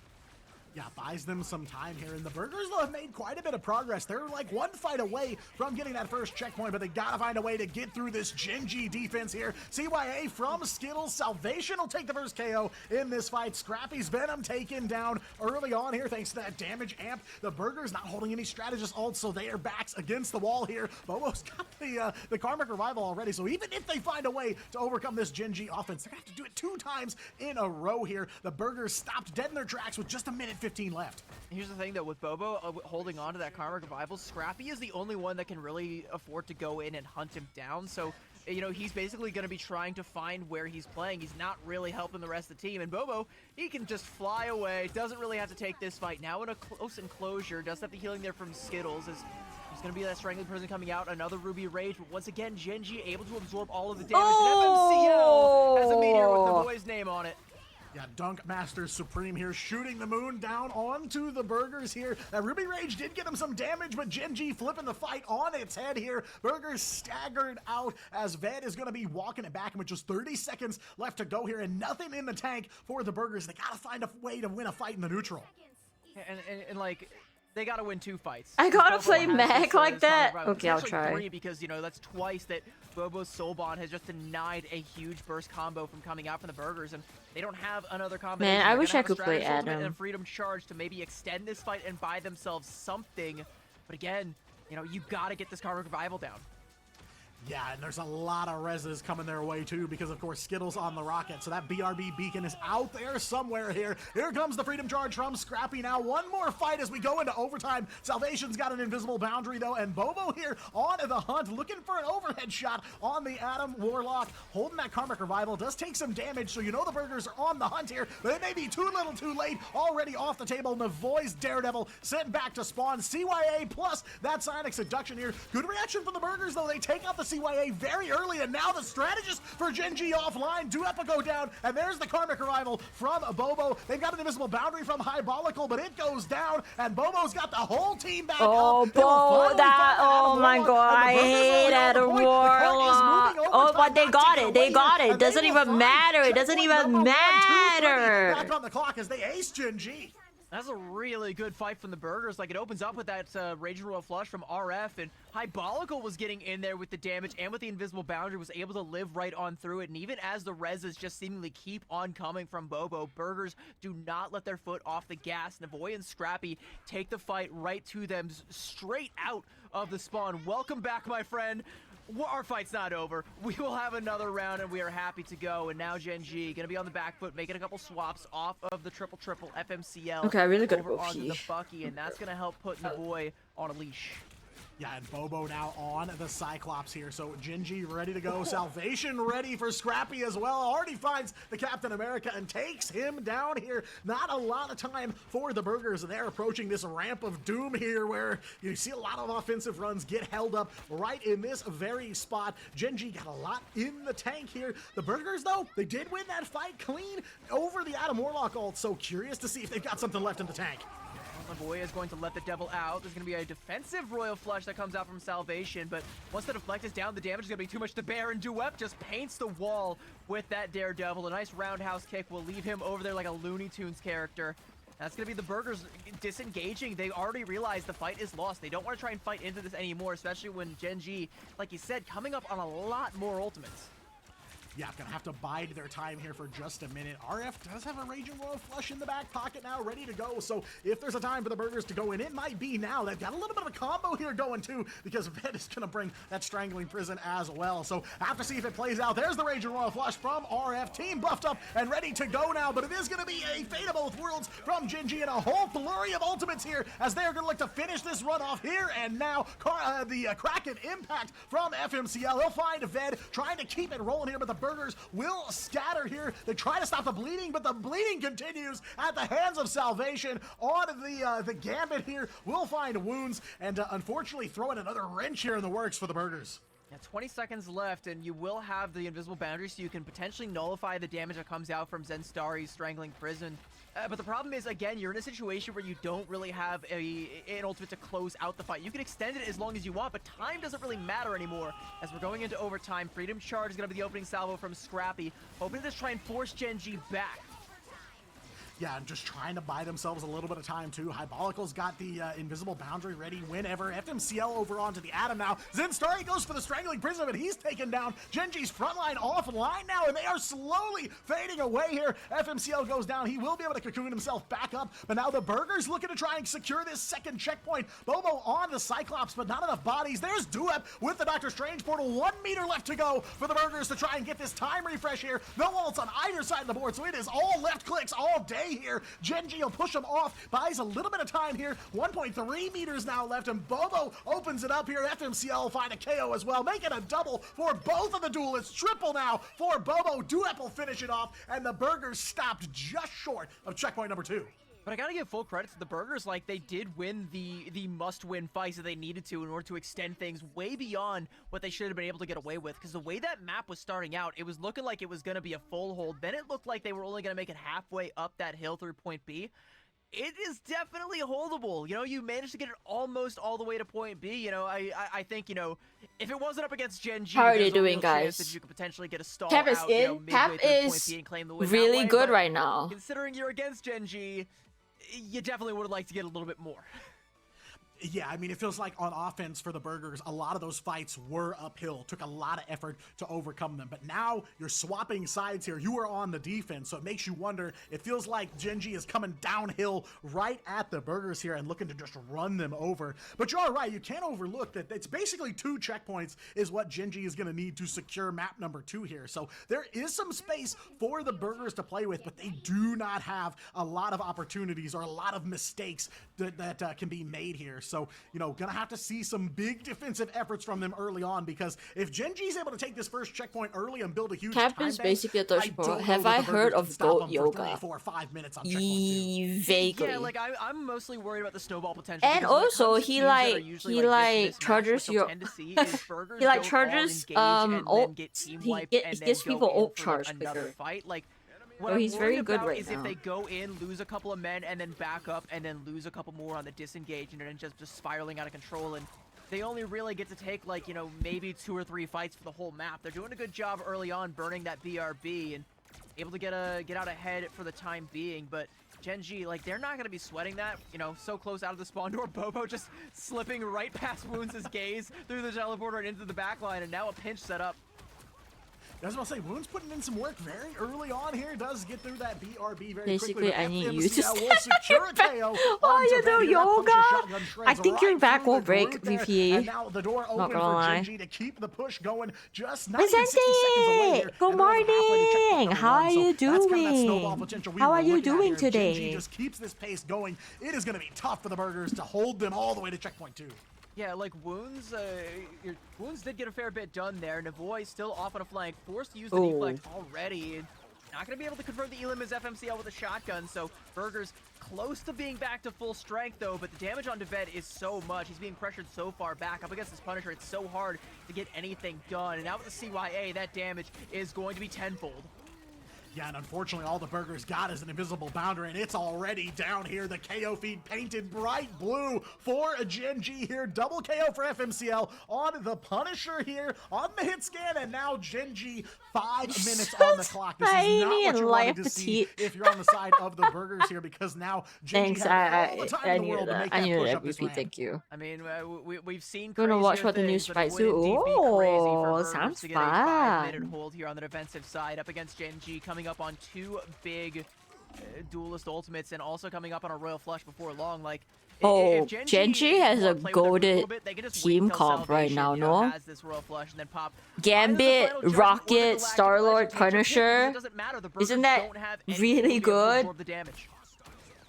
Yeah, buys them some time here, and the Burgers though have made quite a bit of progress. They're like one fight away from getting that first checkpoint, but they gotta find a way to get through this Genji defense here. CYA from Skittles. Salvation will take the first KO in this fight. Scrappy's Venom taken down early on here thanks to that damage amp. The Burgers not holding any strategist ults, so they are backs against the wall here. Bobo's got the Karmic Revival already, so even if they find a way to overcome this Genji offense, they're gonna have to do it 2 times in a row here. The Burgers stopped dead in their tracks with just a minute 15 left. Here's the thing though, with Bobo holding on to that Karmic Revival, Scrappy is the only one that can really afford to go in and hunt him down. So, you know, he's basically going to be trying to find where he's playing. He's not really helping the rest of the team. And Bobo, he can just fly away. Doesn't really have to take this fight. Now in a close enclosure, does have the healing there from Skittles. There's going to be that Strangling Prison coming out. Another Ruby Rage. But once again, Genji able to absorb all of the damage. Oh! And FMCL has a meteor with the boy's name on it. Yeah, Dunk Master Supreme here shooting the moon down onto the Burgers here. That Ruby Rage did get him some damage, but Genji flipping the fight on its head here. Burgers staggered out as Ved is going to be walking it back with just 30 seconds left to go here and nothing in the tank for the Burgers. They got to find a way to win a fight in the neutral. And like, they gotta win 2 fights. I gotta Bobo play has mech this, like this that? Karmic Revival. Okay, I'll It's try. actually 3 because, you know, that's twice that Bobo's Soul Bond has just denied a huge burst combo from coming out from the Burgers, and they don't have another combination. Man, I They're wish gonna I have a could play Strategist Ultimate Adam. and a Freedom Charge to maybe extend this fight and buy themselves something. But again, you know, you gotta get this Karmic Revival down. Yeah, and there's a lot of reses coming their way too because of course Skittles on the rocket, so that BRB beacon is out there somewhere here. Here comes the Freedom Charge from Scrappy now. One more fight as we go into overtime. Salvation's got an invisible boundary though, and Bobo here on the hunt looking for an overhead shot on the Adam Warlock, holding that Karmic Revival. Does take some damage, so you know the Burgers are on the hunt here, but it may be too little too late. Already off the table. Navoy's Daredevil sent back to spawn. CYA plus that Psionic Seduction here. Good reaction from the Burgers though. They take out the CYA very early, and now the strategist for Genji offline. Duepa go down, and there's the Karmic Revival from Bobo. They've got an invisible boundary from Highbolical, but it goes down, and Bobo's got the whole team back Oh, up. They will finally that, find oh Adam my Warlock, god, and I the Burgers hate really on Adam the point. The clock is Warlock. moving Oh, overtime, but they not got taking it, they away got here, it. and they Doesn't will even find matter, it doesn't checkpoint even number 1, 2, 3 matter. back on the clock as they ace Genji. That's a really good fight from the Burgers. Like, it opens up with that Raging Royal Flush from RF, and Highbolical was getting in there with the damage and with the invisible boundary, was able to live right on through it. And even as the reses just seemingly keep on coming from Bobo, Burgers do not let their foot off the gas. Navoy and Scrappy take the fight right to them, straight out of the spawn. Welcome back, my friend. Our fight's not over. We will have another round, and we are happy to go. And now Genji gonna be on the back foot, making a couple swaps off of the triple FMCL. Okay, I really gotta over go onto pee. the Bucky, and that's gonna help put Navoy on a leash. Yeah, and Bobo now on the Cyclops here. So Genji ready to go. Salvation ready for Scrappy as well. Already finds the Captain America and takes him down here. Not a lot of time for the Burgers. They're approaching this ramp of doom here where you see a lot of offensive runs get held up right in this very spot. Genji got a lot in the tank here. The Burgers, though, they did win that fight clean over the Adam Warlock ult. So curious to see if they've got something left in the tank. Navoy is going to let the devil out. There's going to be a defensive Royal Flush that comes out from Salvation, but once the deflect is down, the damage is going to be too much to bear, and Duep just paints the wall with that Daredevil. A nice roundhouse kick will leave him over there like a Looney Tunes character. That's going to be the Burgers disengaging. They already realized the fight is lost. They don't want to try and fight into this anymore, especially when Genji, like you said, coming up on a lot more ultimates. Yeah, gonna have to bide their time here for just a minute. RF does have a Raging Royal Flush in the back pocket now, ready to go. So if there's a time for the Burgers to go in, it might be now. They've got a little bit of a combo here going too, because Ved is gonna bring that Strangling Prison as well. So have to see if it plays out. There's the Raging Royal Flush from RF. Team buffed up and ready to go now, but it is gonna be a Fate of Both Worlds from Genji and a whole flurry of ultimates here as they're gonna look to finish this run off here and now. The Kraken Impact from FMCL. He'll find Ved trying to keep it rolling here, but the Burgers will scatter here. They try to stop the bleeding, but the bleeding continues at the hands of Salvation. On the Gambit here will find wounds and unfortunately throwing another wrench here in the works for the Burgers. Yeah, 20 seconds left, and you will have the invisible boundary, so you can potentially nullify the damage that comes out from Zenstari's Strangling Prison. But the problem is, again, you're in a situation where you don't really have an ultimate to close out the fight. You can extend it as long as you want, but time doesn't really matter anymore. As we're going into overtime, Freedom Charge is going to be the opening salvo from Scrappy, hoping to just try and force Genji back. Yeah, and just trying to buy themselves a little bit of time too. Hybolical's got the invisible boundary ready whenever. FMCL over onto the Atom now. Zinstari goes for the strangling prism, and he's taken down. Genji's frontline offline now, and they are slowly fading away here. FMCL goes down. He will be able to cocoon himself back up, but now the Burgers looking to try and secure this second checkpoint. Bobo on the Cyclops, but not enough bodies. There's Duep with the Doctor Strange portal. 1 meter left to go for the Burgers to try and get this time refresh here. No ults on either side of the board, so it is all left clicks all day here. Genji will push him off, buys a little bit of time here. 1.3 meters now left, and Bobo opens it up here. FMCL find a KO as well, making a double for both of the duelists. Triple now for Bobo. Duep will finish it off, and the Burgers stopped just short of checkpoint number 2. But I gotta give full credit to the Burgers. Like, they did win the must-win fights that they needed to in order to extend things way beyond what they should have been able to get away with. Because the way that map was starting out, it was looking like it was gonna be a full hold. Then it looked like they were only gonna make it halfway up that hill through point B. It is definitely holdable. You know, you managed to get it almost all the way to point B. You know, I think, you know, if it wasn't up against Gen G, How are they there's a doing, real chance guys? that you could potentially get a stall Cap is out, you know, in. midway Cap through point is B and claim the win that really way, good but right now. considering you're against Gen G, you definitely would have liked to get a little bit more. Yeah, I mean, it feels like on offense for the Burgers, a lot of those fights were uphill. Took a lot of effort to overcome them. But now you're swapping sides here. You are on the defense, so it makes you wonder. It feels like Genji is coming downhill right at the Burgers here and looking to just run them over. But you're right. You can't overlook that it's basically 2 checkpoints is what Genji is going to need to secure map number 2 here. So there is some space for the Burgers to play with, but they do not have a lot of opportunities or a lot of mistakes that can be made here. So, you know, gonna have to see some big defensive efforts from them early on, because if Genji is able to take this first checkpoint early and build a huge Cap time is bank, basically a touch pro. don't know Have that I the heard Burgers of can stop goat them for yoga? 3, 4, 5 minutes on checkpoint 2. Vaguely. Yeah, like I'm mostly worried about the snowball potential. And because when it also, comes to he teams that are like usually he this like mismatched, charges what you'll your tend to see is Burgers he like don't all charges engage and then ult, get team he wiped and then gives go people in ult for, charge like, another quicker. fight. Like, what So I'm he's very worried good about right is now. if they go in, lose a couple of men, and then back up, and then lose a couple more on the disengage, and then just spiraling out of control, and they only really get to take, like, you know, maybe 2 or 3 fights for the whole map. They're doing a good job early on burning that BRB and able to get out ahead for the time being, but Genji, like, they're not going to be sweating that, you know, so close out of the spawn door. Bobo just slipping right past Wounds' gaze through the teleporter and into the backline, and now a pinch set up. I was about to say, Wounds putting in some work very early on here. Does get through that BRB very Basically, quickly. I need you to FMCL will secure a KO. Oh, you onto do Van. That pushes yoga? shotgun shreds I think your right back through will the break, group there. VP. And now the door open gonna for lie. Genji to keep the push going. Just Miss 90 60 seconds away here. Good And they're halfway to checkpoint morning. number How 1. are So you that's kind of that doing? snowball potential we How were are you looking at doing here. today? Genji just keeps this pace going. It is going to be tough for the Burgers to hold them all the way to checkpoint 2. Yeah, like Wounds, Wounds did get a fair bit done there. Navoy still off on a flank, forced to use the Oh. deflect already. And not going to be able to convert the Elim as FMCL with a shotgun, so Burgers close to being back to full strength though, but the damage on Devet is so much. He's being pressured so far back. Up against this Punisher, it's so hard to get anything done. And now with the CYA, that damage is going to be tenfold. Yeah, and unfortunately, all the Burgers got is an invisible boundary, and it's already down here. The KO feed painted bright blue for a Genji here. Double KO for FMCL on the Punisher here on the hit scan, and now Genji 5 minutes on the clock. This is not Tiny what and you light wanted to see petite. if you're on the side of the Burgers here, because now Genji Thanks, has all the time I in the knew world to that. make I that knew push that, up this VP. ramp. Thank you. I mean, we've seen Gonna watch crazier what the new things, but it spice would do. indeed be crazy for Oh, Burgers sounds to get a fun. 5-minute hold here on the defensive side up against Genji, coming up on 2 big duelist ultimates and also coming up on a royal flush before long. Like, Oh, if Genji has wanna a play with it for little goated bit, they can just team wait till comp right Salvation, now, you know, no? has this royal flush and then pop Gambit, either the final judgment or the Rocket, Galactic Star-Lord, Legend, take your pick, because Punisher. it doesn't matter. The Burgers Isn't that don't have anything really to be able to good? absorb the damage.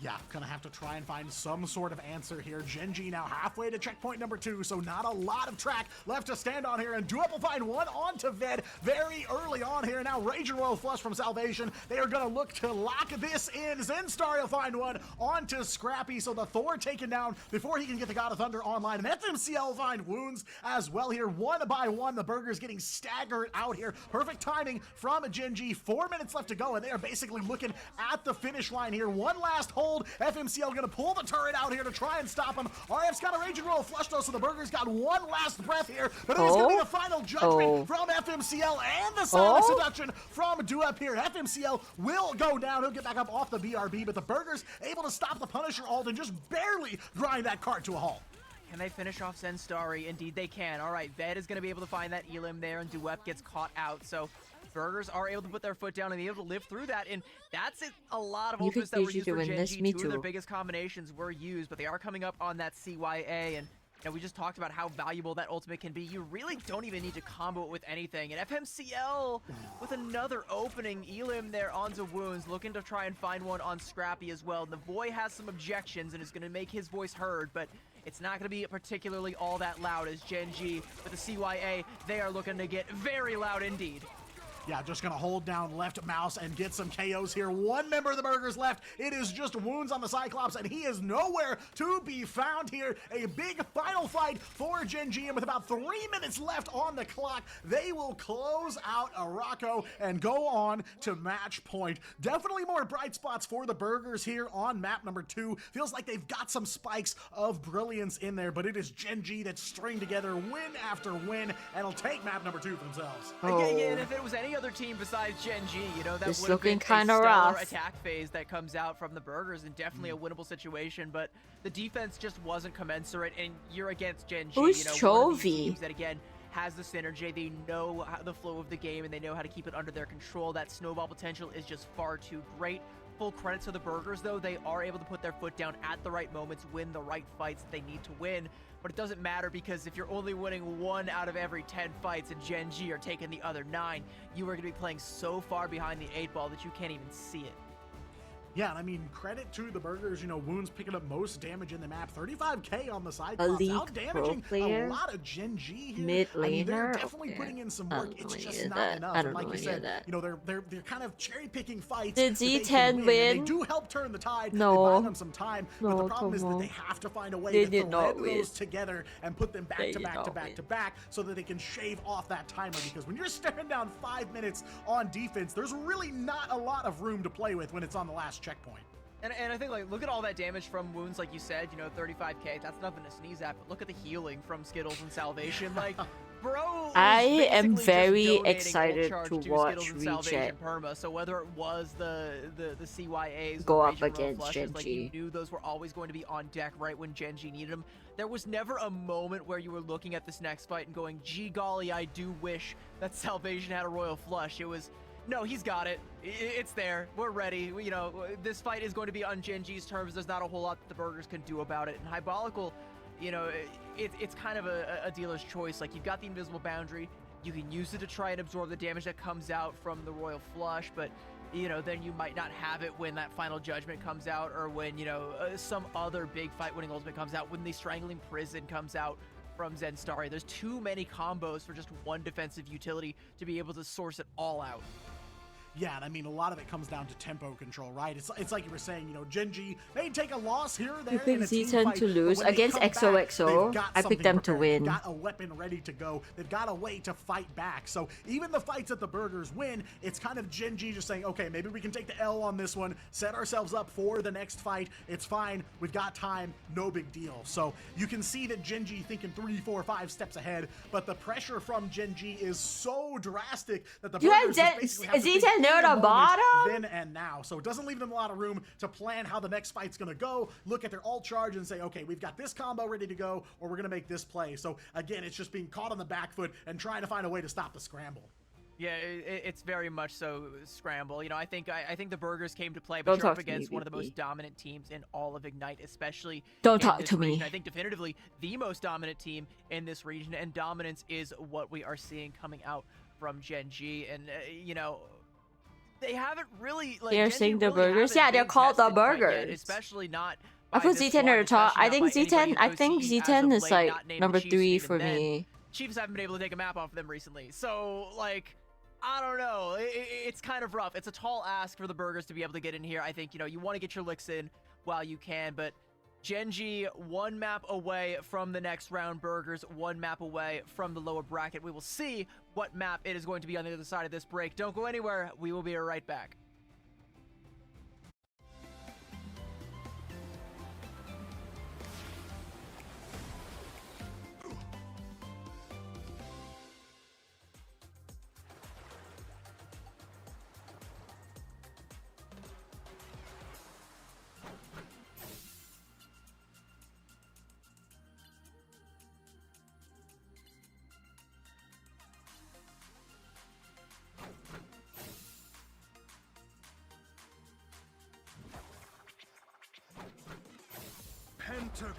Yeah, gonna have to try and find some sort of answer here. Genji now halfway to checkpoint number 2, so not a lot of track left to stand on here, and Duep will find one onto Ved very early on here. Now Rage and Royal Flush from Salvation. They are gonna look to lock this in. Zenstar will find one onto Scrappy, so the Thor taken down before he can get the God of Thunder online, and FMCL find Wounds as well here. One by one, the Burgers getting staggered out here. Perfect timing from Genji. 4 minutes left to go, and they are basically looking at the finish line here. One last hold hold. FMCL gonna pull the turret out here to try and stop him. RF's got a Raging Royal Flush though, so the Burger's got one last breath here, but it is gonna be the final judgment from FMCL and the silent seduction from Duep here. FMCL will go down. He'll get back up off the BRB, but the Burger's able to stop the Punisher ult and just barely grind that cart to a halt. Can they finish off Zenstari? Indeed they can. All right, Ved is going to be able to find that Elim there, and Duep gets caught out. So Burgers are able to put their foot down and be able to live through that. And that's it. A lot of ultimates that were used for Gen G. Two of their biggest combinations were used, but they are coming up on that CYA. And we just talked about how valuable that ultimate can be. You really don't even need to combo it with anything. And FMCL with another opening. Elim there on Wounds, looking to try and find one on Scrappy as well. And the boy has some objections and is going to make his voice heard, but it's not going to be particularly all that loud as Gen G with the CYA. They are looking to get very loud indeed. Yeah, just gonna hold down left mouse and get some KOs here. One member of the Burgers left. It is just Wounds on the Cyclops, and he is nowhere to be found here. A big final fight for Gen G, and with about 3 minutes left on the clock, they will close out Araco and go on to match point. Definitely more bright spots for the Burgers here on map number 2. Feels like they've got some spikes of brilliance in there, but it is Gen G that's stringing together win after win, and will take map number 2 for themselves. Yeah, and if it was any other team besides Gen G, that it's would have been looking kind of stellar rough. attack phase that comes out from the Burgers, and definitely a winnable situation, but the defense just wasn't commensurate, and you're against Gen G. Who's one of these Chovy? teams that, again, has the synergy. They know the flow of the game, and they know how to keep it under their control. That snowball potential is just far too great. Full credit to the Burgers, though. They are able to put their foot down at the right moments, win the right fights that they need to win. But it doesn't matter, because if you're only winning 1 out of every 10 fights and Gen G are taking the other 9, you are going to be playing so far behind the 8 ball that you can't even see it. Yeah, and I mean, credit to the Burgers, Wounds picking up most damage in the map. 35k on the Cyclops, out damaging a lot of Gen G here. Mid I mean, they're laner? definitely Okay. putting in some I work. don't It's know just any of not that. enough. I And don't like know you any of said, that. they're kind of cherry picking fights. Did that they Z10 can and win? They do help turn the tide. No. They buy them some time. But the No, problem is come that on. they have to find a way They to did not thread win. those together and put them back They to did back not to back win. to back, so that they can shave off that timer. Because when you're staring down 5 minutes on defense, there's really not a lot of room to play with when it's on the last checkpoint. And I think, look at all that damage from Wounds, like you said, 35k, that's nothing to sneeze at, but look at the healing from Skittles and Salvation. Bro, I am basically just very donating excited ult charge to to watch Skittles and Salvation Recheck perma. So whether it was the CYAs, go the up Raging Royal against Flushes, Gen G. you knew those were always going to be on deck right when Gen G needed them. There was never a moment where you were looking at this next fight and going, gee golly, I do wish that Salvation had a Royal Flush. It was, no, he's got it. It's there. We're ready. This fight is going to be on Gen G's terms. There's not a whole lot that the Burgers can do about it. And Hypolical, it's kind of a dealer's choice. Like, you've got the invisible boundary. You can use it to try and absorb the damage that comes out from the Royal Flush, but then you might not have it when that final judgment comes out, or when, some other big fight-winning ultimate comes out, when the Strangling Prison comes out from Zenstari. There's too many combos for just one defensive utility to be able to source it all out. Yeah, and I mean, a lot of it comes down to tempo control, right? It's like you were saying, Gen G may take a loss here or there. You pick in a team Z10 fight, to but lose when they against come back, XOXO. they've got I picked something them to prepared. win. They've got a weapon ready to go. They've got a way to fight back. So even the fights that the Burgers win, it's kind of Gen G just saying, okay, maybe we can take the L on this one, set ourselves up for the next fight. It's fine. We've got time. No big deal. So you can see that Gen G thinking 3, 4, 5 steps ahead, but the pressure from Gen G is so drastic that the You have Burgers just basically have to think Z10 near in the the moment, bottom? then and now. So it doesn't leave them a lot of room to plan how the next fight's going to go, look at their ult charge and say, okay, we've got this combo ready to go, or we're going to make this play. So again, it's just being caught on the back foot and trying to find a way to stop the scramble. Yeah, it's very much so scramble. I think the Burgers came to play, Don't but you're talk up to me, against one of the most VP. dominant teams in all of Ignite, especially Don't in talk this to me. region. I think definitively the most dominant team in this region, and dominance is what we are seeing coming out from Gen G. And they haven't really They're Gen G saying the really Burgers? haven't Yeah, they're been called the tested quite yet, Burgers. especially not. I by put this Z10 at squad, the top. especially I not think by anybody Z10. I in think OCE as Z10 of is late, like not named number Chiefs 3 even for then. me. Chiefs haven't been able to take a map off of them recently, so I don't know. It's kind of rough. It's a tall ask for the Burgers to be able to get in here. I think you want to get your licks in while you can, but Gen G 1 map away from the next round. Burgers 1 map away from the lower bracket. We will see what map it is going to be on the other side of this break. Don't go anywhere. We will be right back.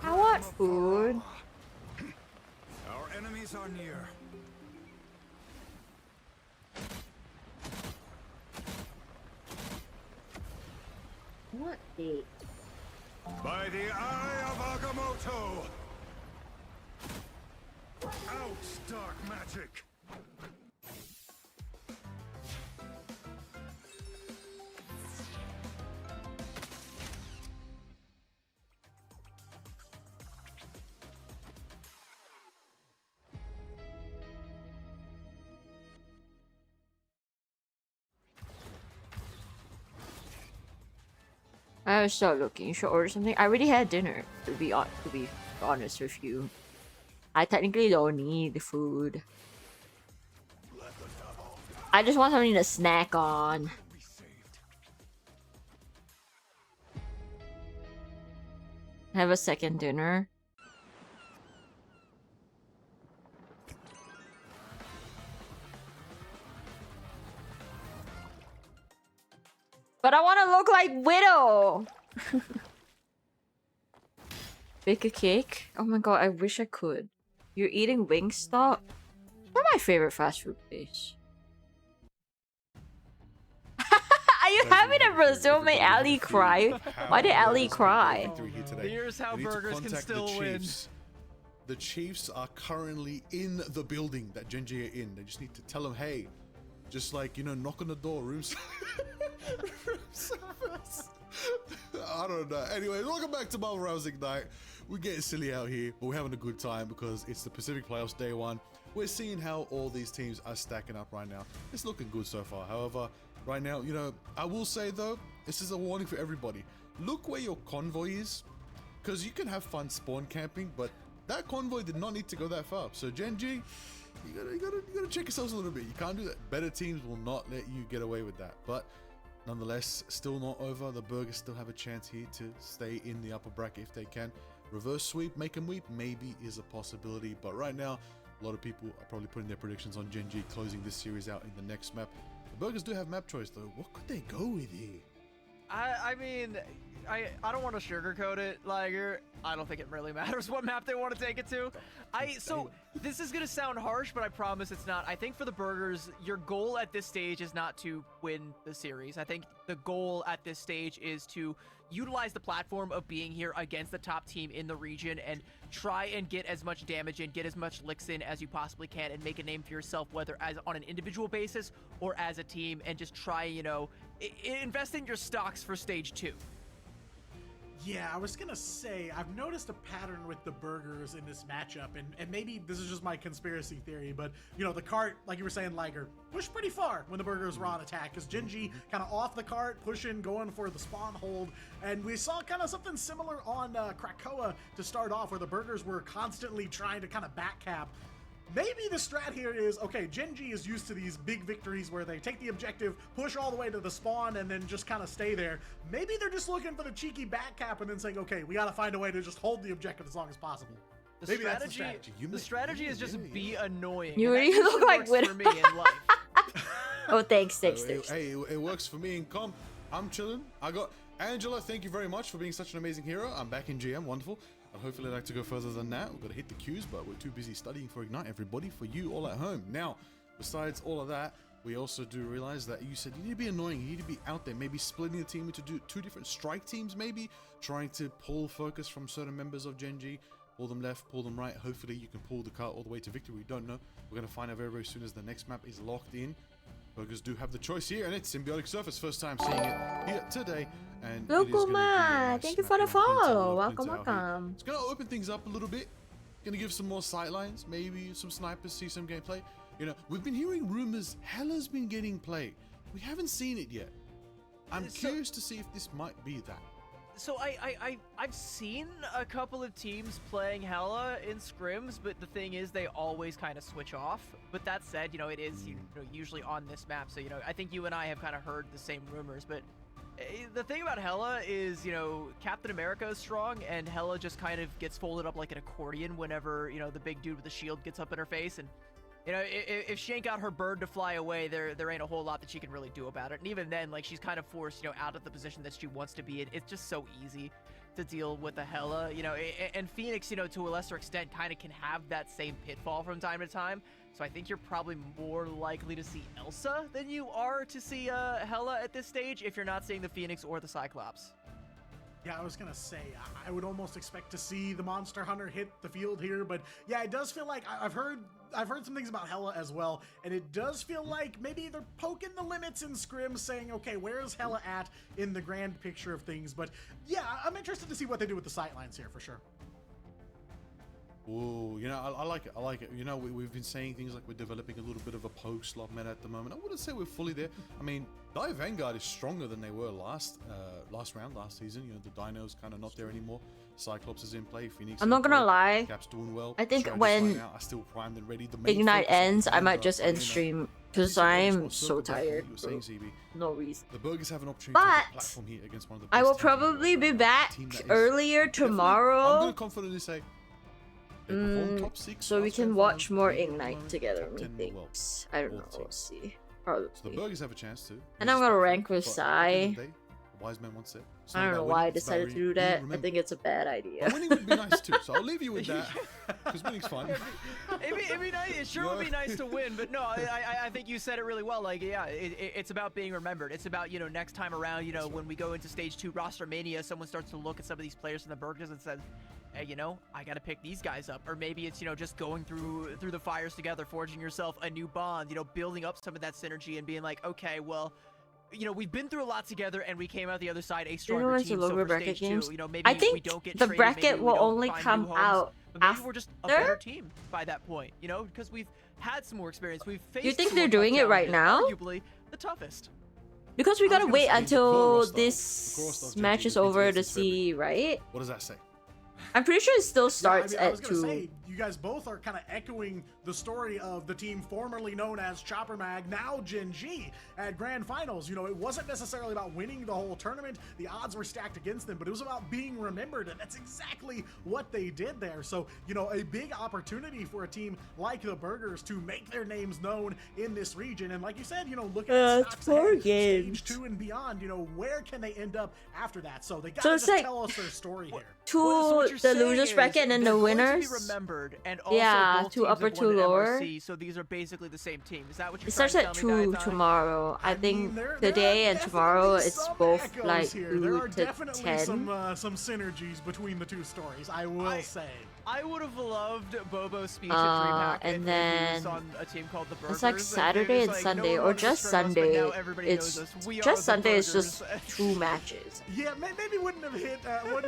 I want food. Our enemies are near. What date? By the eye of Agamotto! Out, dark magic! I was start looking. Should order something. I already had dinner. To be honest with you, I technically don't need the food. I just want something to snack on. Have a second dinner. But I want to look like Widow. Bake a cake? Oh my god, I wish I could. You're eating Wingstop? They're my favorite fast food place. Are you having a Brazil made Ali cry? Why did Ali cry? Here's how burgers can still win. The Chiefs are currently in the building that Genji are in. They just need to tell them, hey, just like, you know, knock on the door, room service. I don't know. Anyway, welcome back to Marvel Rivals Ignite. We're getting silly out here, but we're having a good time because it's the Pacific Playoffs Day 1. We're seeing how all these teams are stacking up right now. It's looking good so far. However, right now, you know, I will say though, this is a warning for everybody. Look where your convoy is, because you can have fun spawn camping, but that convoy did not need to go that far. So Genji, you gotta check yourselves a little bit. You can't do that. Better teams will not let you get away with that. But nonetheless, still not over. The Burgers still have a chance here to stay in the upper bracket if they can. Reverse sweep, make them weep, maybe is a possibility. But right now, a lot of people are probably putting their predictions on Genji closing this series out in the next map. The Burgers do have map choice though. What could they go with here? I mean, I don't want to sugarcoat it, Liger. I don't think it really matters what map they want to take it to. So this is gonna sound harsh, but I promise it's not. I think for the Burgers, your goal at this stage is not to win the series. I think the goal at this stage is to utilize the platform of being here against the top team in the region and try and get as much damage and get as much licks in as you possibly can and make a name for yourself, whether as on an individual basis or as a team, and just try, you know, invest in your stocks for stage 2. Yeah, I was gonna say, I've noticed a pattern with the Burgers in this matchup, and maybe this is just my conspiracy theory, but, you know, the cart, like you were saying, Liger, pushed pretty far when the Burgers were on attack, because Genji kind of off the cart, pushing, going for the spawn hold, and we saw kind of something similar on Krakoa to start off, where the Burgers were constantly trying to kind of backcap. Maybe the strat here is, okay, Genji is used to these big victories where they take the objective, push all the way to the spawn, and then just kind of stay there. Maybe they're just looking for the cheeky back cap and then saying, okay, we got to find a way to just hold the objective as long as possible. Maybe that's the strategy. The strategy is just be annoying. You really look like Widow for me in life. Oh, thanks. Hey, it works for me in comp. I'm chilling. I got Angela. Thank you very much for being such an amazing hero. I'm back in GM. Wonderful. I'd hopefully like to go further than that. We've got to hit the queues, but we're too busy studying for Ignite, everybody, for you all at home. Now, besides all of that, we also do realize that you said you need to be annoying, you need to be out there, maybe splitting the team into two different strike teams, maybe trying to pull focus from certain members of Genji, pull them left, pull them right. Hopefully you can pull the cart all the way to victory. We don't know. We're going to find out very, very soon as the next map is locked in. Burgers do have the choice here, and it's Symbiotic Surface. First time seeing it here today. And Lukuma, thank you for the follow. Welcome, welcome. It's going to open things up a little bit. Going to give some more sightlines, maybe some snipers see some gameplay. You know, we've been hearing rumors Hella's been getting played. We haven't seen it yet. I'm curious to see if this might be that. So I've seen a couple of teams playing Hella in scrims, but the thing is they always kind of switch off. But that said, you know, it is usually on this map, so, you know, I think you and I have kind of heard the same rumors. But the thing about Hella is, you know, Captain America is strong, and Hella just kind of gets folded up like an accordion whenever, you know, the big dude with the shield gets up in her face. And, you know, if she ain't got her bird to fly away, there ain't a whole lot that she can really do about it. And even then, like, she's kind of forced, you know, out of the position that she wants to be in. It's just so easy. to deal with a Hela, you know, and Phoenix, you know, to a lesser extent, kind of can have that same pitfall from time to time. So I think you're probably more likely to see Elsa than you are to see Hela at this stage if you're not seeing the Phoenix or the Cyclops. Yeah, I was gonna say, I would almost expect to see the Monster Hunter hit the field here, but yeah, it does feel like I've heard some things about Hela as well, and it does feel like maybe they're poking the limits in scrims, saying, okay, where's Hela at in the grand picture of things? But yeah, I'm interested to see what they do with the sightlines here for sure. Ooh, you know, I like it. I like it. You know, we've been saying things like we're developing a little bit of a post-slot meta at the moment. I wouldn't say we're fully there. I mean, Dire Vanguard is stronger than they were last season. You know, the Dino's kind of not there anymore. Cyclops is in play. Phoenix. I'm not gonna lie. Cap's doing well. I think Stratus when right now are still primed and ready. The main Ignite focus of ends, I might Vanguard, just end you know, stream because I'm so tired. You were saying, CB. No reason. The Burgers have an opportunity But to take the platform here against one of the I best will teams in the probably world be right now. A back team that is earlier definitely- I'm tomorrow. gonna confidently say they perform top 6 So we last can grand watch final, more maybe Ignite alone, together, top 10 well. methinks. I don't all know, the we'll teams. see. So the Probably. Burgers have a chance to. And I'm gonna rank with But at the end of Sai. the day, the wise man once said, it's I not don't know about why I winning, it's about decided to do being that. I remembered. think it's a bad idea. But winning would be nice too, so I'll leave you with that. Because winning's fun. It'd be nice. It sure would be nice to win, but no, I think you said it really well. Like, yeah, it's about being remembered. It's about, you know, next time around, you know, when we go into stage 2 roster mania, someone starts to look at some of these players in the Burgers and says, hey, you know, I gotta pick these guys up. Or maybe it's, you know, just going through the fires together, forging yourself a new bond, you know, building up some of that synergy and being like, okay, well, you know, we've been through a lot together and we came out the other side a stronger what's team. the So lower for bracket stage games? 2, you know, maybe I we think don't get the traded, bracket maybe we will don't only find come new homes, out but maybe we're just a after? better team by that point, you know, because we've had some more experience. We've faced You think some they're more tough doing it right challenges, now? Arguably the toughest. Because we I was gotta gonna wait say, until the core this roster match of is JG over to is February. see, right? What does that say? I'm pretty sure it still starts yeah, I was at gonna 2. say, you guys both are kind of echoing the story of the team formerly known as Chopper Mag, now Gen G, at Grand Finals. You know, it wasn't necessarily about winning the whole tournament. The odds were stacked against them, but it was about being remembered, and that's exactly what they did there. So, you know, a big opportunity for a team like the Burgers to make their names known in this region. And like you said, you know, looking at It's stocks 4 ahead, games. stage 2 and beyond, you know, where can they end up after that? So they So gotta it's just like tell us their story here. Two, So what you're the saying losers is bracket and then they're the going to be winners. remembered, and also Yeah, both 2 teams upper, have 2 won an lower. MRC, so these are basically the same team. Is that what you're It trying starts to at tell me, 2 Gaetan? tomorrow. I think mean, today are and tomorrow definitely it's some both echoes like here. 2 There are to definitely 10. some synergies between the two stories, I will say. I would have loved Bobo's speech at Uh, DreamHack and if he then was on a team called the Burgers. It's like If he Saturday was and like, Sunday, no or one just knows us, but Sunday. now everybody It's knows us. We are just the Sunday. It's Burgers. just 2 matches. Yeah, maybe wouldn't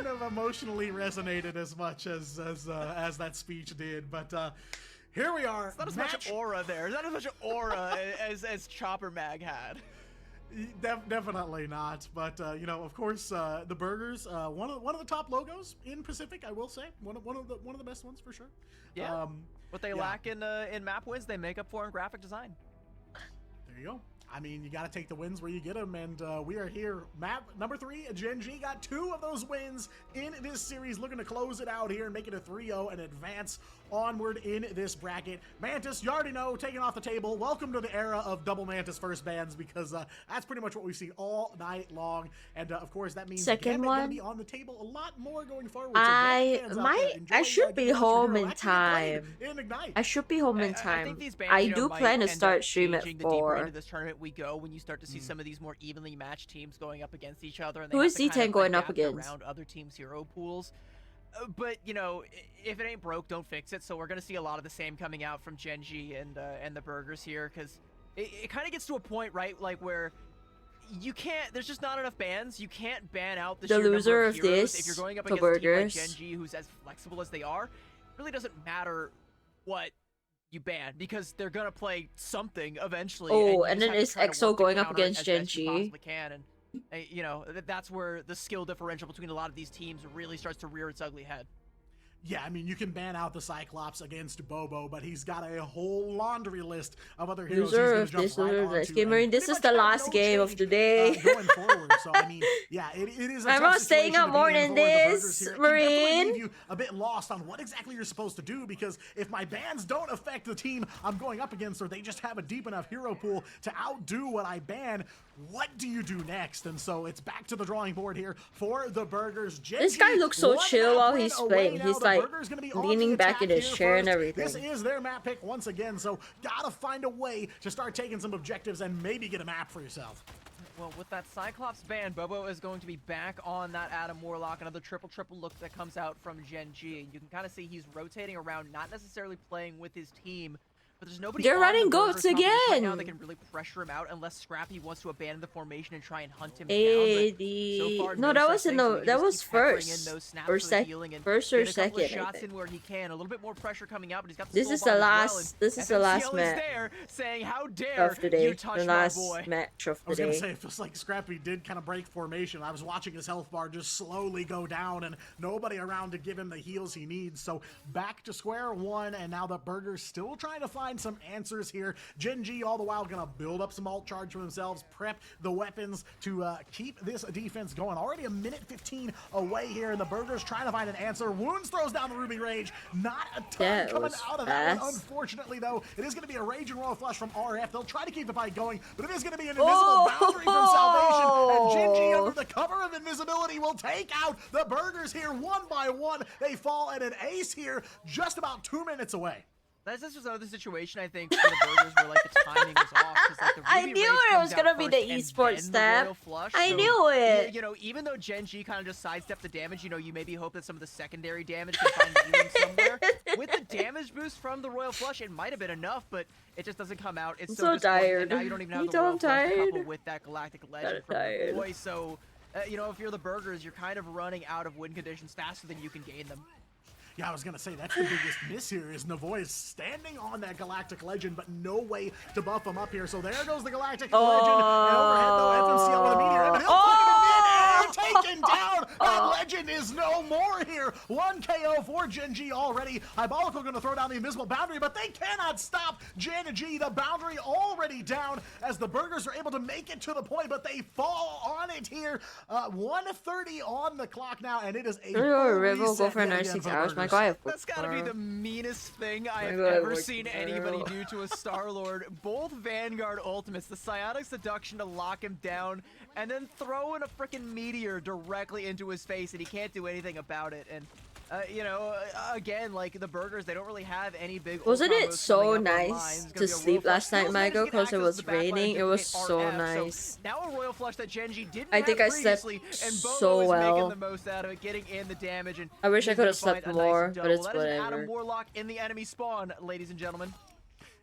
have emotionally resonated as much as that speech did, but here we are. Not as much aura there. Not as much aura as Chopper Mag had. Definitely not, but you know, of course, the Burgers, one of the top logos in Pacific, I will say, one of the best ones for sure. Yeah. What they yeah. lack in map wins, they make up for in graphic design. There you go. I mean, you got to take the wins where you get them, and we are here. Map number 3, Gen G got 2 of those wins in this series, looking to close it out here and make it a 3-0 and advance onward in this bracket. Mantis, you already know, taking off the table. Welcome to the era of double Mantis first bans, because that's pretty much what we've seen all night long, and of course that means Second Gambit one, gonna be on the table a lot more going forward. I So Gambit fans out there, I enjoy, should be getting out your home hero. in Actually get played time. in Ignite. I should be home in I time. think these bans, I you know, do might plan to end up start stream at changing the deeper 4. into this tournament we go when you start to see some of these more evenly matched teams going up against each other. And Who they is have to kind D10 of going up adapt against? around other teams' hero pools. But you know, if it ain't broke, don't fix it. So we're gonna see a lot of the same coming out from Gen G and the Burgers here, because it kind of gets to a point, right, like where you can't. There's just not enough bans. You can't ban out the The sheer number loser of of heroes. this, If you're going up the against a team like Burgers. Gen G, who's as flexible as they are, it really doesn't matter what you ban, because they're gonna play something eventually. Oh, you and just then have to is try to EXO work the going up counter against as Gen best you G? possibly can, and you know, that's where the skill differential between a lot of these teams really starts to rear its ugly head. Yeah, I mean, you can ban out the Cyclops against Bobo, but he's got a whole laundry list of other heroes Loser he's of going this, to jump loser right of this. onto. Okay, and Marine, this pretty is much the have last no game of change, the day. going forward. So, I mean, yeah, it is a I'm tough not staying situation up to more be in than for the this, Burgers here. It can definitely Marine. leave you a bit lost on what exactly you're supposed to do, because if my bans don't affect the team I'm going up against, or they just have a deep enough hero pool to outdo what I ban, what do you do next? And so it's back to the drawing board here for the Burgers. This guy Genji, looks so one chill map while win he's away playing. now. He's The like Burgers gonna be on the leaning back in attack his here chair and first. everything. This is their map pick once again, so gotta find a way to start taking some objectives and maybe get a map for yourself. Well, with that Cyclops ban, Bobo is going to be back on that Adam Warlock. Another triple look that comes out from Genji. You can kind of see he's rotating around, not necessarily playing with his team, but there's nobody. They're on running the Burgers goats competition right now again. that can really pressure him out unless Scrappy wants to abandon the formation and try and hunt him Hey, down. But so far, no, that such was in thing, so the he that just was keeps peppering in first those snaps or for the sec healing and first or get a couple of second. I shots think. in where he can. A little bit more pressure coming out, but he's got the This soul is bomb the as well, last. and This is the last FMCL is match there saying, "How dare of the day. you touch The my last boy?" match of I the was gonna day. say, it feels like Scrappy did kind of break formation. I was watching his health bar just slowly go down and nobody around to give him the heals he needs. So back to square one, and now the Burgers still trying to find some answers here. Genji all the while gonna build up some alt charge for themselves, prep the weapons to keep this defense going. Already a minute 15 away here, and the Burgers trying to find an answer. Wounds throws down the Ruby Rage. Not a ton That coming was out of that one. fast. Unfortunately, though, it is going to be a Rage and Royal Flush from RF. They'll try to keep the fight going, but it is going to be an invisible boundary from Salvation, and Genji, under the cover of invisibility, will take out the Burgers here one by one. They fall at an ace here, just about 2 minutes away. This was another situation, I think, for the Burgers where, like, the timing was off. 'Cause, like, the I Ruby knew Rage it comes was out gonna be the first and esports then the step. Royal Flush, I so, knew it. You know, even though Genji kind of just sidestepped the damage, you know, you maybe hope that some of the secondary damage can find healing somewhere. With the damage boost from the Royal Flush, it might have been enough, but it just doesn't come out. It's I'm so so disappointing, tired. and now you don't even have You the Royal don't Flush to couple tired? with that Galactic Legend from tired. the boy, so... you know, if you're the Burgers, you're kind of running out of win conditions faster than you can gain them. Yeah, I was gonna say that's the biggest miss here is Navoy is standing on that Galactic Legend, but no way to buff him up here. So there goes the Galactic Legend, and overhead though FMCL with a meteor, and he'll find him in taken down. That Legend is no more here. 1 KO for Genji already. Hybolical gonna throw down the invisible boundary, but they cannot stop Genji. The boundary already down as the Burgers are able to make it to the point, but they fall on it here. 1:30 on the clock now, and it is a Rival go reset for yet another again 6 for the hours. My Burgers. God, I have That's gotta be football. the meanest thing I have God, ever what seen the anybody hell? do to a Star-Lord. Both Vanguard ultimates, the Psionic Seduction to lock him down, and then throwing a freaking meteor directly into his face, and he can't do anything about it. And you know, again, like the Burgers, they don't really have any big. Wasn't ult it combos so coming up online. nice It's gonna to be a Royal sleep Flush. last night, Skills managed to Michael, get because it access was to the backline raining? to It was hit so RF, nice. now a Royal Flush that Genji didn't I think have I slept previously, and Bobo so is making well. the most out of it, getting in the damage. And I wish I he's could gonna have slept find a nice more, but double. it's That is an whatever. Adam Warlock in the enemy spawn, ladies and gentlemen.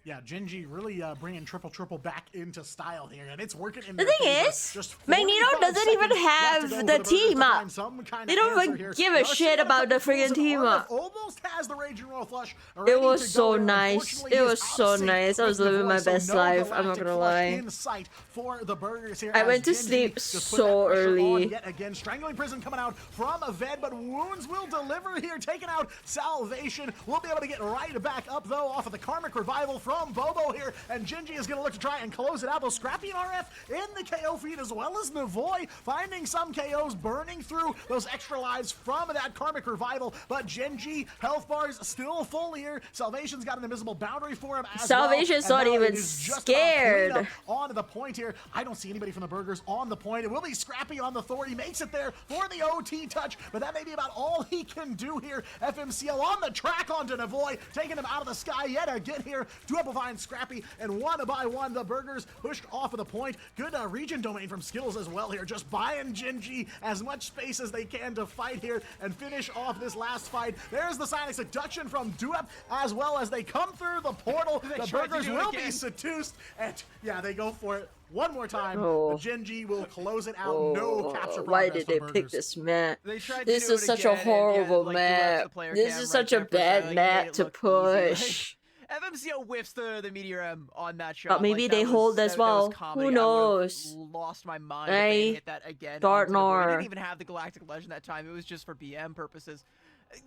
Yeah, Genji really bringing triple back into style here, and it's working in The their thing favor. is, Just Magneto 45 doesn't even seconds left have to go the for Burgers team to up. find some kind They of don't answer even here. give a shit about the friggin' team up. Almost has the Rage and Royal Flush It ready was to so go here. nice. Unfortunately, It he is was out of so sync nice. I with was the living my voice, so best no life. I'm not Galactic gonna Flush lie. in sight for the Burgers here. I as went to Genji sleep just put so that pressure on early. yet again. Strangling Prison coming out from a Ved, but Wounds will deliver here, taking out Salvation. We'll be able to get right back up though off of the Karmic Revival from Bobo here, and Genji is going to look to try and close it out. Though Scrappy and RF in the KO feed, as well as Navoy finding some KOs, burning through those extra lives from that Karmic Revival. But Genji health bars still full here. Salvation's got an invisible boundary for him as Salvation's well. not And now even it is just about scared. cleaned up on the point here. I don't see anybody from the Burgers on the point. It will be Scrappy on the Thor. He makes it there for the OT touch, but that may be about all he can do here. FMCL on the track onto Navoy, taking him out of the sky yet again here. Duplifying Scrappy, and one by one, the Burgers pushed off of the point. Good region domain from Skills as well here, just buying Genji as much space as they can to fight here and finish off this last fight. There's the Psionic Seduction from Duep, as well as they come through the portal. The tried to Burgers do it will be again. seduced, and yeah, they go for it one more time. Oh. But Genji will close it out. No capture progress Why did for they the pick Burgers. this map? They tried to This do is it such again, a and, yeah, horrible like, you left the map. player This cam is right such a there for bad second, you made map it to look easy. push. FMCL whiffs the Meteor M on that shot. But maybe like, they that was- hold as that well. was Who comedy. I would've knows? lost my mind if they I hit that again. don't onto the board. They know. didn't even have the Galactic Legend that time. It was just for BM purposes.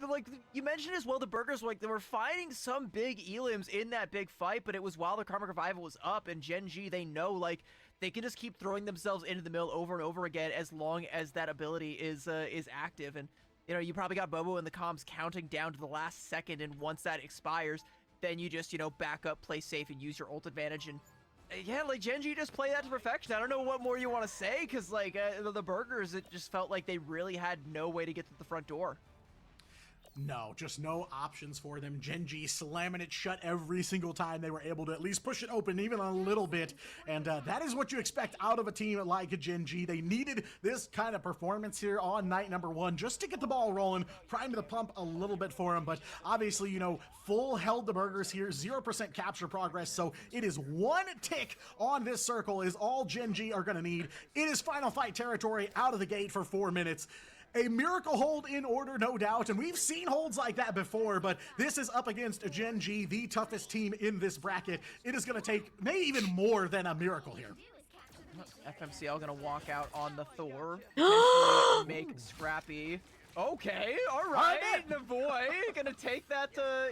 like you mentioned as well, the Burgers, like, they were fighting some big elims in that big fight, but it was while the Karmic Revival was up, and Gen G, they know, like, they can just keep throwing themselves into the mill over and over again as long as that ability is active. And, you know, you probably got Bobo in the comms counting down to the last second, and once that expires, then you just, you know, back up, play safe, and use your ult advantage. And yeah, like, Gen G just play that to perfection. I don't know what more you want to say, because, like, the Burgers, it just felt like they really had no way to get to the front door. No, just no options for them. Gen G slamming it shut every single time they were able to at least push it open even a little bit. And that is what you expect out of a team like Gen G. They needed this kind of performance here on night number 1 just to get the ball rolling, prime the pump a little bit for them. But obviously, you know, full held the Burgers here, 0% capture progress. So it is 1 tick on this circle is all Gen G are going to need. It is final fight territory out of the gate for 4 minutes. A miracle hold in order, no doubt, and we've seen holds like that before, but this is up against Gen G, the toughest team in this bracket. It is going to take maybe even more than a miracle here. FMCL gonna walk out on the Thor, potentially make Scrappy. Okay, all right, Navoy gonna take that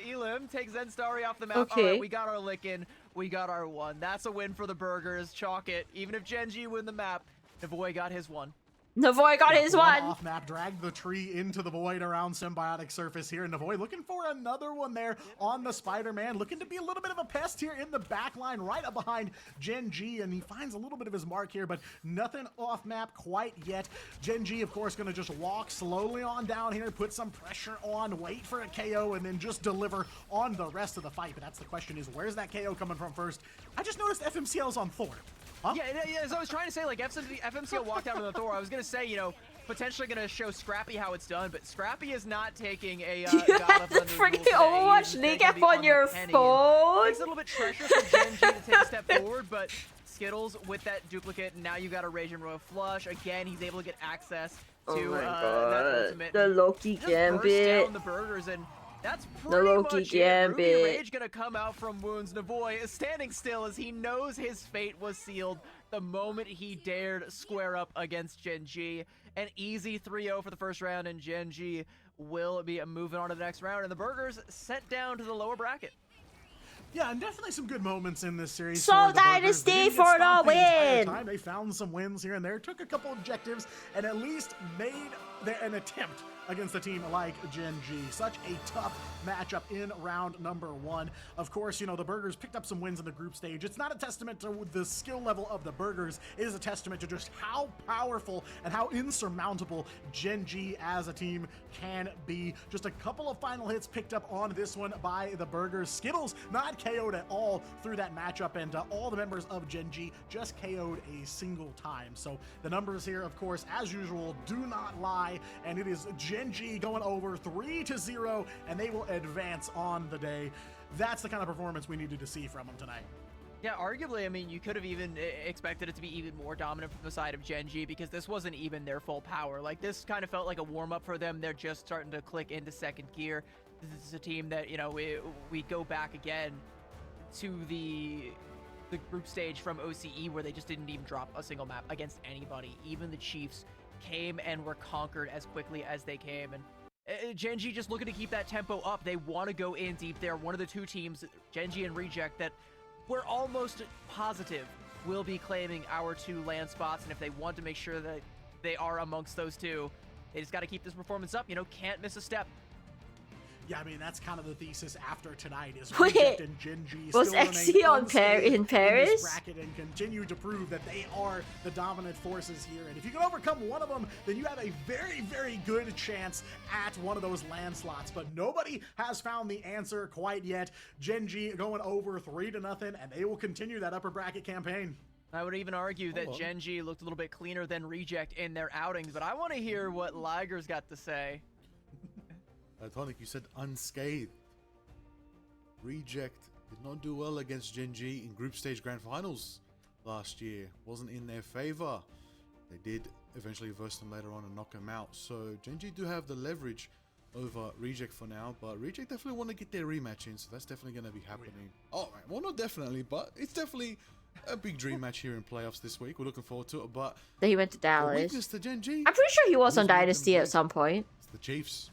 Elim, take Zenstari off the map. Okay. All right, we got our lick in, we got our one. That's a win for the Burgers. Chalk it. Even if Gen G win the map, Navoy got his one. Navoy got his one. Off map, dragged the tree into the void around Symbiotic Surface here. Navoy looking for another one there on the Spider-Man. Looking to be a little bit of a pest here in the back line, right up behind Gen G. And he finds a little bit of his mark here, but nothing off map quite yet. Gen G, of course, going to just walk slowly on down here, put some pressure on, wait for a KO, and then just deliver on the rest of the fight. But that's the question is, where's that KO coming from first? I just noticed FMCL's on Thor. Huh? Yeah, as I was trying to say, like, FMCL walked out on the Thor. I was going to say, you know, potentially going to show Scrappy how it's done, but Scrappy is not taking a You have the freaking Overwatch League app on your phone. It's a little bit treacherous for Gen G to take a step forward, but Skittles with that duplicate, and now you got a Rage and Royal Flush. Again, he's able to get access to that ultimate. The Loki Gambit. Gambit. Down the Burgers, and that's The pretty Loki much it. Gambit. Ruby Rage gonna come out from wounds. Navoy is standing still as he knows his fate was sealed the moment he dared square up against Gen G. An easy 3-0 for the first round, and Gen G will be moving on to the next round, and the Burgers sent down to the lower bracket. Yeah, and definitely some good moments in this series. Soul for the Burgers. Dynasty They didn't get for the stopped entire win. time. They found some wins here and there, took a couple objectives, and at least made an attempt against a team like Gen G. Such a tough matchup in round number 1. Of course, you know, the Burgers picked up some wins in the group stage. It's not a testament to the skill level of the Burgers. It is a testament to just how powerful and how insurmountable Gen G as a team can be. Just a couple of final hits picked up on this one by the Burgers. Skittles not KO'd at all through that matchup, and all the members of Gen G just KO'd a single time. So the numbers here, of course, as usual, do not lie, and it is Gen G going over 3-0, and they will advance on the day. That's the kind of performance we needed to see from them tonight. Yeah, arguably, I mean, you could have even expected it to be even more dominant from the side of Gen G, because this wasn't even their full power. Like, this kind of felt like a warm-up for them. They're just starting to click into second gear. This is a team that, you know, we go back again to the group stage from OCE, where they just didn't even drop a single map against anybody. Even the Chiefs came and were conquered as quickly as they came, and Gen G just looking to keep that tempo up. They want to go in deep. They're one of the two teams, Gen G and Reject, that we're almost positive will be claiming our 2 land spots, and if they want to make sure that they are amongst those 2, they just got to keep this performance up. You know, can't miss a step. Yeah, I mean, that's kind of the thesis after tonight is Wait, Reject and Gen G was still XC remain on unscathed in Paris? in this bracket and continue to prove that they are the dominant forces here. And if you can overcome one of them, then you have a very, very good chance at one of those land slots. But nobody has found the answer quite yet. Gen G going over 3-0, and they will continue that upper bracket campaign. I would even argue that Gen G looked a little bit cleaner than Reject in their outings, but I want to hear what Liger's got to say. Tonic, you said unscathed. Reject did not do well against Gen G in group stage grand finals last year. Wasn't in their favor. They did eventually verse them later on and knock them out. So Gen G do have the leverage over Reject for now, but Reject definitely want to get their rematch in, so that's definitely going to be happening. Oh, well, not definitely, but it's definitely a big dream match here in playoffs this week. We're looking forward to it, but Then he went to the Dallas. weakness to Gen G, I'm pretty sure he was on who's made them Dynasty at big? some point. It's the Chiefs.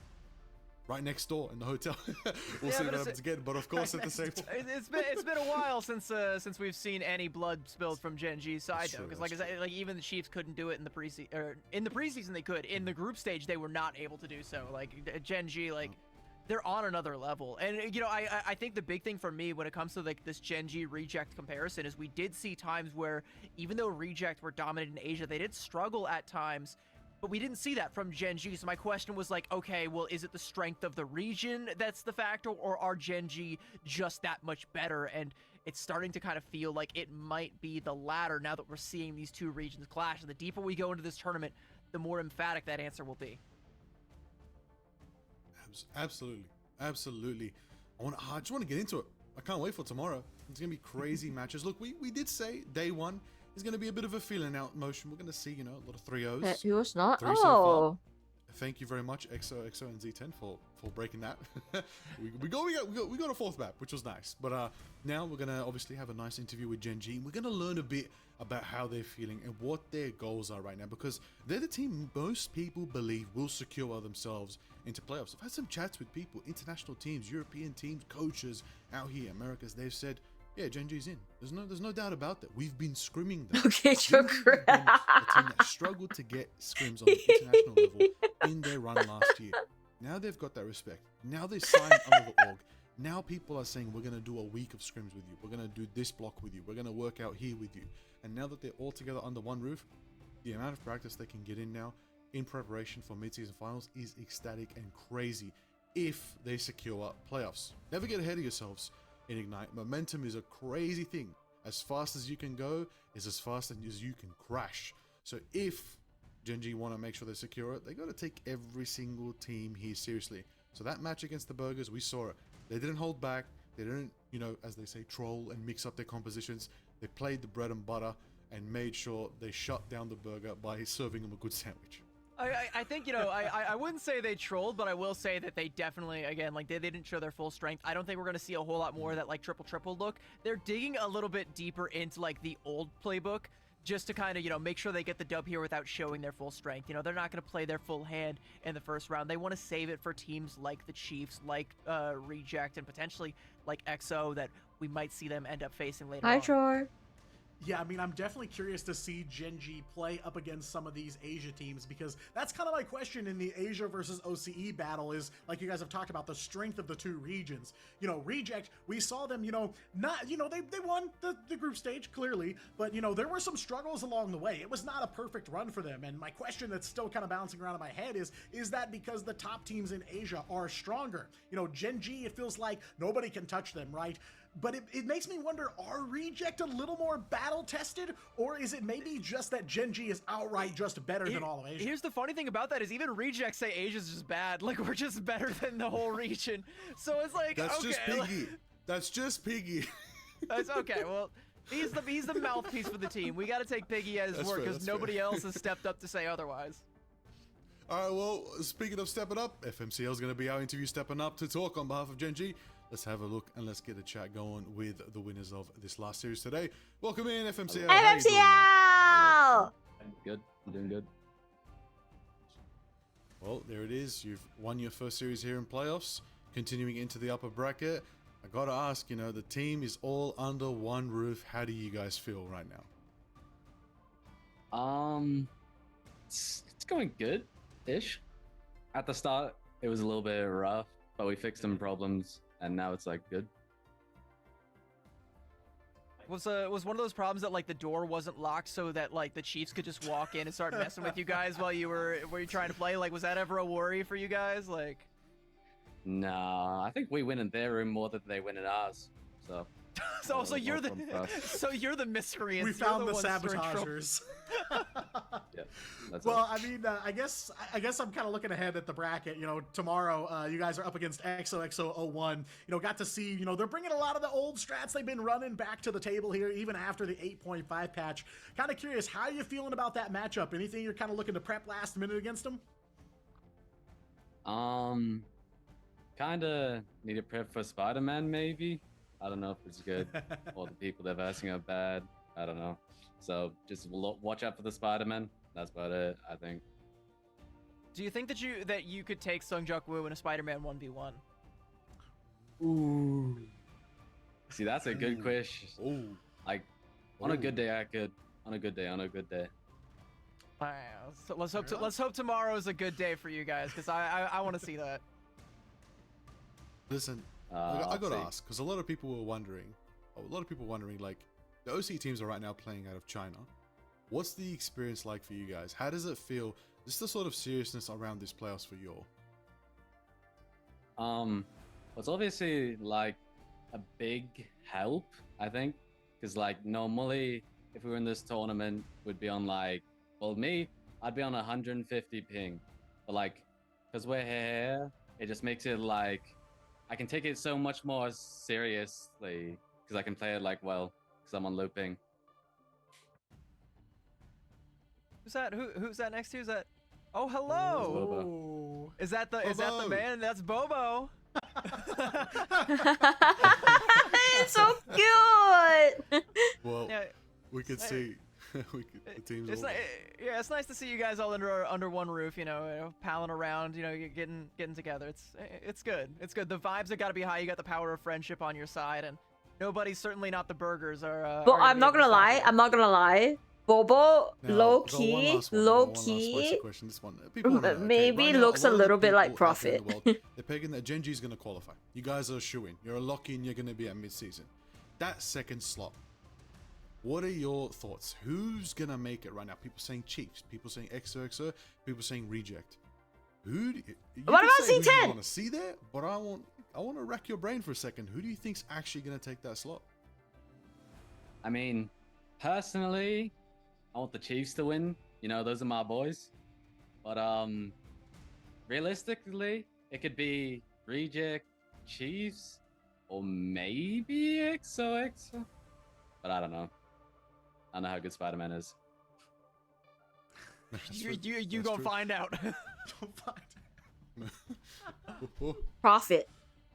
right next door in the hotel. We'll Yeah, see but what happens again. But of course, at the same time, It's been a while since we've seen any blood spilled from Gen G side That's though, true, because like I that's said, like even the Chiefs couldn't do it in the preseason, or in the preseason they could. In the group stage, they were not able to do so. Like Gen G, like they're on another level. And you know, I think the big thing for me when it comes to like this Gen G Reject comparison is we did see times where even though Reject were dominant in Asia, they did struggle at times. But we didn't see that from Gen G, so my question was like, okay, well, is it the strength of the region that's the factor, or are Gen G just that much better? And it's starting to kind of feel like it might be the latter now that we're seeing these two regions clash. And the deeper we go into this tournament, the more emphatic that answer will be. absolutely, absolutely. I just want to get into it. I can't wait for tomorrow. It's gonna be crazy matches. Look, we did say day one is gonna be a bit of a feeling out motion. We're gonna see, you know, a lot of 3-0s. He was not. 3 so far. Oh. Thank you very much, XO and Z10 for breaking that. we got a fourth map, which was nice. But now we're gonna obviously have a nice interview with Gen G. We're gonna learn a bit about how they're feeling and what their goals are right now, because they're the team most people believe will secure themselves into playoffs. I've had some chats with people, international teams, European teams, coaches out here, Americas. They've said, yeah, Gen G's in. There's no doubt about that. We've been scrimming them. Okay, Gen G Joker. have been a team that struggled to get scrims on the international level in their run last year. Now they've got that respect. Now they signed under the org. Now people are saying, we're going to do a week of scrims with you. We're going to do this block with you. We're going to work out here with you. And now that they're all together under one roof, the amount of practice they can get in now in preparation for mid-season finals is ecstatic and crazy if they secure playoffs. Never get ahead of yourselves in Ignite. Momentum is a crazy thing. As fast as you can go is as fast as you can crash. So if Gen G want to make sure they secure it, they got to take every single team here seriously. So that match against the Burgers, we saw it. They didn't hold back. They didn't, you know, as they say, troll and mix up their compositions. They played the bread and butter and made sure they shut down the Burger by serving them a good sandwich. I think, you know, I wouldn't say they trolled, but I will say that they definitely, again, like, they didn't show their full strength. I don't think we're going to see a whole lot more of that, like, triple look. They're digging a little bit deeper into, like, the old playbook just to kind of, you know, make sure they get the dub here without showing their full strength. You know, they're not going to play their full hand in the first round. They want to save it for teams like the Chiefs, like Reject, and potentially like XO that we might see them end up facing later on. Hi, Troy. Yeah, I mean, I'm definitely curious to see Gen G play up against some of these Asia teams, because that's kind of my question in the Asia versus OCE battle is, like you guys have talked about, the strength of the two regions. You know, Reject, we saw them, you know, not, you know, they won the group stage, clearly, but, you know, there were some struggles along the way. It was not a perfect run for them, and my question that's still kind of bouncing around in my head is that because the top teams in Asia are stronger? You know, Gen G, it feels like nobody can touch them, right? But it makes me wonder, are Reject a little more battle-tested, or is it maybe just that Gen G is outright just better than all of Asia? Here's the funny thing about that is even Reject say Asia's just bad. Like, we're just better than the whole region. So it's like, That's okay. just Piggy. That's just Piggy. That's okay. Well, he's the mouthpiece for the team. We got to take Piggy at his That's word fair, because that's nobody fair. else has stepped up to say otherwise. All right, well, speaking of stepping up, FMCL is going to be our interview stepping up to talk on behalf of Gen G. Let's have a look and let's get a chat going with the winners of this last series today. Welcome in, FMCL. How you doing, man? FMCL! I'm good. I'm doing good. Well, there it is. You've won your first series here in playoffs, continuing into the upper bracket. I got to ask, you know, the team is all under one roof. How do you guys feel right now? It's going good-ish. At the start, it was a little bit rough, but we fixed some problems, and now it's like good. Was one of those problems that like the door wasn't locked so that like the Chiefs could just walk in and start messing with you guys while you were trying to play? Like, was that ever a worry for you guys? Like, Nah, I think we win in their room more than they win in ours. So. so you're no problem for us. so you're the miscreants. We You're found the ones stirring trouble. sabotagers. Yeah. That's Well, all. I mean, I guess I'm kind of looking ahead at the bracket. You know, tomorrow you guys are up against xoxo01. You know, got to see, you know, they're bringing a lot of the old strats they've been running back to the table here, even after the 8.5 patch. Kind of curious, how are you feeling about that matchup? Anything you're kind of looking to prep last minute against them? Kind of need to prep for Spider-Man, maybe. I don't know if it's good, or the people they're versing are bad. I don't know. So just watch out for the Spider-Man. That's about it, I think. Do you think that you could take Sungjuk Woo in a Spider-Man 1v1? Ooh. See, that's a good question. Oh, Like, on a good day, I could. On a good day, on a good day. So let's hope tomorrow is a good day for you guys, because I want to see that. listen, I I'll gotta see. ask because a lot of people were wondering. Like, the OC teams are right now playing out of China. What's the experience like for you guys? How does it feel? Just the sort of seriousness around this playoffs for you all. It's obviously like a big help, I think, because like normally if we were in this tournament, we'd be on like, well, me, I'd be on 150 ping, but like, because we're here, it just makes it like I can take it so much more seriously because I can play it like well because I'm on low ping. Who's that? Who's that next to? Is that? Oh, hello. Oh. Is that the man? That's Bobo. It's so cute. Well, Yeah. we could see the teams. It's all yeah, it's nice to see you guys all under one roof, palling around, getting together. It's good. It's good. The vibes have got to be high. You got the power of friendship on your side, and nobody's certainly not the burgers are. But are gonna I'm be not able to gonna stop lie. you. I'm not gonna lie. Bobo, Now, low I've got one key, last one. low I've got one last key. spicy question. This one, people wanna know, okay, Maybe right now, looks a lot of little the bit like people out there in Prophet. the world, they're pegging that Gen G's gonna qualify. You guys are shooing. You're a lock-in. You're gonna be at mid-season. That second slot. What are your thoughts? Who's gonna make it right now? People saying Chiefs. People saying XOXO. People saying Reject. Who? You What can about say who C10? you want to see there, but I want to rack your brain for a second. Who do you think's actually gonna take that slot? I mean, personally, I want the Chiefs to win. Those are my boys. But realistically, it could be Reject, Chiefs, or maybe XOXO. But I don't know. I don't know how good Spider-Man is. You That's gonna true. find out. Prophet.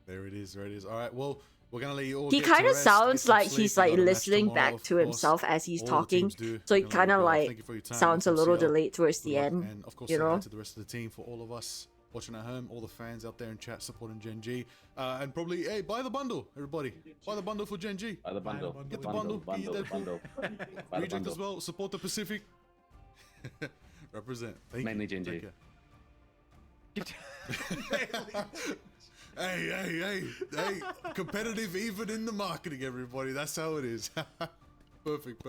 There it is. There it is. All right. Well, we're gonna let you all. He kind of sounds like he's like listening back to himself as he's talking. So he kind of like sounds a little delayed towards the end. And of course, you know? to the rest of the team, for all of us watching at home, all the fans out there in chat supporting Gen G, and probably, hey, buy the bundle, everybody. Buy the bundle for Gen G. Buy the bundle. Get the bundle. Get your Deadpool. bundle. Buy the Reject bundle. as well. Support the Pacific. Represent. Thank Mainly you. Gen G. Take care. Hey, competitive even in the marketing, everybody. That's how it is. Perfect.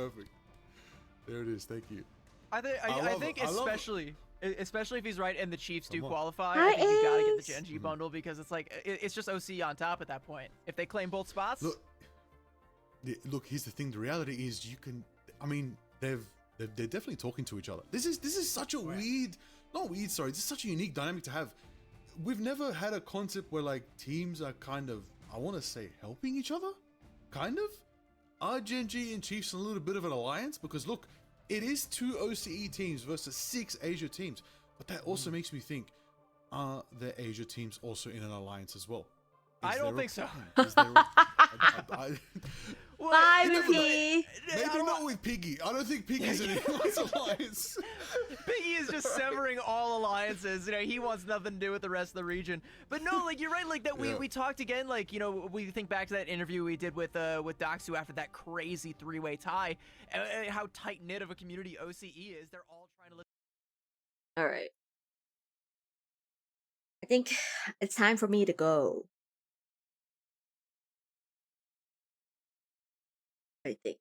There it is. Thank you. I love think it. I love it. especially if he's right and the Chiefs do Come on. qualify, Hi, I think you gotta get the Ace. Gen G bundle because it's like it's just OC on top at that point. If they claim both spots, Look, here's the thing. The reality is, you can. I mean, they're definitely talking to each other. This is such a not weird. Sorry, this is such a unique dynamic to have. We've never had a concept where like teams are kind of, I want to say, helping each other. Kind of. Are Gen G and Chiefs in a little bit of an alliance? Because look, it is 2 OCE teams versus 6 Asia teams. But that also makes me think, are the Asia teams also in an alliance as well? I Is don't there think so. Is there Bye, you never know. Vicky. Maybe not with Piggy. I don't think Piggy's in anyone's alliance. Piggy is just severing all alliances. He wants nothing to do with the rest of the region. But no, like you're right. Like that, Yeah. we talked again. Like we think back to that interview we did with Doxu after that crazy 3-way tie. How tight knit of a community OCE is. They're all trying to listen. All right. I think it's time for me to go. I think.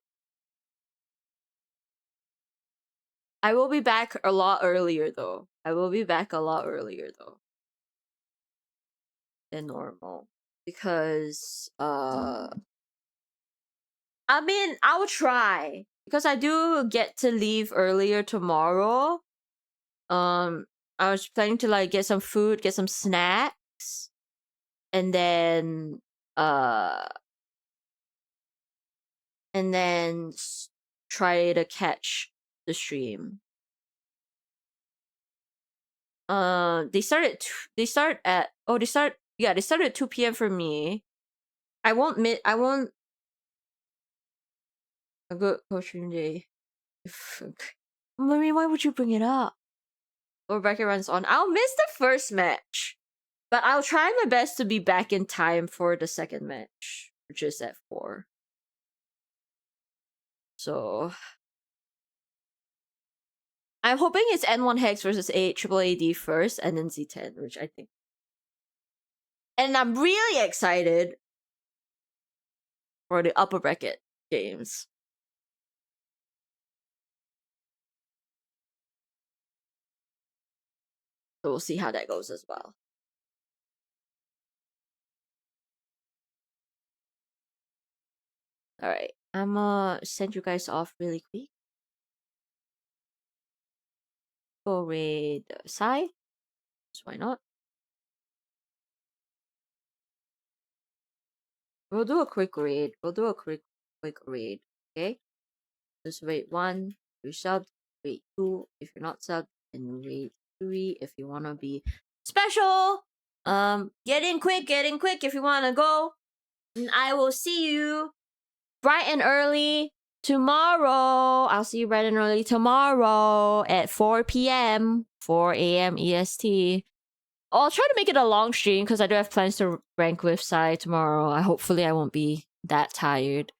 I will be back a lot earlier though. Than normal. Because I mean, I'll try. Because I do get to leave earlier tomorrow. I was planning to like get some food, get some snacks, and then try to catch the stream. They start at 2 p.m. for me. I won't a good coaching day. Marie, why would you bring it up? Or bracket runs on. I'll miss the first match, but I'll try my best to be back in time for the second match, which is at 4. So I'm hoping it's N1 Hex versus Triple AD first, and then Z10, which I think. And I'm really excited for the upper bracket games. So we'll see how that goes as well. Alright, I'm gonna send you guys off really quick. Go raid Sai. So why not? We'll do a quick raid. We'll do a quick raid. Okay? Just raid 1 if you're subbed, raid 2 if you're not subbed, and raid 3 if you wanna be special. Get in quick if you wanna go. And I will see you bright and early tomorrow. I'll see you bright and early tomorrow at 4 p.m. 4 a.m. EST. I'll try to make it a long stream because I do have plans to rank with Sai tomorrow. Hopefully I won't be that tired.